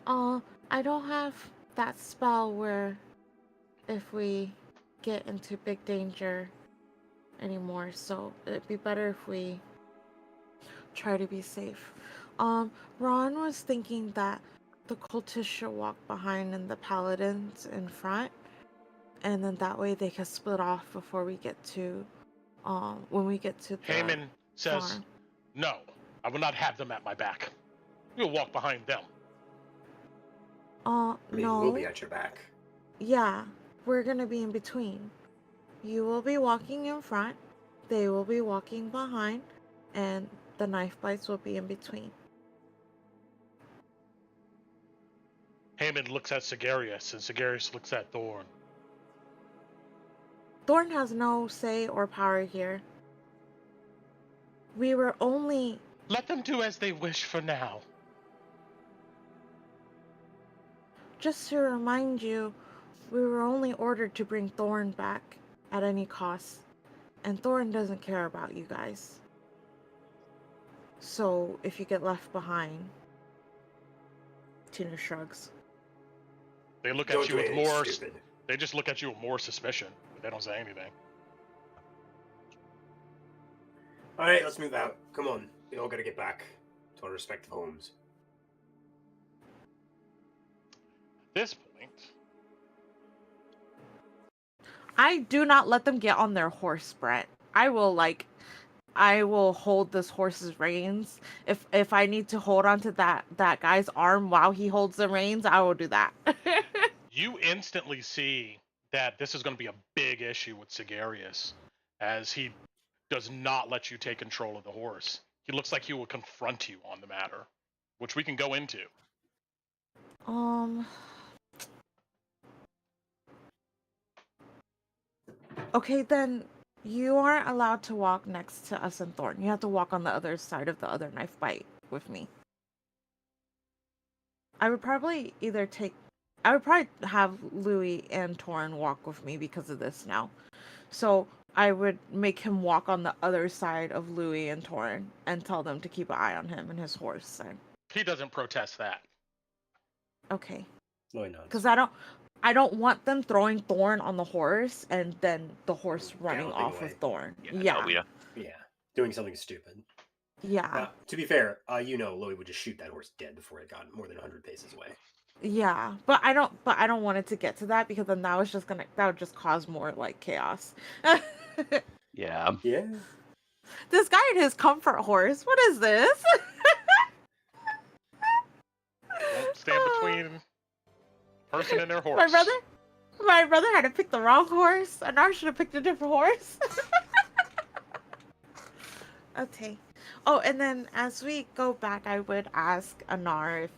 I don't have that spell where if we get into big danger anymore, so it'd be better if we try to be safe. Ron was thinking that the cultists should walk behind and the paladins in front, and then that way they can split off before we get to when we get to the Heyman says, farm. no, I will not have them at my back. We'll walk behind them. I mean, No. we'll be at your back. Yeah, we're gonna be in between. You will be walking in front, they will be walking behind, and the knife bites will be in between. Hammond looks at Sigarius, and Sigarius looks at Thorn. Thorn has no say or power here. We were only... Let them do as they wish for now. Just to remind you, we were only ordered to bring Thorn back at any cost. And Thorn doesn't care about you guys. So, if you get left behind... Tina shrugs. They look Don't at you do with anything more... stupid. They just look at you with more suspicion. They don't say anything. All right, let's move out. Come on. We all gotta get back to our respective homes. At this point... I do not let them get on their horse, Brett. I will hold this horse's reins. If I need to hold onto that guy's arm while he holds the reins, I will do that. You instantly see that this is going to be a big issue with Sigarius, as he does not let you take control of the horse. He looks like he will confront you on the matter, which we can go into. Okay, then you aren't allowed to walk next to us and Thorn. You have to walk on the other side of the other knife bite with me. I would probably have Lowie and Torren walk with me because of this now. So I would make him walk on the other side of Lowie and Torren and tell them to keep an eye on him and his horse. He doesn't protest that. Okay. No, he nods. Because I don't want them throwing Thorn on the horse and then the horse running Galloping off away. with Thorn. Yeah. Yeah, doing something stupid. Yeah. Now, to be fair, Lowie would just shoot that horse dead before it got more than 100 paces away. Yeah, but I don't want it to get to that because then that would just cause more like chaos. Yeah. Yeah. This guy and his comfort horse. What is this? Don't stand between person and their horse. My brother had to pick the wrong horse, and I should have picked a different horse. Okay. Oh, and then as we go back, I would ask Anar if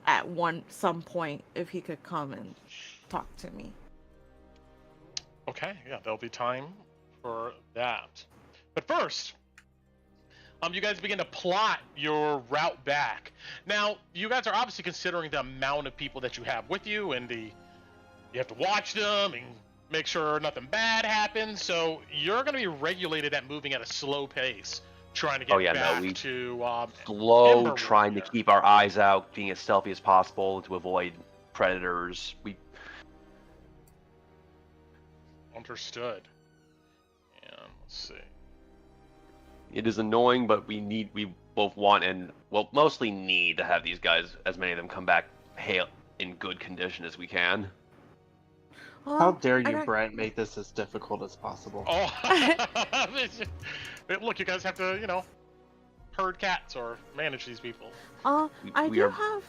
at some point if he could come and talk to me. Okay, yeah, there'll be time for that. But first, you guys begin to plot your route back. Now, you guys are obviously considering the amount of people that you have with you, and you have to watch them and make sure nothing bad happens. So you're going to be regulated at moving at a slow pace, trying to get back to slow, Timberwood trying here. to keep our eyes out, being as stealthy as possible to avoid predators. Understood. And let's see. It is annoying, but we both want and mostly need to have these guys, as many of them, come back in good condition as we can. How dare you, Brent, make this as difficult as possible? Oh, look, you guys have to, herd cats or manage these people. I have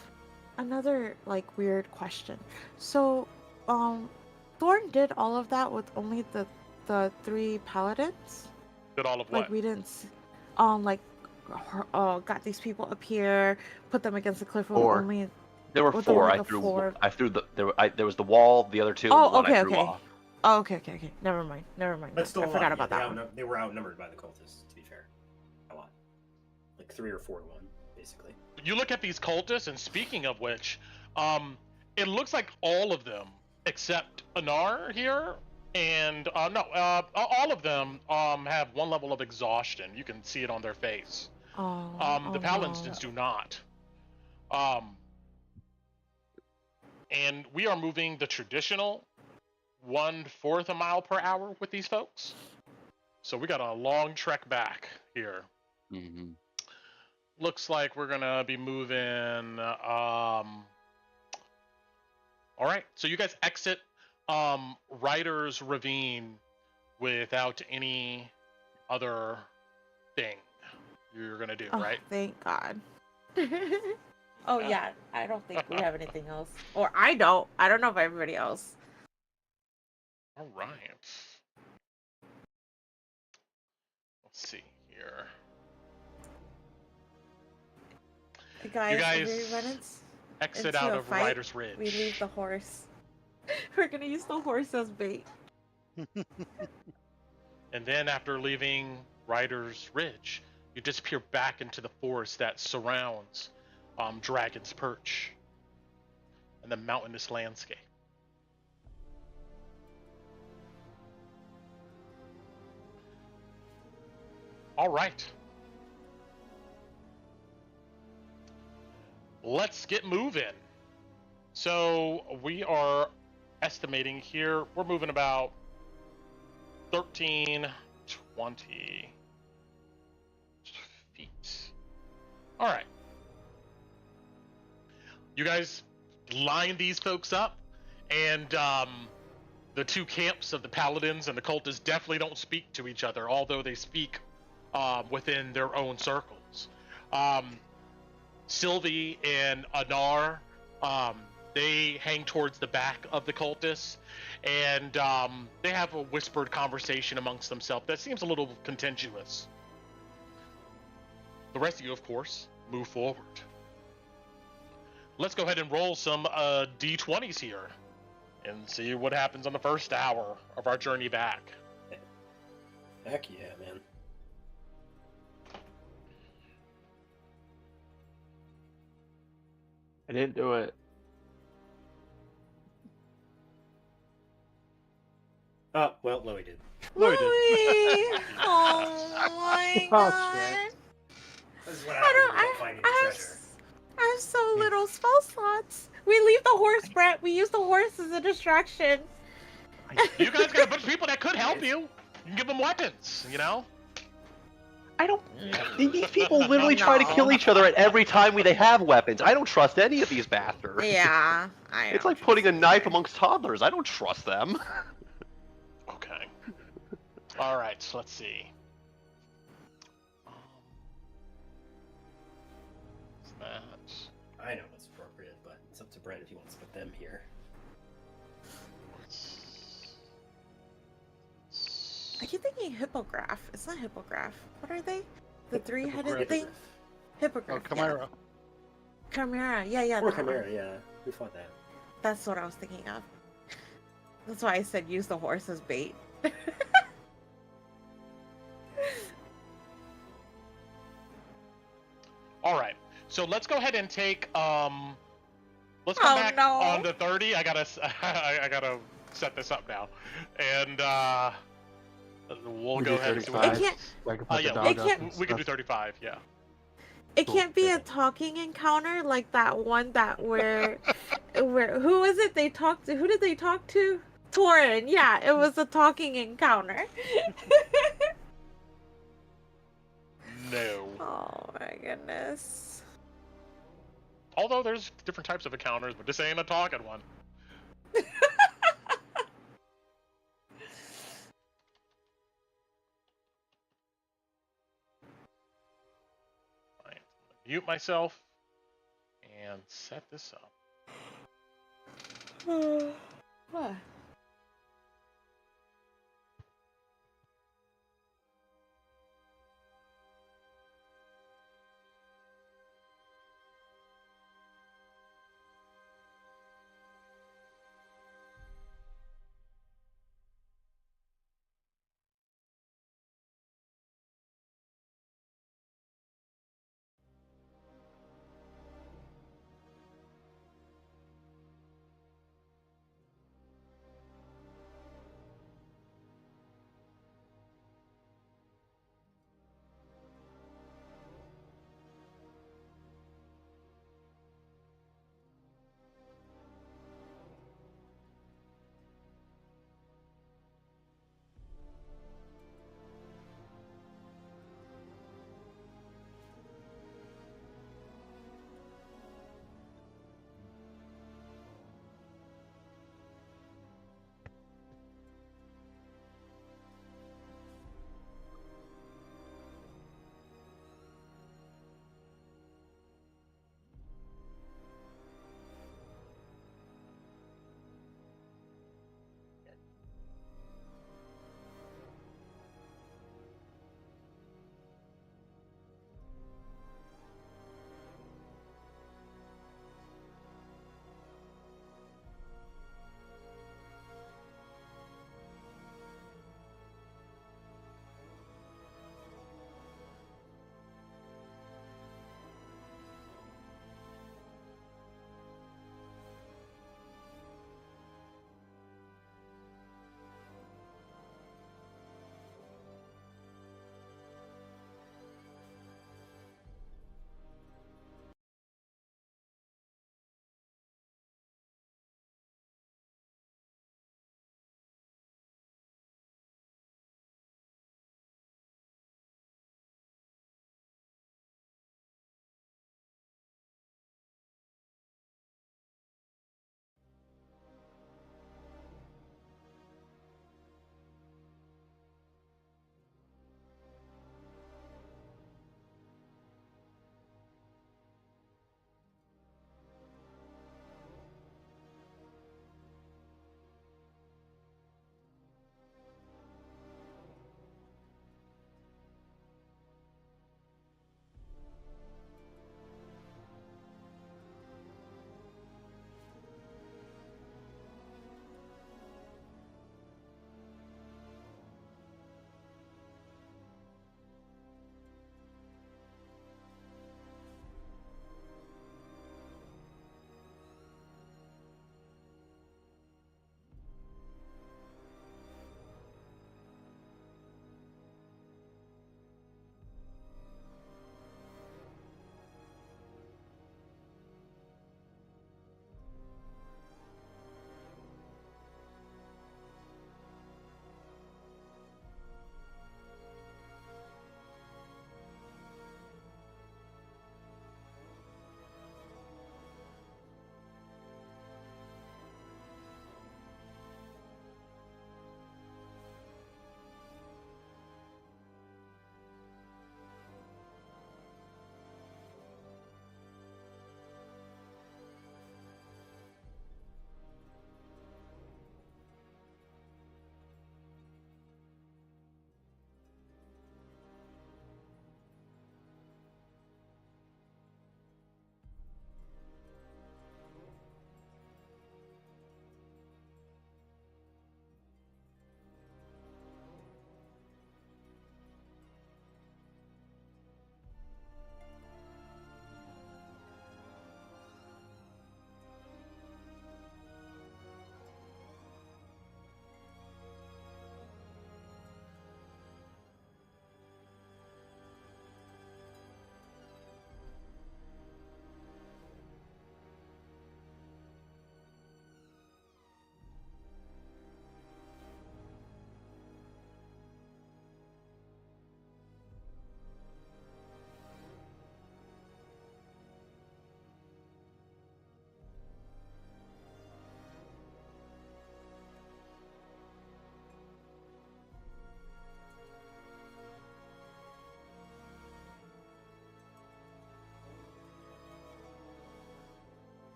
another weird question. So, Thorn did all of that with only the 3 paladins? Did all of what? We didn't, got these people up here, put them against the cliff. Only There were 4. I threw there was the wall, the other 2. Oh, and the one I threw okay. off. Oh, okay. Never mind. But still, I forgot about that one. They were outnumbered by the cultists, to be fair. A lot. 3 or 4 to 1, basically. You look at these cultists, and speaking of which, it looks like all of them, except Anar here, and all of them have 1 level of exhaustion. You can see it on their face. The paladins do not. And we are moving the traditional 1/4 a mile per hour with these folks. So we got a long trek back here. Mm-hmm. Looks like we're gonna be moving. All right, so you guys exit Ryder's Ravine without any other thing. you're gonna do, Oh, right? thank God. Oh yeah, I don't think we have anything else, or I don't. I don't know if everybody else. All right. Let's see here. Guys, You if guys we run exit into out a of fight, Ryder's Ridge. we leave the horse. We're gonna use the horse as bait. And then after leaving Ryder's Ridge, you disappear back into the forest that surrounds Dragon's Perch and the mountainous landscape. All right. Let's get moving. So we are estimating here, we're moving about 13, 20 feet. All right. You guys line these folks up, and the two camps of the paladins and the cultists definitely don't speak to each other, although they speak within their own circles. Sylvie and Anar, they hang towards the back of the cultists, and they have a whispered conversation amongst themselves that seems a little contentious. The rest of you, of course, move forward. Let's go ahead and roll some D20s here and see what happens on the first hour of our journey back. Heck yeah, man. I didn't do it. Oh, well, Lowie did. Lowie did. Louis! Oh my Oh, God! shit. This is what I happens don't. when you don't find any I have. treasure. I have so little spell slots. We leave the horse, Brett. We use the horse as a distraction. You guys got a bunch of people that could help you. You can give them weapons, you know? I don't. These people literally try to kill each other at every time they have weapons. I don't trust any of these bastards. Yeah, I It's don't like putting a trust knife either. amongst toddlers. I don't trust them. Okay. All right, so let's see. What's that? I know what's appropriate, but it's up to Brent if he wants to put them here. I keep thinking hippogriff. It's not hippogriff. What are they? The three-headed Hippogriff. thing? Hippogriff. Oh, Chimera. Yeah. Chimera. Yeah. Or that one. Chimera, yeah. We fought that. That's what I was thinking of. That's why I said use the horse as bait. All right, so let's go ahead and take let's come back on to 30. I gotta set this up now, and we'll We go do ahead and see 35. what It can't. I can put yeah, the dog up can't- and we can do stuff. 35. Yeah. It Cool. can't be a talking encounter like that one that where who was it they talked to? Who did they talk to? Torren. Yeah, it was a talking encounter. No. Oh my goodness. Although there's different types of encounters, but this ain't a talking one. Right. Mute myself and set this up. What?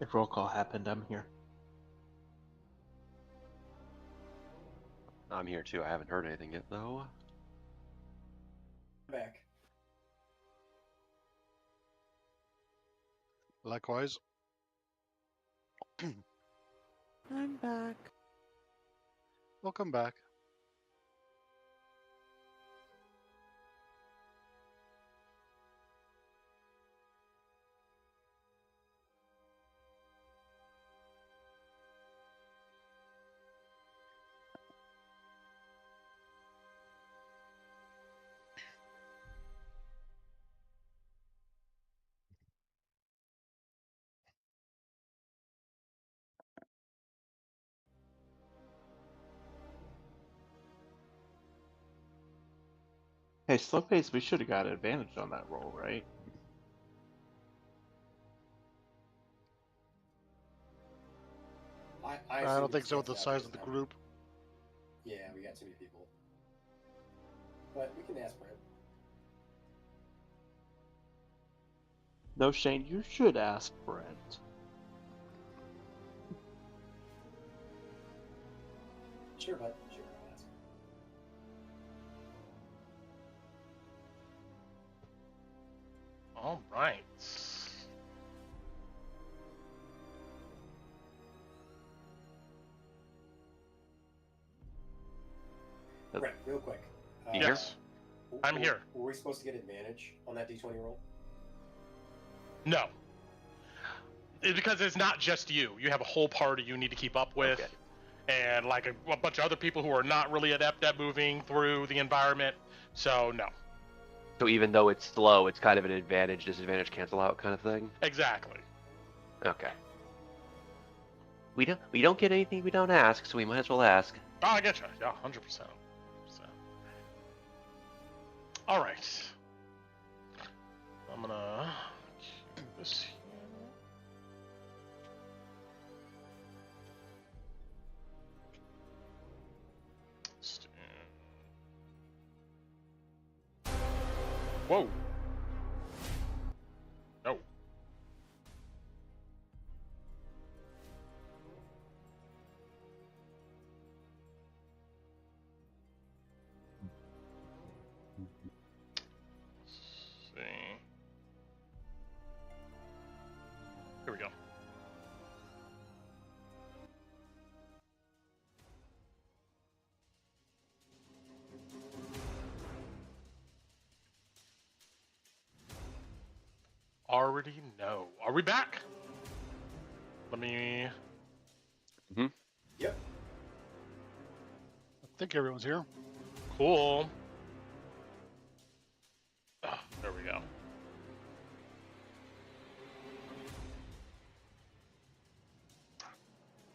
If roll call happened, I'm here. I'm here too. I haven't heard anything yet, though. Back. Likewise. I'm back. Welcome back. Hey, slow pace, we should have got advantage on that roll, right? I don't think so with the size of the group. Yeah, we got too many people. But we can ask Brent. No, Shane, you should ask Brent. Sure, bud. Sure, I'll ask. All right. Brent, real quick. Yes, I'm here. Were we supposed to get advantage on that D20 roll? No. Because it's not just you. You have a whole party you need to keep up with. Okay. And like a bunch of other people who are not really adept at moving through the environment. So no. So even though it's slow, it's kind of an advantage, disadvantage, cancel out kind of thing? Exactly. Okay. We don't get anything we don't ask, so we might as well ask. Oh, I get you. Yeah, 100%. All right. I'm gonna keep this here. Whoa. No. See. Here we go. Already know. Are we back? Let me. Yep. I think everyone's here. Cool. Oh, there we go.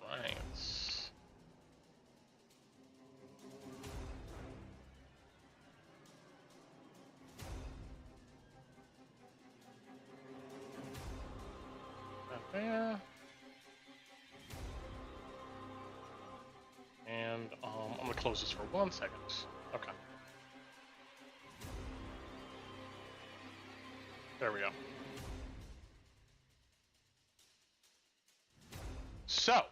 Right. There. And I'm gonna close this for 1 second. Okay. There we go. So,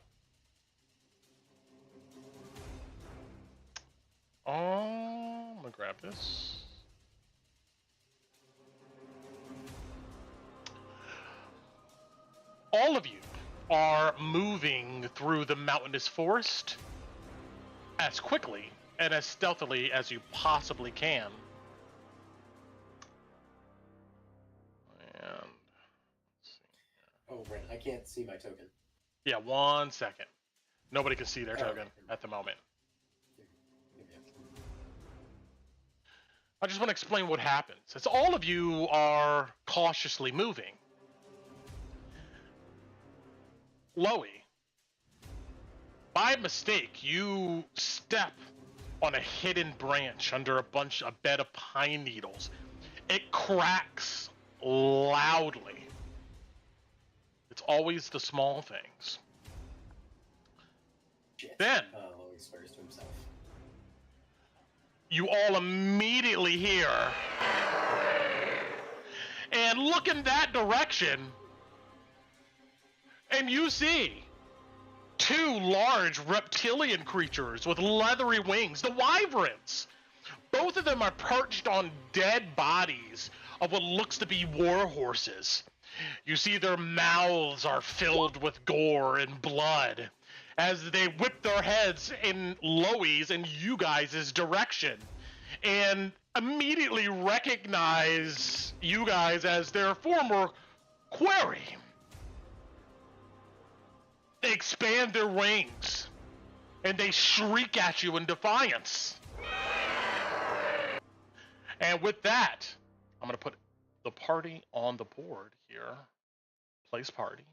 I'm gonna grab this. All of you are moving through the mountainous forest as quickly and as stealthily as you possibly can. And let's see. Oh, Brent, I can't see my token. Yeah, 1 second. Nobody can see their token at the moment. I just want to explain what happens. As all of you are cautiously moving, Lowie, by mistake, you step on a hidden branch under a bed of pine needles. It cracks loudly. It's always the small things. Shit. Then Lowie swears to himself. you all immediately hear, and look in that direction. And you see 2 large reptilian creatures with leathery wings, the Wyverns. Both of them are perched on dead bodies of what looks to be war horses. You see their mouths are filled with gore and blood as they whip their heads in Lowie's and you guys' direction, and immediately recognize you guys as their former quarry. They expand their wings, and they shriek at you in defiance. And with that, I'm going to put the party on the board here. Place party.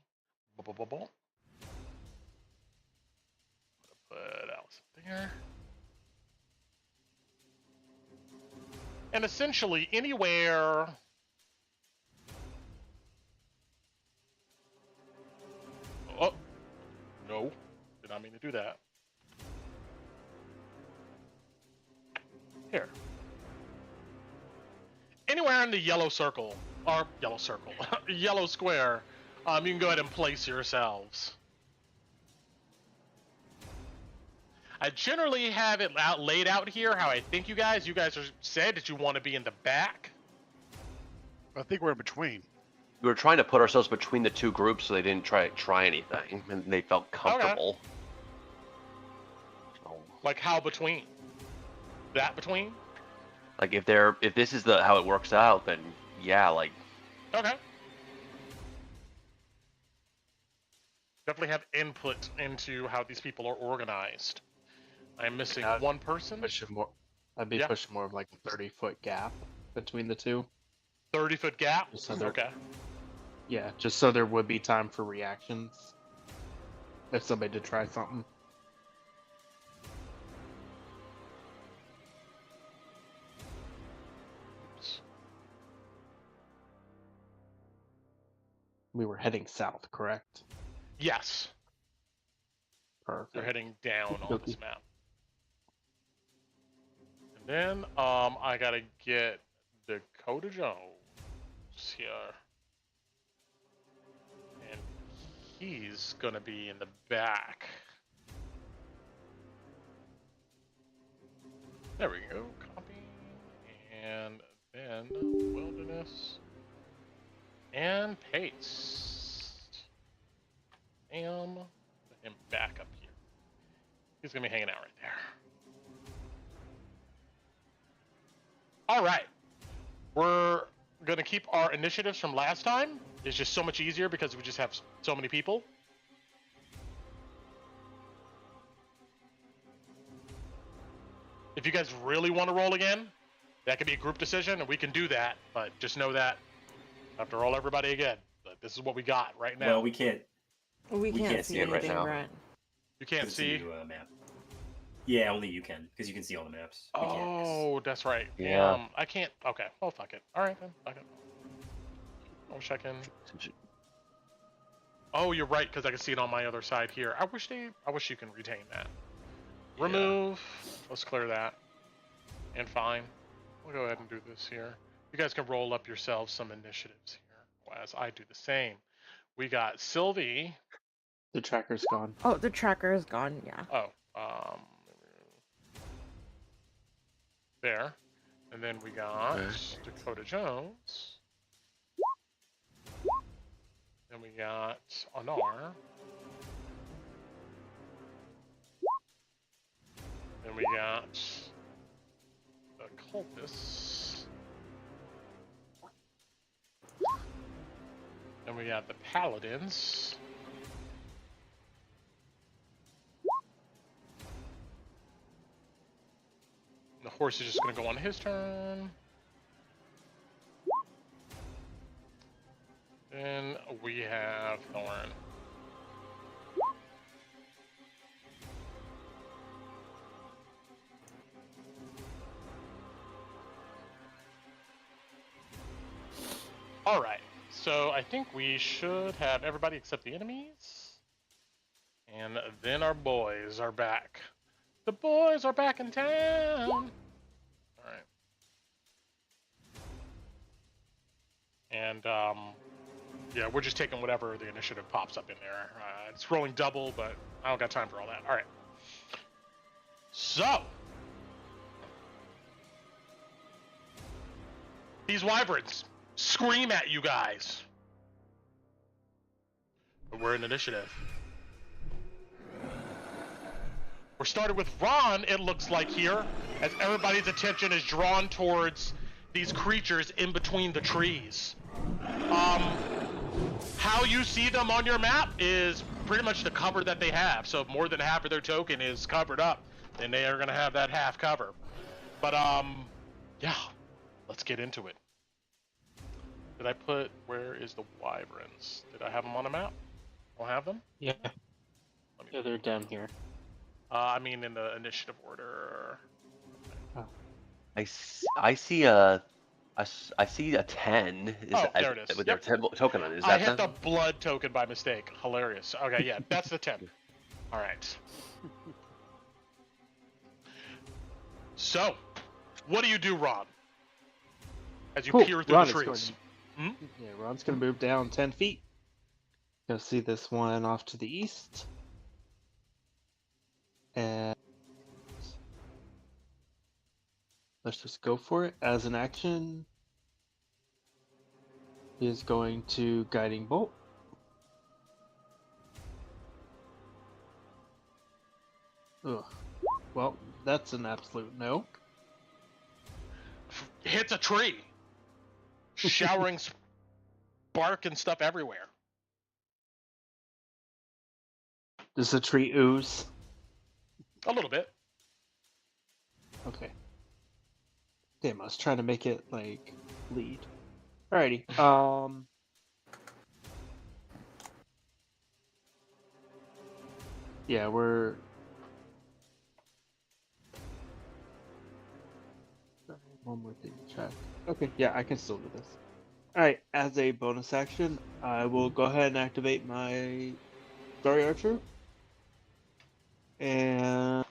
Put Alice there. And essentially anywhere... Oh, no. Did not mean to do that. Here. Anywhere in the yellow circle, or yellow circle, yellow square, you can go ahead and place yourselves. I generally have it laid out here how I think you guys are said that you want to be in the back. I think we're in between. We were trying to put ourselves between the 2 groups so they didn't try anything, and they felt comfortable. Okay. Like how between? That between? Like if this is how it works out, then yeah, like. Okay. Definitely have input into how these people are organized. I'm missing one person. I'd be pushing more of like a 30-foot gap between the 2. 30-foot gap? Okay. Yeah, just so there would be time for reactions if somebody did try something. We were heading south, correct? Yes. Perfect. They're heading down on this map. And then I gotta get Dakota Jones here. And he's gonna be in the back. There we go. Copy. And then wilderness. And paste. And put him back up here. He's gonna be hanging out right there. Alright. We're gonna keep our initiatives from last time. It's just so much easier because we just have so many people. If you guys really want to roll again, that could be a group decision and we can do that, but just know that I have to roll everybody again. But this is what we got right now. Well, we can't see it right anything, now. Brett. You can't see? Map. Yeah, only you can, because you can see all the maps. We can't, 'cause- Oh, that's right. Yeah. I can't. Okay. Oh, fuck it. All right then. Fuck it. I wish I can. Oh, you're right, because I can see it on my other side here. I wish you can retain that. Remove. Let's clear that. And fine. We'll go ahead and do this here. You guys can roll up yourselves some initiatives here, as I do the same. We got Sylvie. The tracker's gone. Oh, the tracker is gone, yeah. Oh, there. And then we got Dakota Jones. Then we got Anar. Then we got the cultists. Then we got the paladins. The horse is just going to go on his turn. Then we have Thorn. All right, so I think we should have everybody except the enemies. And then our boys are back. The boys are back in town. All right. And Yeah, we're just taking whatever the initiative pops up in there. It's rolling double, but I don't got time for all that. All right. So, these wyverns scream at you guys. But we're in initiative. We're started with Ron, it looks like here, as everybody's attention is drawn towards these creatures in between the trees. How you see them on your map is pretty much the cover that they have. So if more than half of their token is covered up, then they are going to have that half cover. But, yeah, let's get into it. Did I put, where is the wyverns? Did I have them on a map? I'll have them? Yeah. Yeah, they're down here. I mean in the initiative order. Oh. I see a 10. There it is. With Yep. their token on it. Is I that hit them? the blood token by mistake. Hilarious. Okay, yeah, that's the 10. All right. So, what do you do, Ron? As you peer through Ron the is trees. Yeah, Ron's gonna move down 10 feet. Go see this one off to the east. And let's just go for it. As an action, he is going to Guiding Bolt. Ugh. Well, that's an absolute no. Hits a tree. Showering spark and stuff everywhere. Does the tree ooze? A little bit. Okay. Damn, I was trying to make it, like, lead. Alrighty, yeah, we're... Sorry, one more thing to check. Okay, yeah, I can still do this. Alright, as a bonus action, I will go ahead and activate my Starry Archer. And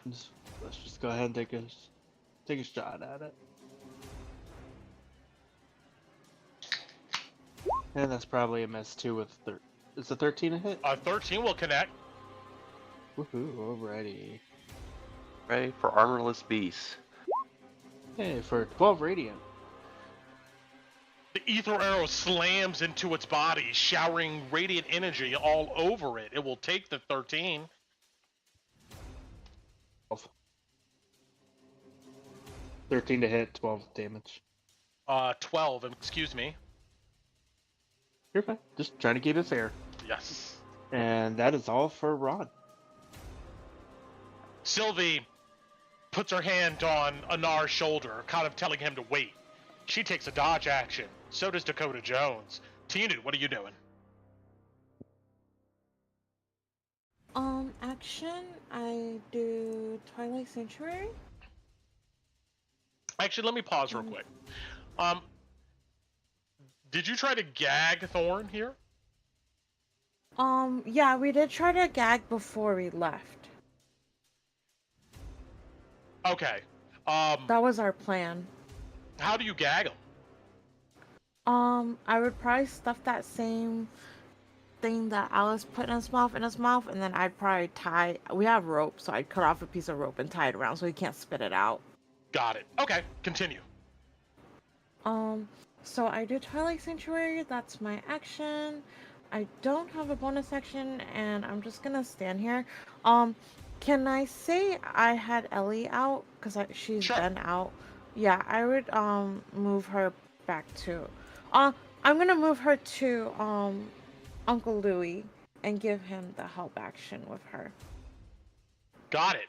let's just go ahead and take a shot at it. And that's probably a miss too with is the 13 a hit? 13 will connect. Woohoo, alrighty. Right, for armorless beasts. Hey, for 12 radiant. The ether arrow slams into its body, showering radiant energy all over it. It will take the 13. 13 to hit, 12 damage. 12, excuse me. You're fine. Just trying to keep it fair. Yes. And that is all for Rod. Sylvie puts her hand on Anar's shoulder, kind of telling him to wait. She takes a dodge action. So does Dakota Jones. Tinu, what are you doing? Action, I do Twilight Sanctuary. Actually, let me pause real quick. Did you try to gag Thorn here? Yeah, we did try to gag before we left. Okay. That was our plan. How do you gag him? I would probably stuff that same thing that Alice put in his mouth, and then I'd probably tie. We have rope, so I'd cut off a piece of rope and tie it around so he can't spit it out. Got it. Okay, continue. So I do Twilight Sanctuary. That's my action. I don't have a bonus action, and I'm just gonna stand here. Can I say I had Ellie out because she's Sure. been out? Yeah, I would move her back to. I'm gonna move her to Uncle Louie and give him the help action with her. Got it.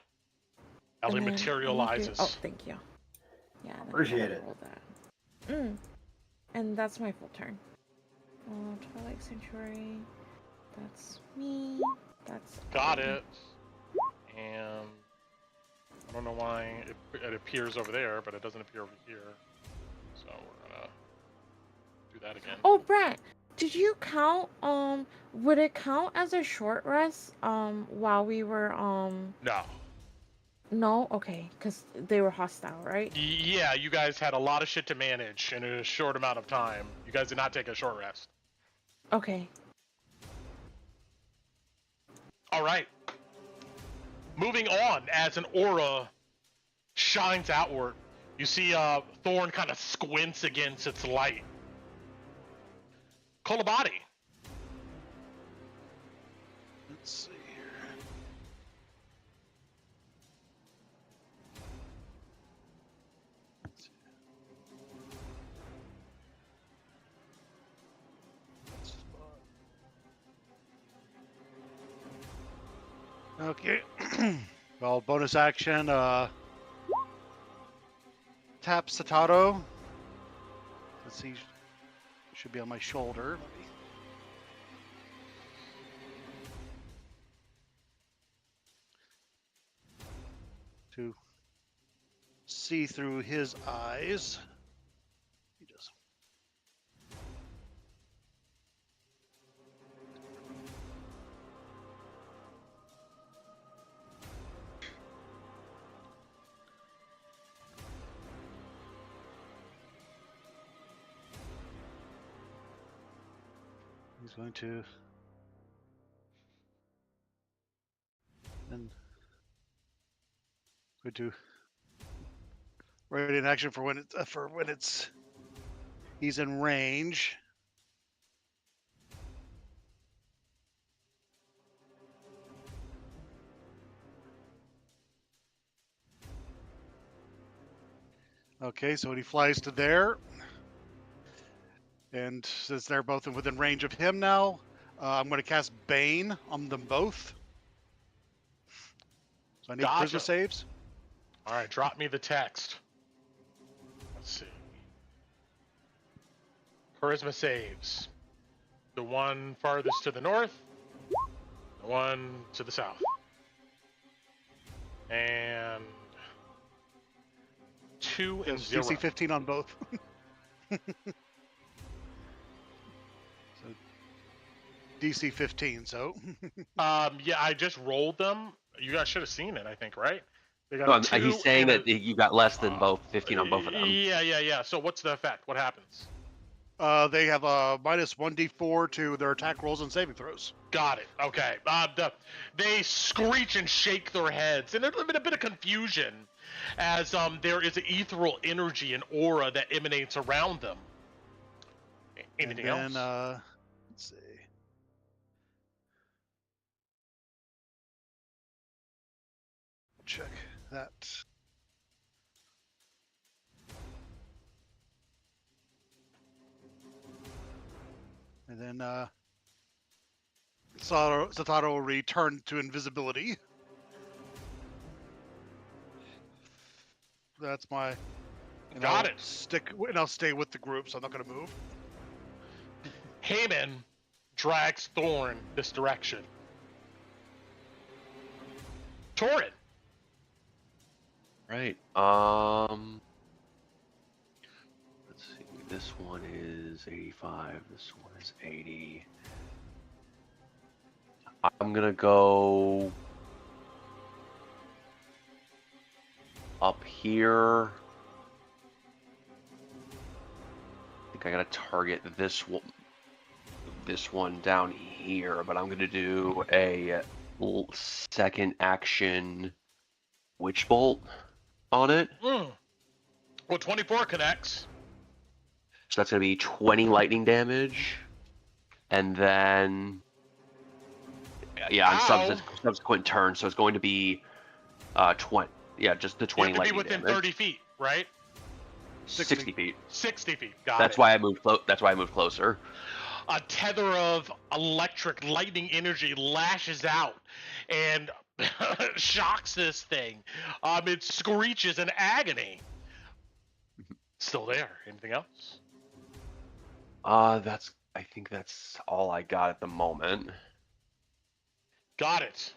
Ellie And then materializes. Oh, thank you. Yeah. then I Appreciate gotta it. roll that. And that's my full turn. Twilight Sanctuary. That's me. That's Got Ellie. it. And I don't know why it appears over there, but it doesn't appear over here. So we're gonna do that again. Oh, Brent, did you count? Would it count as a short rest? While we were No. No, okay, because they were hostile, right? Yeah, you guys had a lot of shit to manage in a short amount of time. You guys did not take a short rest. Okay. All right. Moving on, as an aura shines outward, you see Thorn kind of squints against its light. Kolabadi. Let's see here. Okay. Well, bonus action. Tap Satato. Let's see. Should be on my shoulder. Let me... To see through his eyes. He does. He's going to then going to ready in action for when it's he's in range. Okay, so when he flies to there, and since they're both within range of him now, I'm going to cast Bane on them both. So I need Gotcha. charisma saves. All right, drop me the text. Let's see. Charisma saves. The one farthest to the north, the one to the south. And 2 and 0. DC 15 on both. So DC 15, so. Yeah, I just rolled them. You guys should have seen it, I think, right? They got No, a 2 he's saying and that you got less than both, 15 on both of them. Yeah. So what's the effect? What happens? They have a minus 1d4 to their attack rolls and saving throws. Got it. Okay. They screech and shake their heads, and there's a bit of confusion as there is an ethereal energy and aura that emanates around them. Anything and then, else? Let's see. Check that. And then Satato will return to invisibility. That's my. Got it. I'll stay with the group, so I'm not going to move. Heyman drags Thorn this direction. Torren. Right. Let's see. This one is 85. This one is 80. I'm gonna go up here. I think I gotta target this one down here, but I'm gonna do a second action witch bolt on it. Well, 24 connects. So that's gonna be 20 lightning damage, and then on subsequent turns. So it's going to be 20. Yeah, just the 20 you have to lightning be within damage. 30 feet, right? 60 feet. 60 feet. Got That's it. why I moved. That's why I moved closer. A tether of electric lightning energy lashes out and shocks this thing. It screeches in agony. Still there. Anything else? I think that's all I got at the moment. Got it.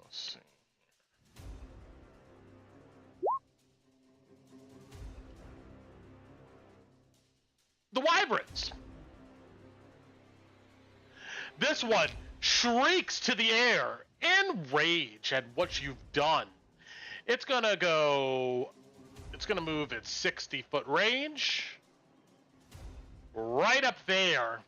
Let's see. The Wyverns. This one shrieks to the air in rage at what you've done. It's gonna move its 60-foot range. right up there.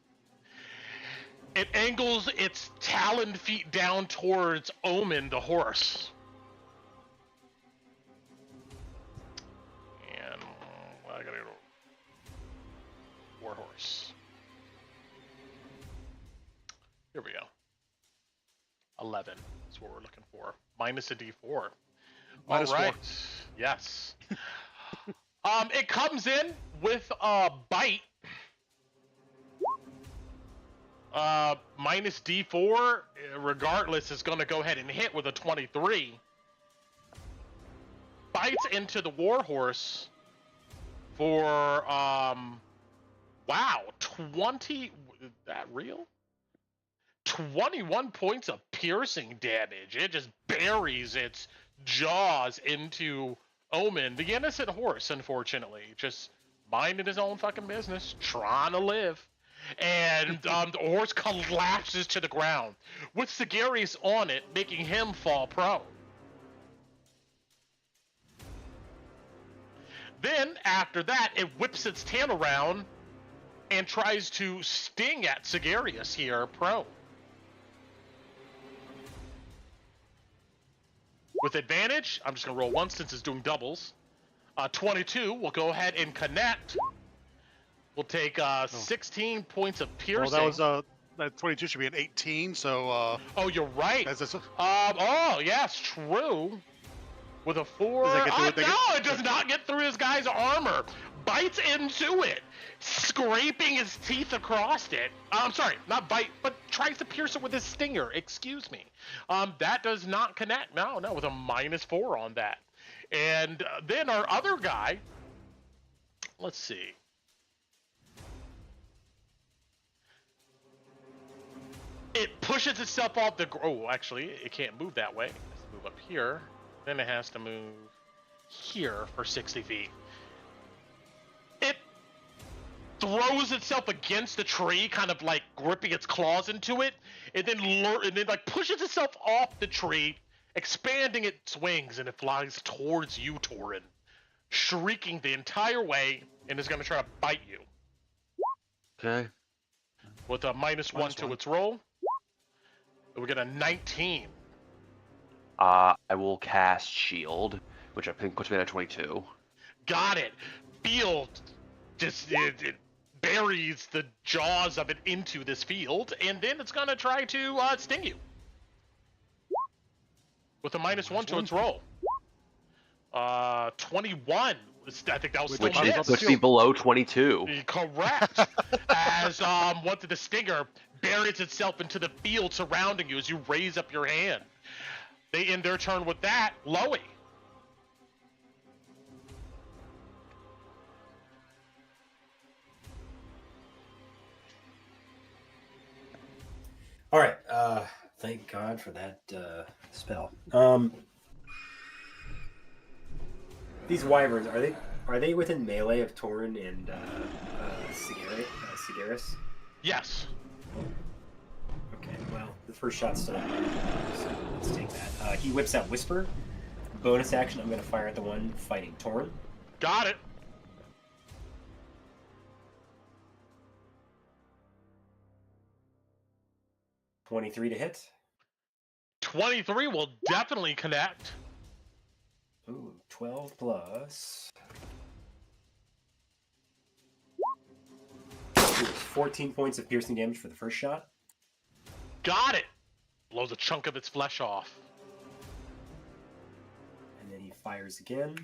It angles its taloned feet down towards Omen, the horse. And I gotta go. Warhorse. Here we go. 11 is what we're looking for. Minus a D4. Minus All right. 4. Yes. It comes in with a bite. Minus D4, regardless, is going to go ahead and hit with a 23. Bites into the warhorse for, wow, 20, is that real? 21 points of piercing damage. It just buries its jaws into Omen, the innocent horse, unfortunately. Just minding his own fucking business, trying to live. And the horse collapses to the ground, with Sigarius on it, making him fall prone. Then, after that, it whips its tail around and tries to sting at Sigarius here, prone. With advantage, I'm just going to roll once since it's doing doubles. 22 will go ahead and connect. We'll take 16 points of piercing. Well, that was that 22 should be an 18. So. Oh, you're right. Oh, yes, true. With a 4. Does that get through it? No, it does not get through this guy's armor. Bites into it, scraping his teeth across it. I'm sorry, not bite, but tries to pierce it with his stinger. Excuse me. That does not connect. No, with a -4 on that. And then our other guy. Let's see. It pushes itself off the. Oh, actually, it can't move that way. It has to move up here. Then it has to move here for 60 feet. It throws itself against the tree, kind of like gripping its claws into it, and then like pushes itself off the tree, expanding its wings, and it flies towards you, Torren, shrieking the entire way, and is going to try to bite you. Okay. With a -1 to its roll, we get a 19. I will cast Shield, which I think puts me at a 22. Got it. Field just it buries the jaws of it into this field, and then it's gonna try to sting you with a -1 to its roll. 21. I think that was still which be below 22. Correct. As once the stinger buries itself into the field surrounding you as you raise up your hand. They end their turn with that. Lowie. All right. Thank God for that spell. These wyverns, are they within melee of Torren and Sigarius? Yes. Okay, well, the first shot's still out. So let's take that. He whips out Whisper. Bonus action, I'm going to fire at the one fighting Torren. Got it. $23 to hit. 23 will definitely connect. Ooh, 12 plus. Ooh, 14 points of piercing damage for the first shot. Got it. Blows a chunk of its flesh off. And then he fires again.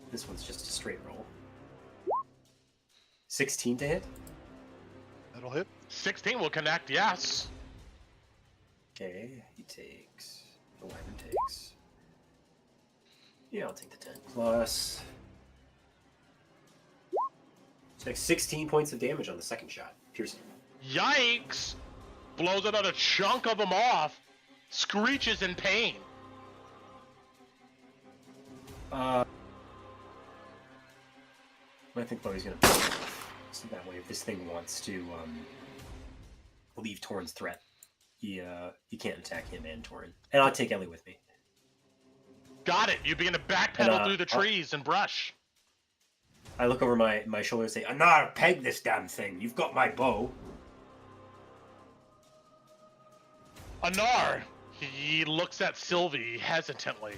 This one's just a straight roll. 16 to hit. That'll hit. 16 will connect, yes. Okay, he takes. The wyvern takes. Yeah, I'll take the 10 plus. Takes 16 points of damage on the second shot. Piercing. Yikes! Blows another chunk of them off. Screeches in pain. I think Chloe's gonna. So that way, if this thing wants to leave Torren's threat, he can't attack him and Torren. And I'll take Ellie with me. Got it. You begin to backpedal through the trees and brush. I look over my shoulder and say, Anar, peg this damn thing. You've got my bow. Anar, he looks at Sylvie hesitantly.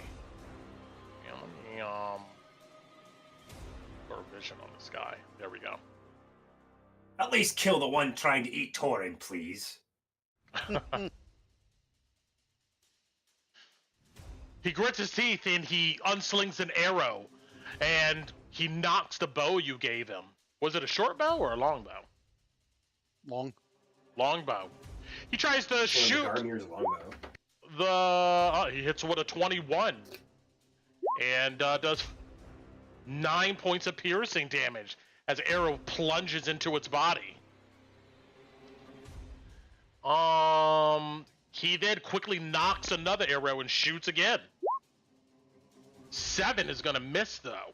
Let me put a vision on this guy. There we go. At least kill the one trying to eat Torren, please. He grits his teeth and he unslings an arrow, and he knocks the bow you gave him. Was it a short bow or a long bow? Long. Long bow. He tries to shoot. Garnier's longbow. He hits with a 21 and does 9 points of piercing damage as arrow plunges into its body. He then quickly knocks another arrow and shoots again. 7 is gonna miss though.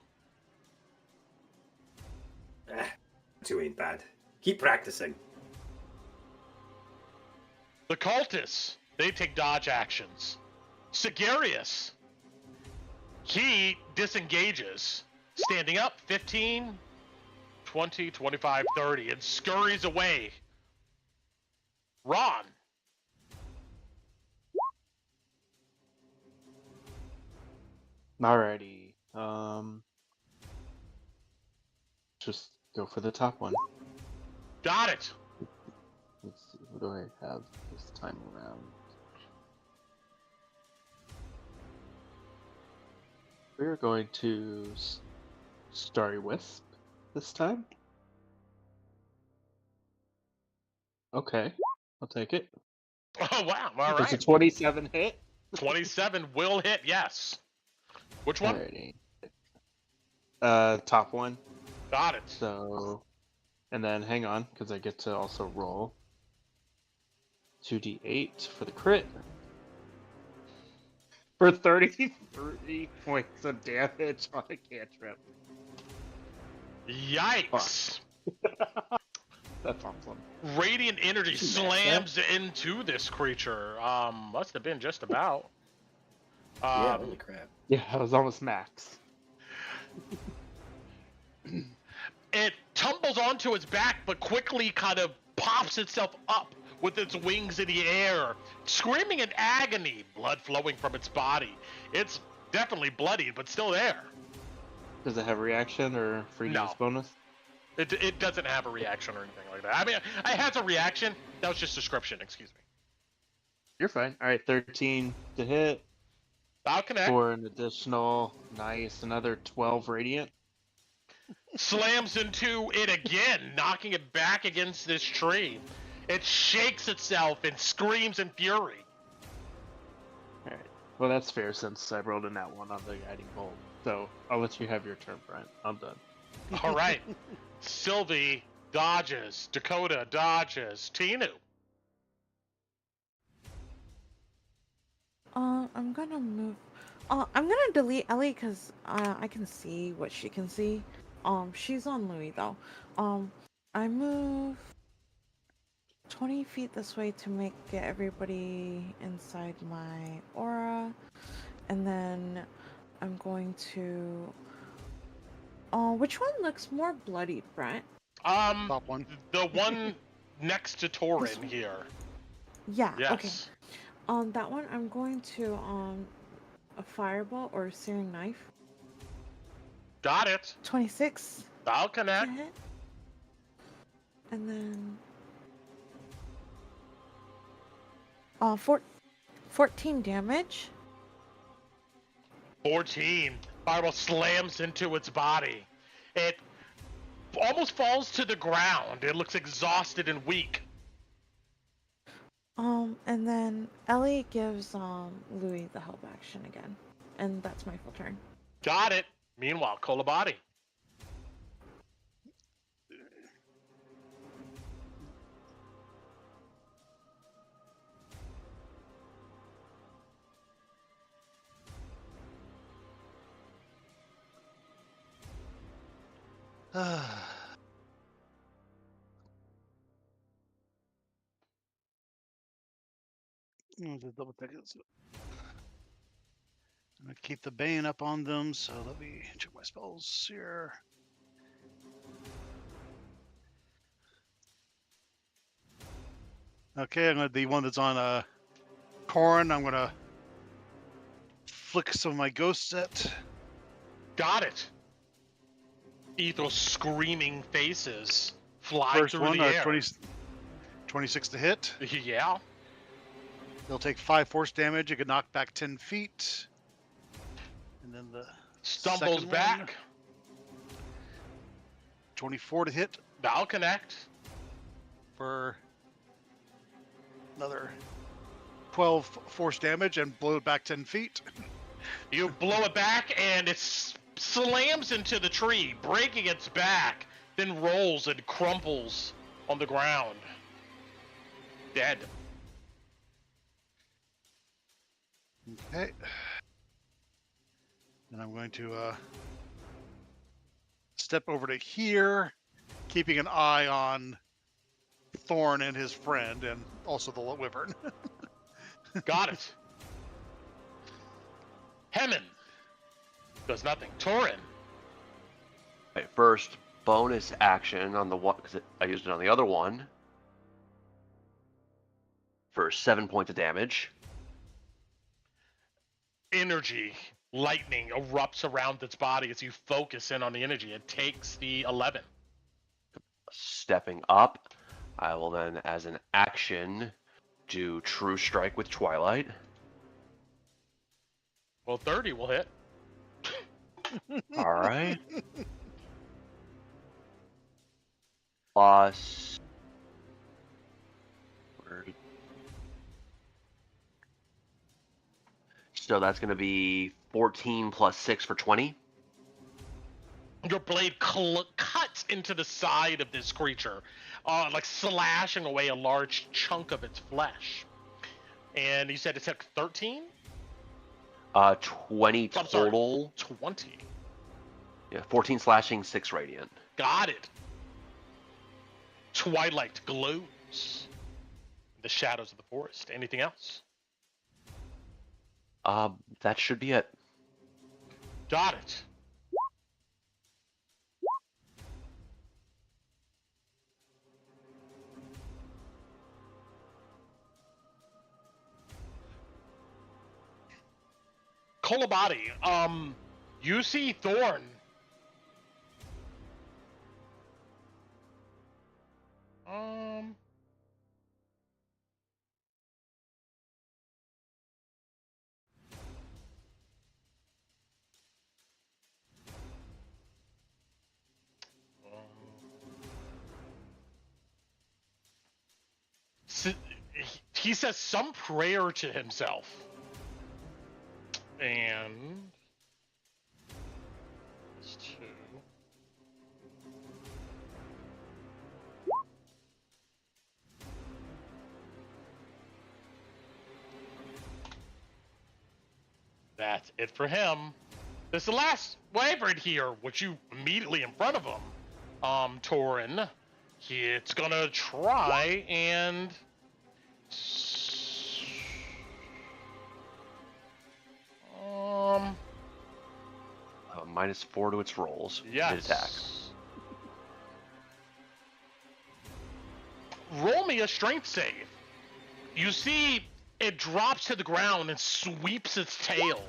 2 ain't bad. Keep practicing. The cultists, they take dodge actions. Sigarius, he disengages, standing up 15, 20, 25, 30, and scurries away. Ron. Alrighty. Just go for the top one. Got it. Let's see, what do I have this time around? We're going to Starry Wisp this time. Okay, I'll take it. Oh, wow. All There's a right. 27 hit. 27 will hit, yes. Which one? Alrighty. Top one. Got it. So, and then hang on, because I get to also roll 2d8 for the crit. For 33 points of damage on a cantrip. Yikes. That's awesome. Radiant energy slams into this creature. Must have been just about. Yeah, holy crap. Yeah, I was almost max. It tumbles onto its back, but quickly kind of pops itself up with its wings in the air, screaming in agony, blood flowing from its body. It's definitely bloodied, but still there. Does it have a reaction or free No. use bonus? It doesn't have a reaction or anything like that. I mean, it has a reaction. That was just description, excuse me. You're fine. Alright, 13 to hit. I'll connect. For an additional, nice, another 12 radiant. Slams into it again, knocking it back against this tree. It shakes itself and screams in fury. Alright. Well, that's fair since I rolled a nat 1 on the guiding bolt. So, I'll let you have your turn, Brian. I'm done. All right. Sylvie dodges. Dakota dodges. Tinu. I'm gonna move. I'm gonna delete Ellie because I can see what she can see. She's on Louis though. I move 20 feet this way to get everybody inside my aura, and then I'm going to. Which one looks more bloody, Brent? Top one. The one next to Torren here. Yeah. Yes. Okay. That one I'm going to a fireball or a searing knife. Got it. 26. I'll connect. to hit. And then 14 damage. 14. Fireball slams into its body. It almost falls to the ground. It looks exhausted and weak. And then Ellie gives Louis the help action again. And that's my full turn. Got it. Meanwhile, Kolabadi. Just double check it. I'm gonna keep the bane up on them, so let me check my spells here. Okay, I'm gonna the one that's on Torren. I'm gonna flick some of my ghost set. Got it. Ethel's screaming faces fly First through one, the air. 26 to hit. Yeah. They'll take 5 force damage. It could knock back 10 feet. And then the Stumbles second back. one, 24 to hit That'll connect. for another 12 force damage and blow it back 10 feet. You blow it back, and it slams into the tree, breaking its back, then rolls and crumples on the ground. Dead. Okay. And I'm going to step over to here, keeping an eye on Thorn and his friend, and also the Wyvern. Got it. Hemon does nothing. Torren. Right, first, bonus action on the one, because I used it on the other one, for 7 points of damage. Energy, lightning erupts around its body as you focus in on the energy. It takes the 11. Stepping up, I will then, as an action, do True Strike with Twilight. Well, 30 will hit. All right. Plus. So that's going to be 14 plus 6 for 20. Your blade cuts into the side of this creature, like slashing away a large chunk of its flesh. And you said it took 13? 20 total. 20. Yeah, 14 slashing, 6 radiant. Got it. Twilight glows in the shadows of the forest. Anything else? That should be it. Got it. Kolabati, you see Thorn. He says some prayer to himself. And it's 2. That's it for him. This is the last Wyvern here, which you immediately in front of him, Torren. It's gonna try and -4 to its rolls. yes. It attack. Roll me a strength save. You see it drops to the ground and sweeps its tail.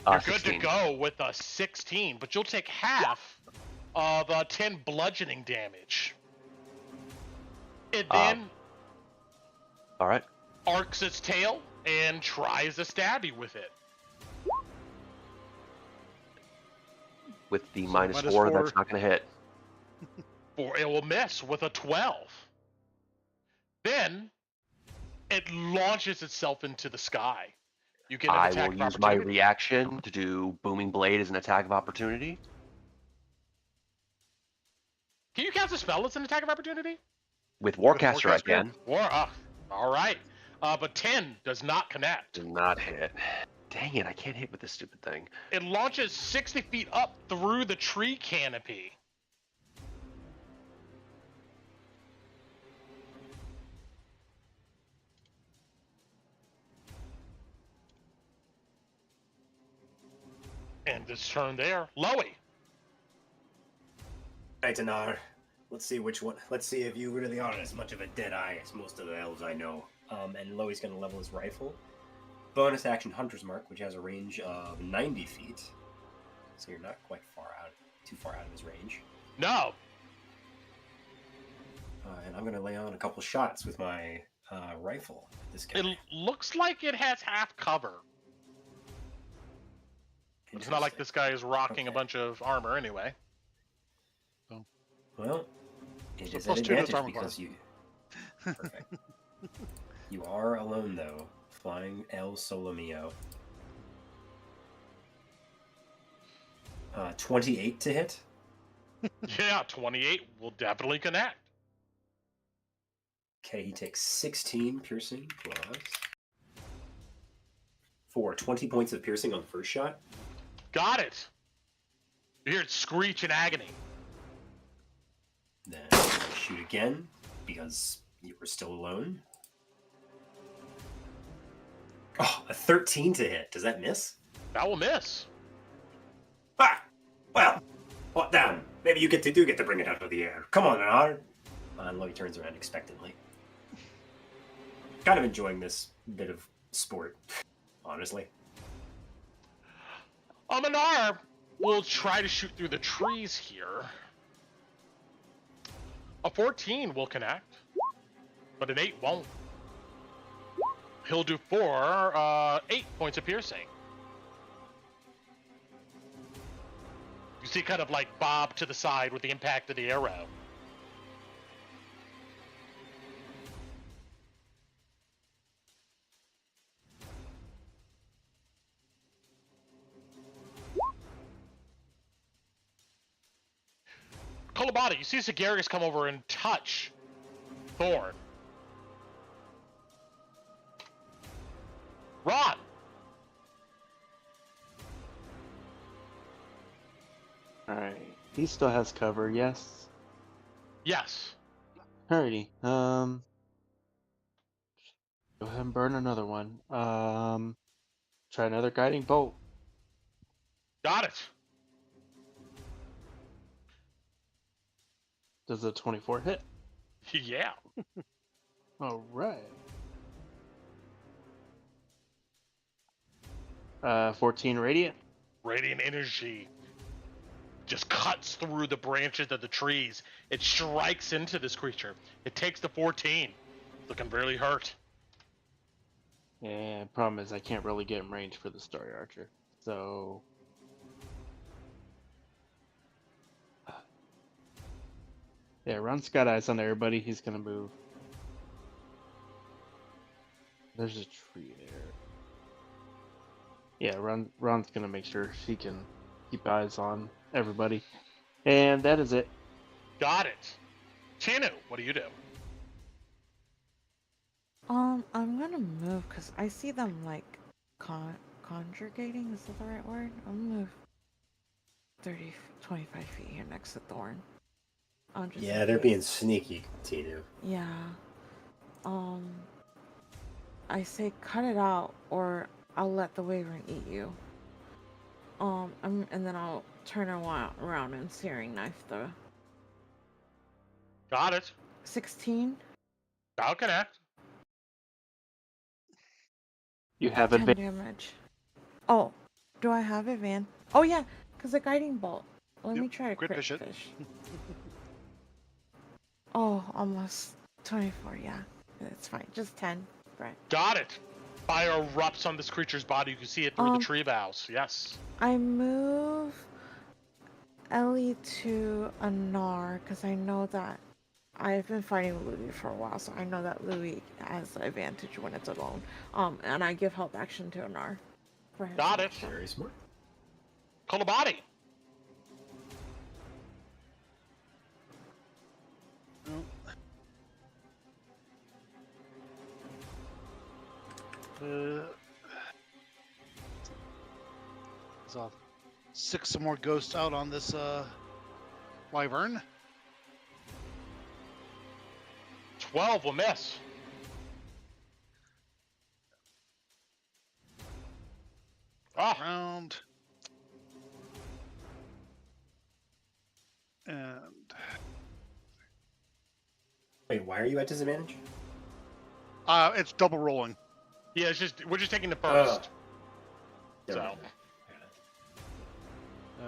You're good 16. to go with a 16, but you'll take half of 10 bludgeoning damage. It then All right. arcs its tail and tries to stab you with it. With the So -4, that's -4. not going to hit. Or it will miss with a 12. Then it launches itself into the sky. You get an I attack will of use my opportunity. reaction to do Booming Blade as an attack of opportunity. Can you cast a spell as an attack of opportunity? With Warcaster, I Warcaster? can. All right. But 10 does not connect. Do not hit. Dang it, I can't hit with this stupid thing. It launches 60 feet up through the tree canopy. And this turn there, Lowie. Aitanar, Let's see which one. Let's see if you really are as much of a dead eye as most of the elves I know. And Lowie's going to level his rifle. Bonus action Hunter's Mark, which has a range of 90 feet. So you're not quite too far out of his range. No. And I'm going to lay on a couple shots with my rifle at this guy. It looks like it has half cover. It's not like this guy is rocking a bunch of armor anyway. Well, it So is an +2 to its advantage armor because class. you... Perfect. You are alone, though. Flying El Solo Mio. 28 to hit. Yeah, 28 will definitely connect. Okay, he takes 16 piercing plus... for 20 points of piercing on the first shot. Got it. You hear it screech in agony. Then shoot again, because you were still alone. Oh, a 13 to hit. Does that miss? That will miss. Ah! Well, what damn. Maybe you do get to bring it out of the air. Come on, Anar. And Lowie turns around expectantly. Kind of enjoying this bit of sport, honestly. Anar will try to shoot through the trees here. A 14 will connect, but an 8 won't. He'll do 8 points of piercing. You see kind of like bob to the side with the impact of the arrow. Kolobata, you see Sigarius come over and touch Thorn. Ron! Alright. He still has cover, yes? Yes. Alrighty. Go ahead and burn another one. Try another guiding bolt. Got it. Does a 24 hit? Yeah. Alright. 14 radiant. Radiant energy just cuts through the branches of the trees. It strikes into this creature. It takes the 14. Looking really hurt. Yeah, problem is I can't really get him range for the Starry Archer. So... yeah, Ron's got eyes on everybody. He's gonna move. There's a tree there. Yeah, Ron's gonna make sure she can keep eyes on everybody. And that is it. Got it. Chinu, what do you do? I'm gonna move because I see them like conjugating. Is that the right word? I'm gonna move 25 feet here next to Thorn. Yeah, they're being sneaky, Tinu. Yeah. I say cut it out, or I'll let the Wyvern eat you. And then I'll turn around and searing knife the. Got it. 16. That'll connect. You have 10 advantage. damage. Oh, do I have advantage? Oh yeah, because the guiding bolt. Let me try to crit crit fish it. fish. Oh, almost 24. Yeah, it's fine. Just 10. Right. Got it. Fire erupts on this creature's body. You can see it through the tree boughs. Yes. I move Ellie to Anar because I know that I've been fighting Louis for a while, so I know that Louis has the advantage when it's alone. And I give help action to Anar. For his Got it. action. Very smart. Kolobati. So I'll sick some more ghosts out on this Wyvern. 12 will miss. Ah, Round. And Wait, why are you at disadvantage? It's double rolling. Yeah, we're just taking the first. Never So. mind.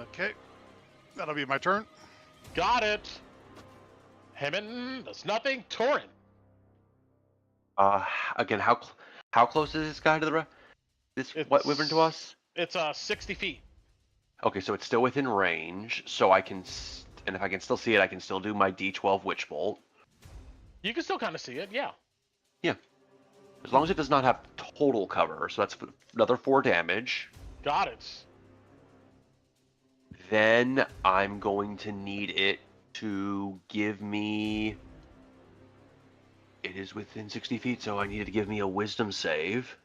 Okay. That'll be my turn. Got it. Hemington, that's nothing. Torren. Again, how close is this guy to what Wyvern to us? It's 60 feet. Okay, so it's still within range, so I can, and if I can still see it, I can still do my D12 Witch Bolt. You can still kind of see it, yeah. Yeah. As long as it does not have total cover, so that's another 4 damage. Got it. Then I'm going to need it to give me... It is within 60 feet, so I need it to give me a Wisdom save.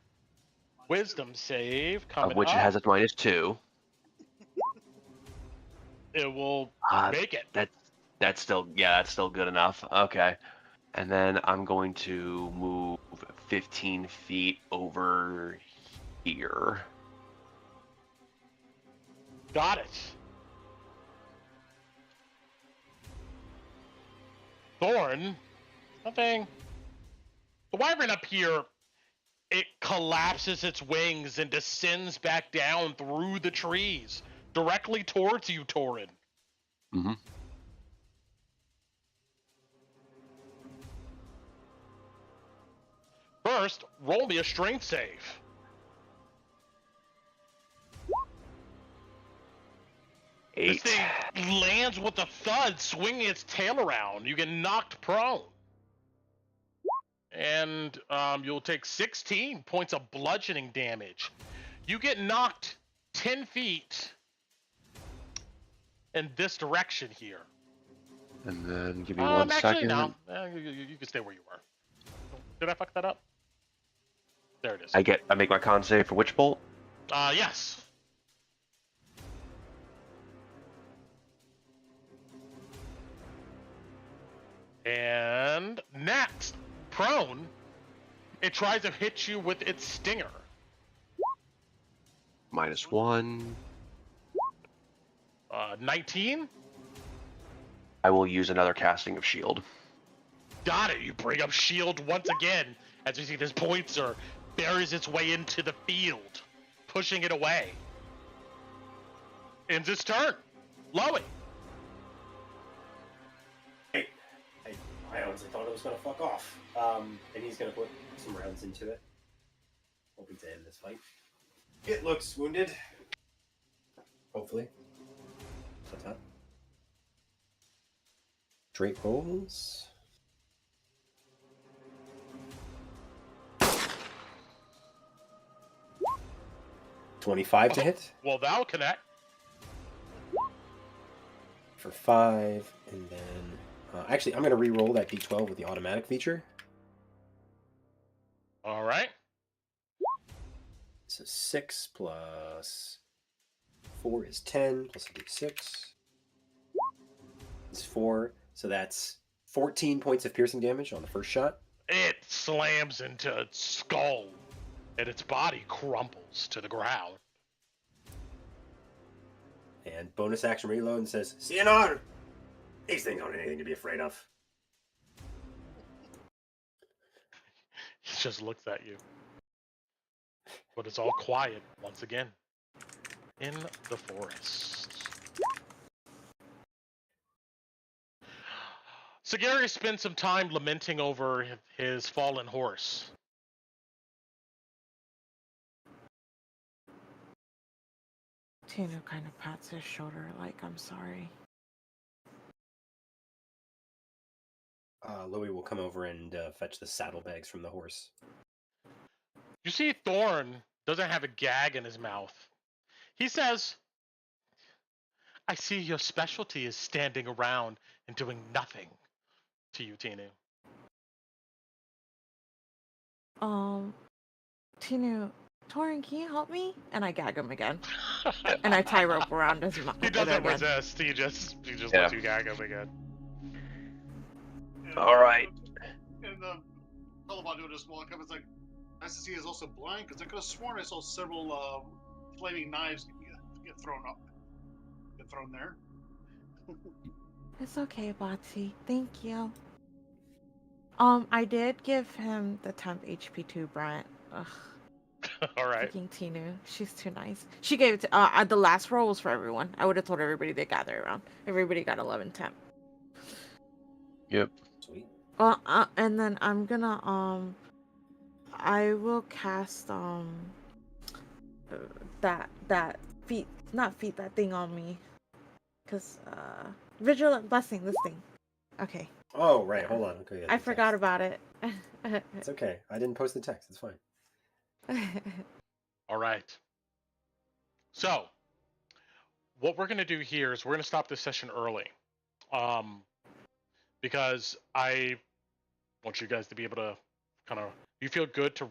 Wisdom save coming which up. it has a -2. It will make it. That's still good enough. Okay. And then I'm going to move 15 feet over here. Got it. Thorn, nothing. The wyvern up here, it collapses its wings and descends back down through the trees, directly towards you, Torren. Mm-hmm. First, roll me a strength save. Eight. This thing lands with a thud, swinging its tail around. You get knocked prone. And you'll take 16 points of bludgeoning damage. You get knocked 10 feet in this direction here. And then give me one second. No. You can stay where you are. Did I fuck that up? There it is. I make my con save for Witch Bolt? Yes. And next, prone, it tries to hit you with its stinger. -1. 19? I will use another casting of shield. Got it. You bring up shield once again as you see this pointer buries its way into the field, pushing it away. Ends its turn. Lowie. I honestly thought it was going to fuck off. And he's going to put some rounds into it. Hoping to end this fight. It looks wounded. Hopefully. Ta-ta. Drake rolls. $25 to hit. Well, that'll connect. For 5, and then... actually, I'm going to re-roll that d12 with the automatic feature. All right. So 6 plus 4 is 10, plus a d6 is 4. So that's 14 points of piercing damage on the first shot. It slams into its skull, and its body crumples to the ground. And bonus action reload and says, CNR! These things aren't anything to be afraid of. He just looks at you. But it's all quiet once again. In the forest. Sagari spends some time lamenting over his fallen horse. Tino kind of pats his shoulder like, I'm sorry. Lowie will come over and fetch the saddlebags from the horse. You see Thorn doesn't have a gag in his mouth. He says, I see your specialty is standing around and doing nothing to you, Tinu. Tinu, Torren, can you help me? And I gag him again. And I tie rope around his mouth. He doesn't resist. He just lets you gag him again. All right. And all about doing this walk up, it's like, nice to see he's also blind, because I could have sworn I saw several flaming knives get thrown there. It's okay, Botsy. Thank you. I did give him the temp HP to Brent. Ugh, All right. freaking Tinu. She's too nice. She gave it to, the last roll was for everyone. I would have told everybody to gather around. Everybody got 11 temp. Yep. Sweet. And then I'm gonna, I will cast, that feat, not feat, that thing on me. Cause, Vigilant Blessing, this thing. Okay. Oh, right. Hold on. Okay, yeah, I the forgot text. about it. It's okay. I didn't post the text. It's fine. All right. So, what we're going to do here is we're going to stop this session early. Because I want you guys to be able to kind of, you feel good to,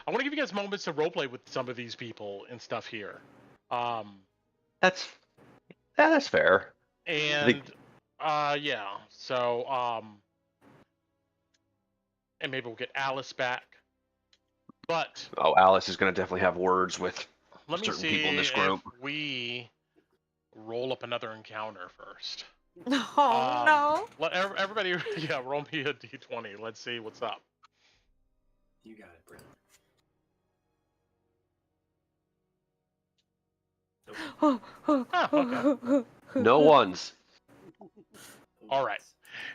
I want to give you guys moments to roleplay with some of these people and stuff here. That's fair. And, yeah, so, and maybe we'll get Alice back. But Oh, Alice is going to definitely have words with let me certain see people in this if group. we roll up another encounter first. Oh, no. Let everybody, yeah, roll me a d20. Let's see what's up. You got it, Brent. Okay. No ones. All right.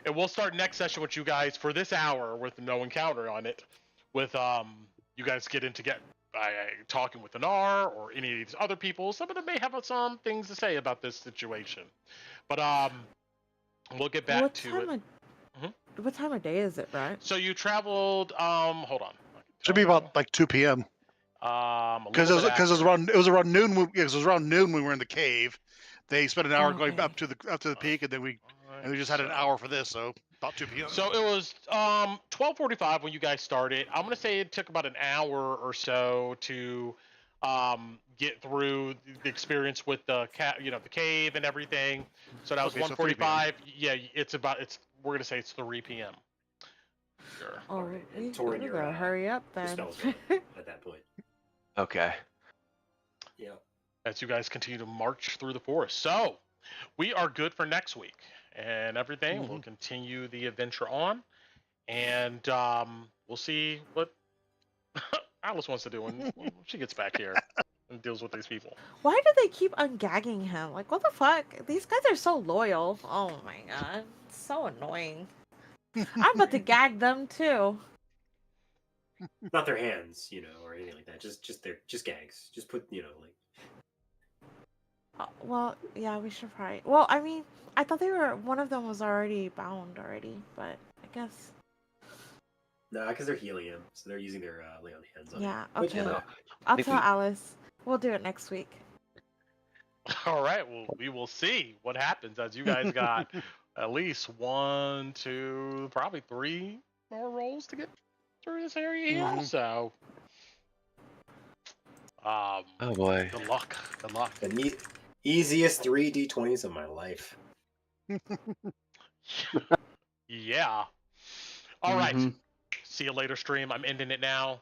And we'll start next session with you guys for this hour with no encounter on it. With you guys get into talking with Anar or any of these other people. Some of them may have some things to say about this situation. But we'll get back to it. What time of day is it, right? So you traveled hold on. Should be about like 2 p.m. Because it was around noon. It was around noon when we were in the cave. They spent an hour going up to the peak, and then we just had an hour for this, so about 2 p.m. So it was 12:45 when you guys started. I'm gonna say it took about an hour or so to get through the experience with the the cave and everything. So that was 1:45. Yeah, we're gonna say it's 3 p.m. Sure. Oh, Right. we Torren, you're, gotta hurry up Your then. spell's done at that point. Okay. Yeah. As you guys continue to march through the forest. So we are good for next week and everything. We'll continue the adventure on, and we'll see what Alice wants to do when she gets back here and deals with these people. Why do they keep ungagging him? Like, what the fuck? These guys are so loyal. Oh my god. It's so annoying. I'm about to gag them too. Not their hands, or anything like that. Just gags. Just put, like. Well, yeah, we should probably. Well, I mean, I thought one of them was already bound already, but I guess. No, because they're helium, so they're using their lay on hands on. Yeah. It. Okay. I'll tell Alice. We'll do it next week. All right. Well, we will see what happens as you guys got at least 1, 2, probably 3 more rolls to get through this area here. So, oh boy. Good luck. Good luck. The easiest 3 d20s of my life. Yeah. All right. See you later, stream. I'm ending it now.